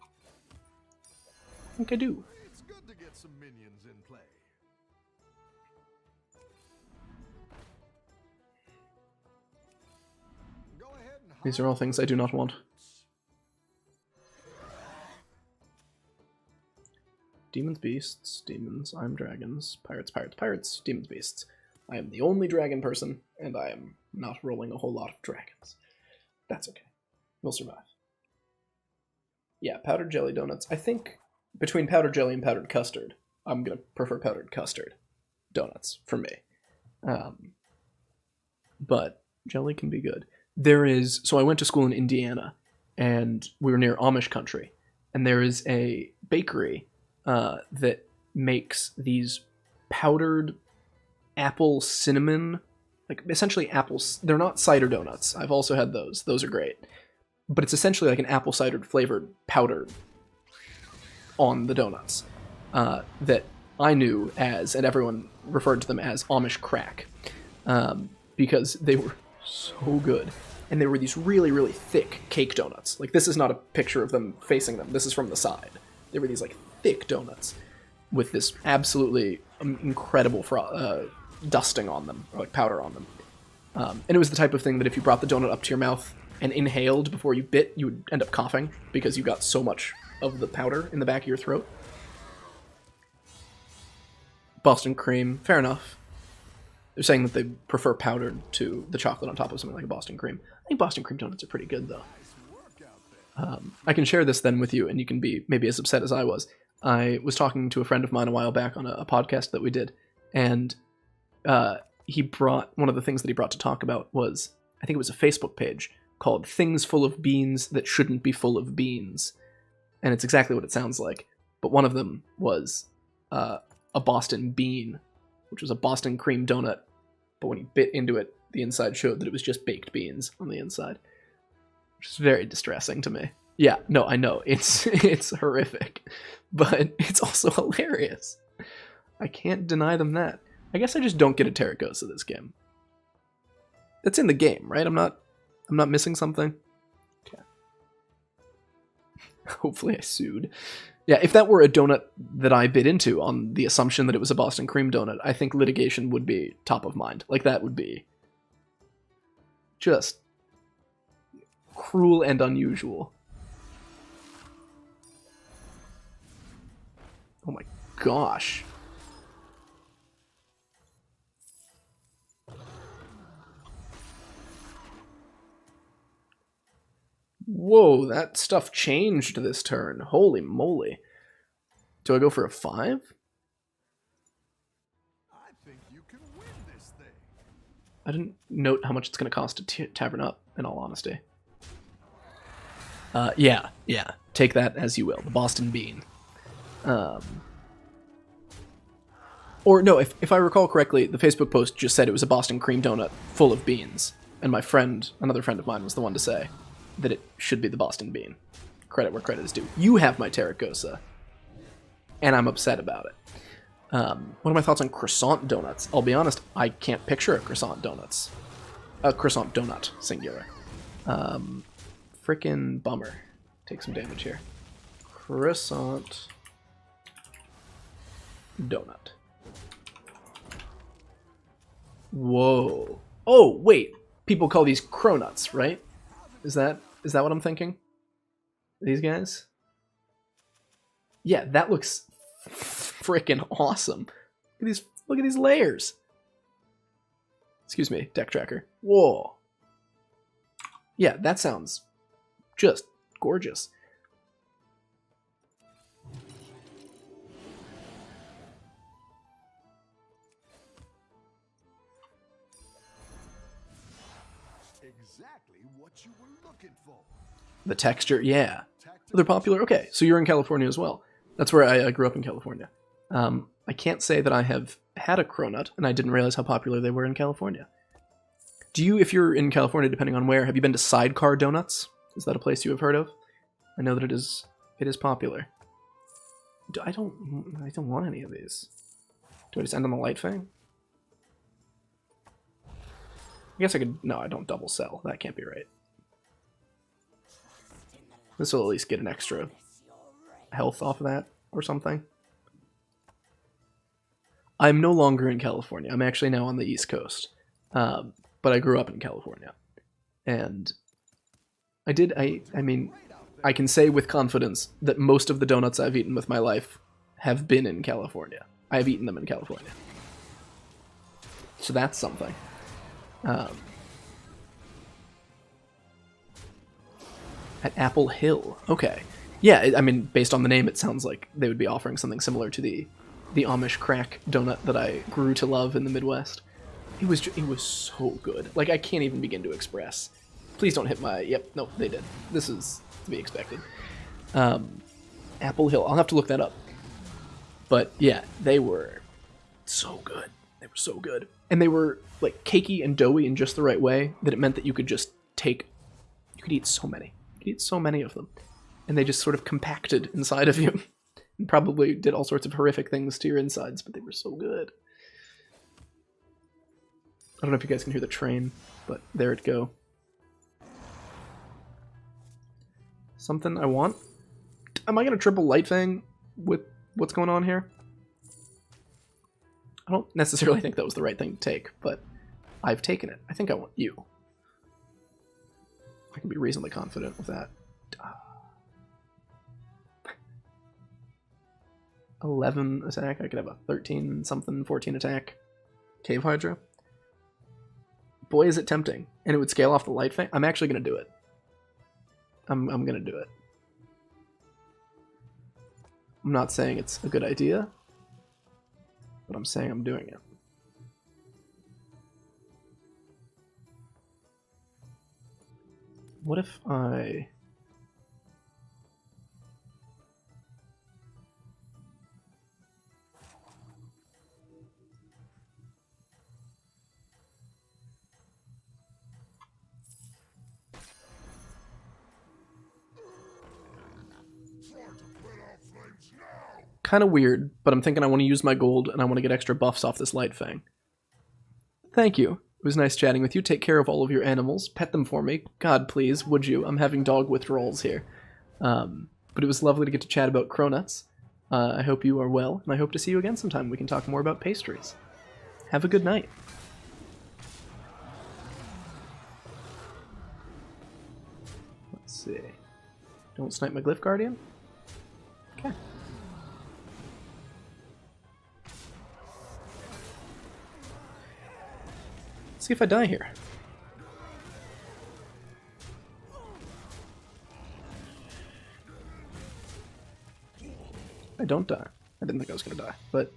I think I do. It's good to get some minions in play. Go ahead and These are all things I do not want. Demons, beasts, demons, I'm dragons, pirates, pirates, pirates, demons, beasts. I am the only dragon person, and I am not rolling a whole lot of dragons. That's okay. We'll survive. Yeah, powdered jelly donuts. I think between powdered jelly and powdered custard, I'm going to prefer powdered custard donuts for me. But jelly can be good. So I went to school in Indiana, and we were near Amish country, and there is a bakery that makes these powdered apple cinnamon, like essentially apples. They're not cider donuts. I've also had those. Those are great. But it's essentially like an apple cider flavored powder on the donuts that I knew as, and everyone referred to them as Amish crack because they were so good. And they were these really, really thick cake donuts. Like this is not a picture of them facing them. This is from the side. They were these like thick donuts with this absolutely incredible dusting on them, or like powder on them. And it was the type of thing that if you brought the donut up to your mouth and inhaled before you bit, you would end up coughing because you got so much of the powder in the back of your throat. Boston cream, fair enough. They're saying that they prefer powdered to the chocolate on top of something like a Boston cream. I think Boston cream donuts are pretty good, though. I can share this then with you, and you can be maybe as upset as I was. I was talking to a friend of mine a while back on a podcast that we did, and he brought, one of the things that he brought to talk about was, I think it was a Facebook page called Things Full of Beans That Shouldn't Be Full of Beans. And it's exactly what it sounds like. But one of them was a Boston bean, which was a Boston cream donut. But when he bit into it, the inside showed that it was just baked beans on the inside. Which is very distressing to me. Yeah, no, I know. It's horrific. But it's also hilarious. I can't deny them that. I guess I just don't get a Terracosa this game. That's in the game, right? I'm not missing something? Okay. Hopefully I sued. Yeah, if that were a donut that I bit into on the assumption that it was a Boston cream donut, I think litigation would be top of mind. Like, that would be just cruel and unusual. Oh my gosh. Whoa, that stuff changed this turn. Holy moly. Do I go for a 5? I think you can win this thing. I didn't note how much it's going to cost to tavern up, in all honesty. Yeah. Take that as you will. The Boston Bean. Or no, if I recall correctly, the Facebook post just said it was a Boston cream donut full of beans. And my friend, another friend of mine, was the one to say that it should be the Boston Bean. Credit where credit is due. You have my Terracosa, and I'm upset about it. What are my thoughts on croissant donuts? I'll be honest, I can't picture a croissant donut, singular. Frickin' bummer. Take some damage here. Croissant donut. Whoa. Oh, wait. People call these cronuts, right? Is that what I'm thinking? These guys? Yeah, that looks freaking awesome. Look at these layers. Excuse me, deck tracker. Whoa. Yeah, that sounds just gorgeous. Exactly what you were looking for. The texture, yeah. They're popular. Okay, so you're in California as well. That's where I grew up in California. I can't say that I have had a cronut, and I didn't realize how popular they were in California. Do you, if you're in California, depending on where, have you been to Sidecar Donuts? Is that a place you have heard of? I know that it is popular. I don't want any of these. Do I just end on the light fang? I guess I could... No, I don't double sell. That can't be right. This will at least get an extra health off of that or something. I'm no longer in California. I'm actually now on the East Coast. But I grew up in California. And I mean, I can say with confidence that most of the donuts I've eaten with my life have been in California. I have eaten them in California. So that's something. At Apple Hill. Okay. Yeah, I mean, based on the name, it sounds like they would be offering something similar to the Amish crack donut that I grew to love in the Midwest. It was so good. Like, I can't even begin to express. Please don't hit my... Yep, no, they did. This is to be expected. Apple Hill. I'll have to look that up. But, yeah, they were so good. They were so good. And they were, like, cakey and doughy in just the right way that it meant that you could just take... You could eat so many. You could eat so many of them. And they just sort of compacted inside of you. And probably did all sorts of horrific things to your insides, but they were so good. I don't know if you guys can hear the train, but there it go. Something I want? Am I going to triple Light Fang with what's going on here? I don't necessarily think that was the right thing to take, but I've taken it. I think I want you. I can be reasonably confident with that. 11 attack. I could have a 13 something, 14 attack. Cave Hydra. Boy, is it tempting. And it would scale off the Light Fang. I'm actually going to do it. I'm going to do it. I'm not saying it's a good idea, but I'm saying I'm doing it. What if I... Kind of weird, but I'm thinking I want to use my gold and I want to get extra buffs off this Light Fang. Thank you. It was nice chatting with you. Take care of all of your animals. Pet them for me. God, please, would you? I'm having dog withdrawals here. But it was lovely to get to chat about cronuts. I hope you are well, and I hope to see you again sometime. We can talk more about pastries. Have a good night. Let's see. Don't snipe my Glyph Guardian? Okay. See if I die here. I don't die. I didn't think I was going to die, but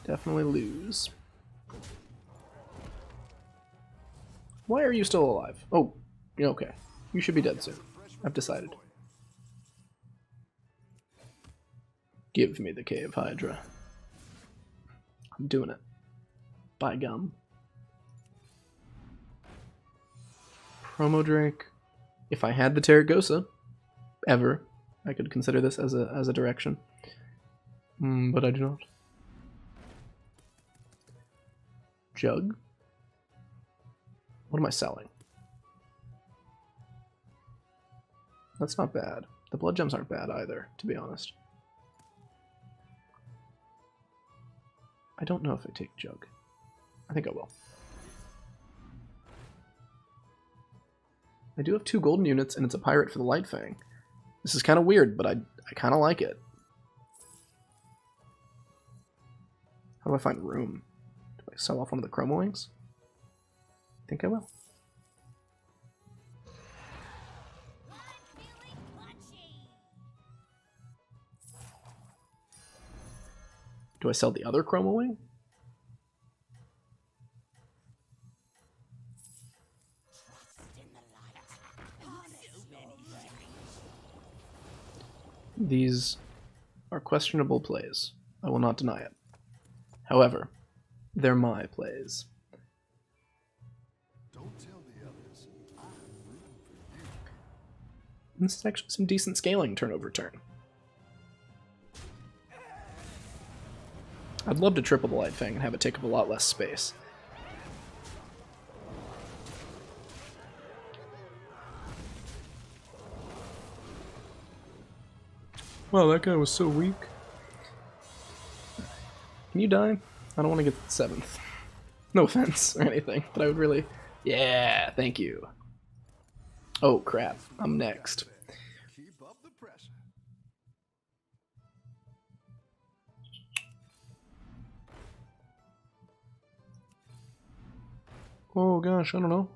definitely lose. Why are you still alive? Oh, okay. You should be dead soon. I've decided. Give me the Cave Hydra. I'm doing it. By gum. Promo Drake. If I had the Terragosa, ever, I could consider this as a direction. But I do not. Jug. What am I selling? That's not bad. The blood gems aren't bad either, to be honest. I don't know if I take Jug. I think I will. I do have 2 golden units, and it's a pirate for the Light Fang. This is kind of weird, but I kind of like it. How do I find room? Do I sell off one of the Chroma Wings? I think I will. Do I sell the other Chroma Wing? These are questionable plays. I will not deny it. However, they're my plays. Don't tell the others. I'm rooting for you. This is actually some decent scaling turnover turn. I'd love to triple the Light Fang and have it take up a lot less space. Wow, that guy was so weak. Can you die? I don't want to get 7th. No offense or anything, but I would really... Yeah, thank you. Oh, crap. I'm next. Keep up the pressure. Oh, gosh, I don't know.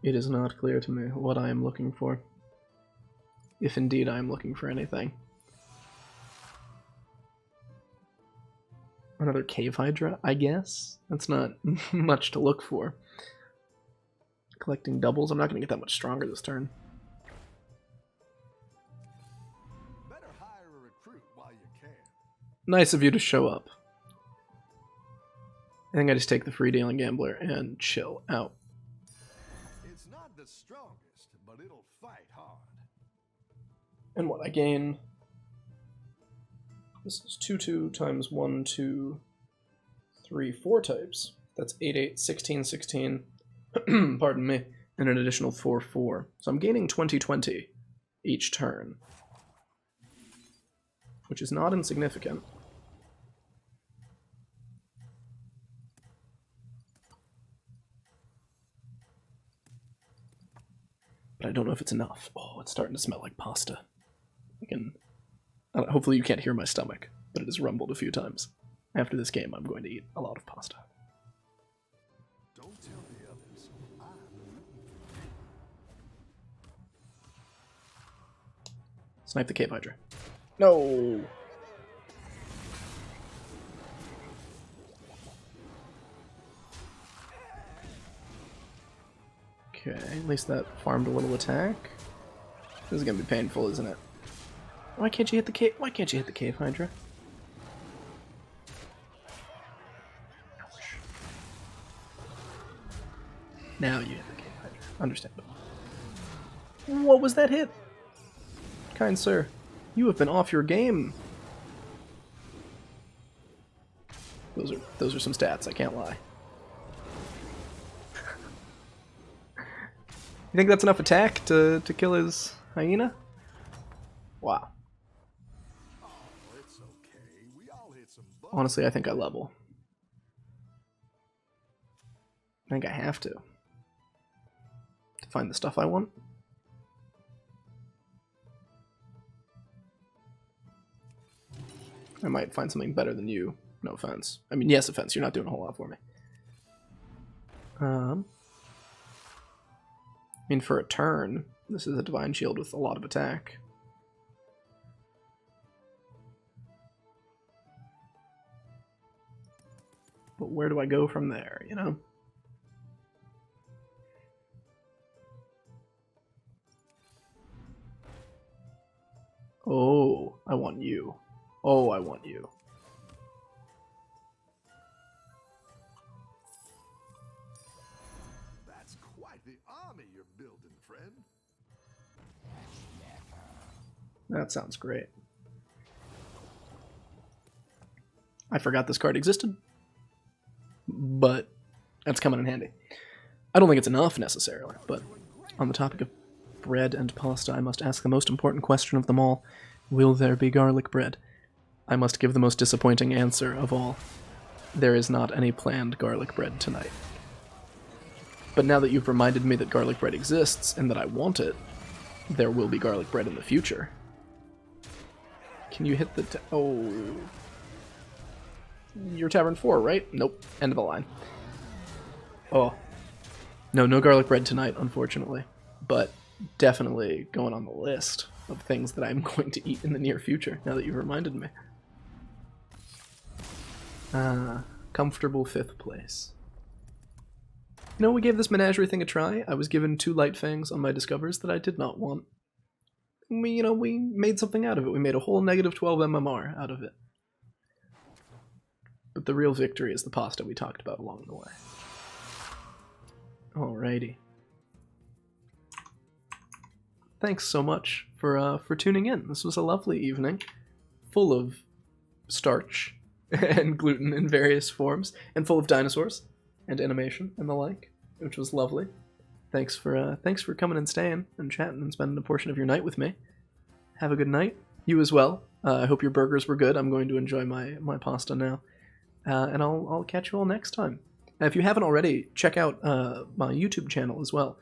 It is not clear to me what I am looking for. If indeed I am looking for anything. Another Cave Hydra, I guess? That's not much to look for. Collecting doubles, I'm not going to get that much stronger this turn. Better hire a recruit while you can. Nice of you to show up. I think I just take the free dealing gambler and chill out. It's not the strongest, but it'll fight hard. And what I gain? This is 2/2 times 1, 2, 3, 4 types. That's 8, 8, 16, 16. Pardon me. And an additional 4, 4. So I'm gaining 20, 20 each turn, which is not insignificant. But I don't know if it's enough. Oh, it's starting to smell like pasta. Hopefully you can't hear my stomach, but it has rumbled a few times. After this game, I'm going to eat a lot of pasta. Don't tell the others. I'm rooting for you. Snipe the Cave Hydra. No! Okay, at least that farmed a little attack. This is gonna be painful, isn't it? Why can't you hit the cave? Why can't you hit the Cave Hydra? Ouch. Now you hit the Cave Hydra. Understandable. What was that hit? Kind sir, you have been off your game. Those are some stats, I can't lie. You think that's enough attack to kill his hyena? Wow. Oh, it's okay. We all hit some bugs. Honestly, I think I level. I think I have to find the stuff I want. I might find something better than you. No offense. I mean, yes offense. You're not doing a whole lot for me. I mean, for a turn, this is a Divine Shield with a lot of attack. But where do I go from there, you know? Oh, I want you. Oh, I want you. That's quite the army you're building, friend. That sounds great. I forgot this card existed, but that's coming in handy. I don't think it's enough necessarily, but on the topic of bread and pasta, I must ask the most important question of them all. Will there be garlic bread? I must give the most disappointing answer of all. There is not any planned garlic bread tonight. But now that you've reminded me that garlic bread exists and that I want it, there will be garlic bread in the future. Can you hit the... oh... You're Tavern 4, right? Nope. End of the line. Oh. No garlic bread tonight, unfortunately. But definitely going on the list of things that I'm going to eat in the near future, now that you've reminded me. Comfortable 5th place. You know, we gave this menagerie thing a try. I was given 2 light fangs on my discovers that I did not want. We made something out of it. We made a whole negative 12 MMR out of it. But the real victory is the pasta we talked about along the way. Alrighty. Thanks so much for tuning in. This was a lovely evening, full of starch and gluten in various forms, and full of dinosaurs and animation and the like, which was lovely. Thanks for coming and staying and chatting and spending a portion of your night with me. Have a good night. You as well. I hope your burgers were good. I'm going to enjoy my pasta now. And I'll catch you all next time. Now, if you haven't already, check out my YouTube channel as well.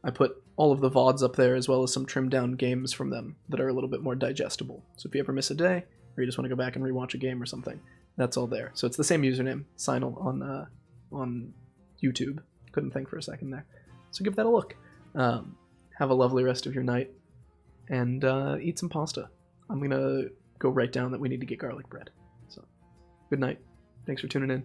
I put all of the VODs up there as well as some trimmed down games from them that are a little bit more digestible. So if you ever miss a day, or you just want to go back and rewatch a game or something, that's all there. So it's the same username, Sinal, on YouTube. Couldn't think for a second there. So give that a look. Have a lovely rest of your night, and eat some pasta. I'm going to go write down that we need to get garlic bread. So, good night. Thanks for tuning in.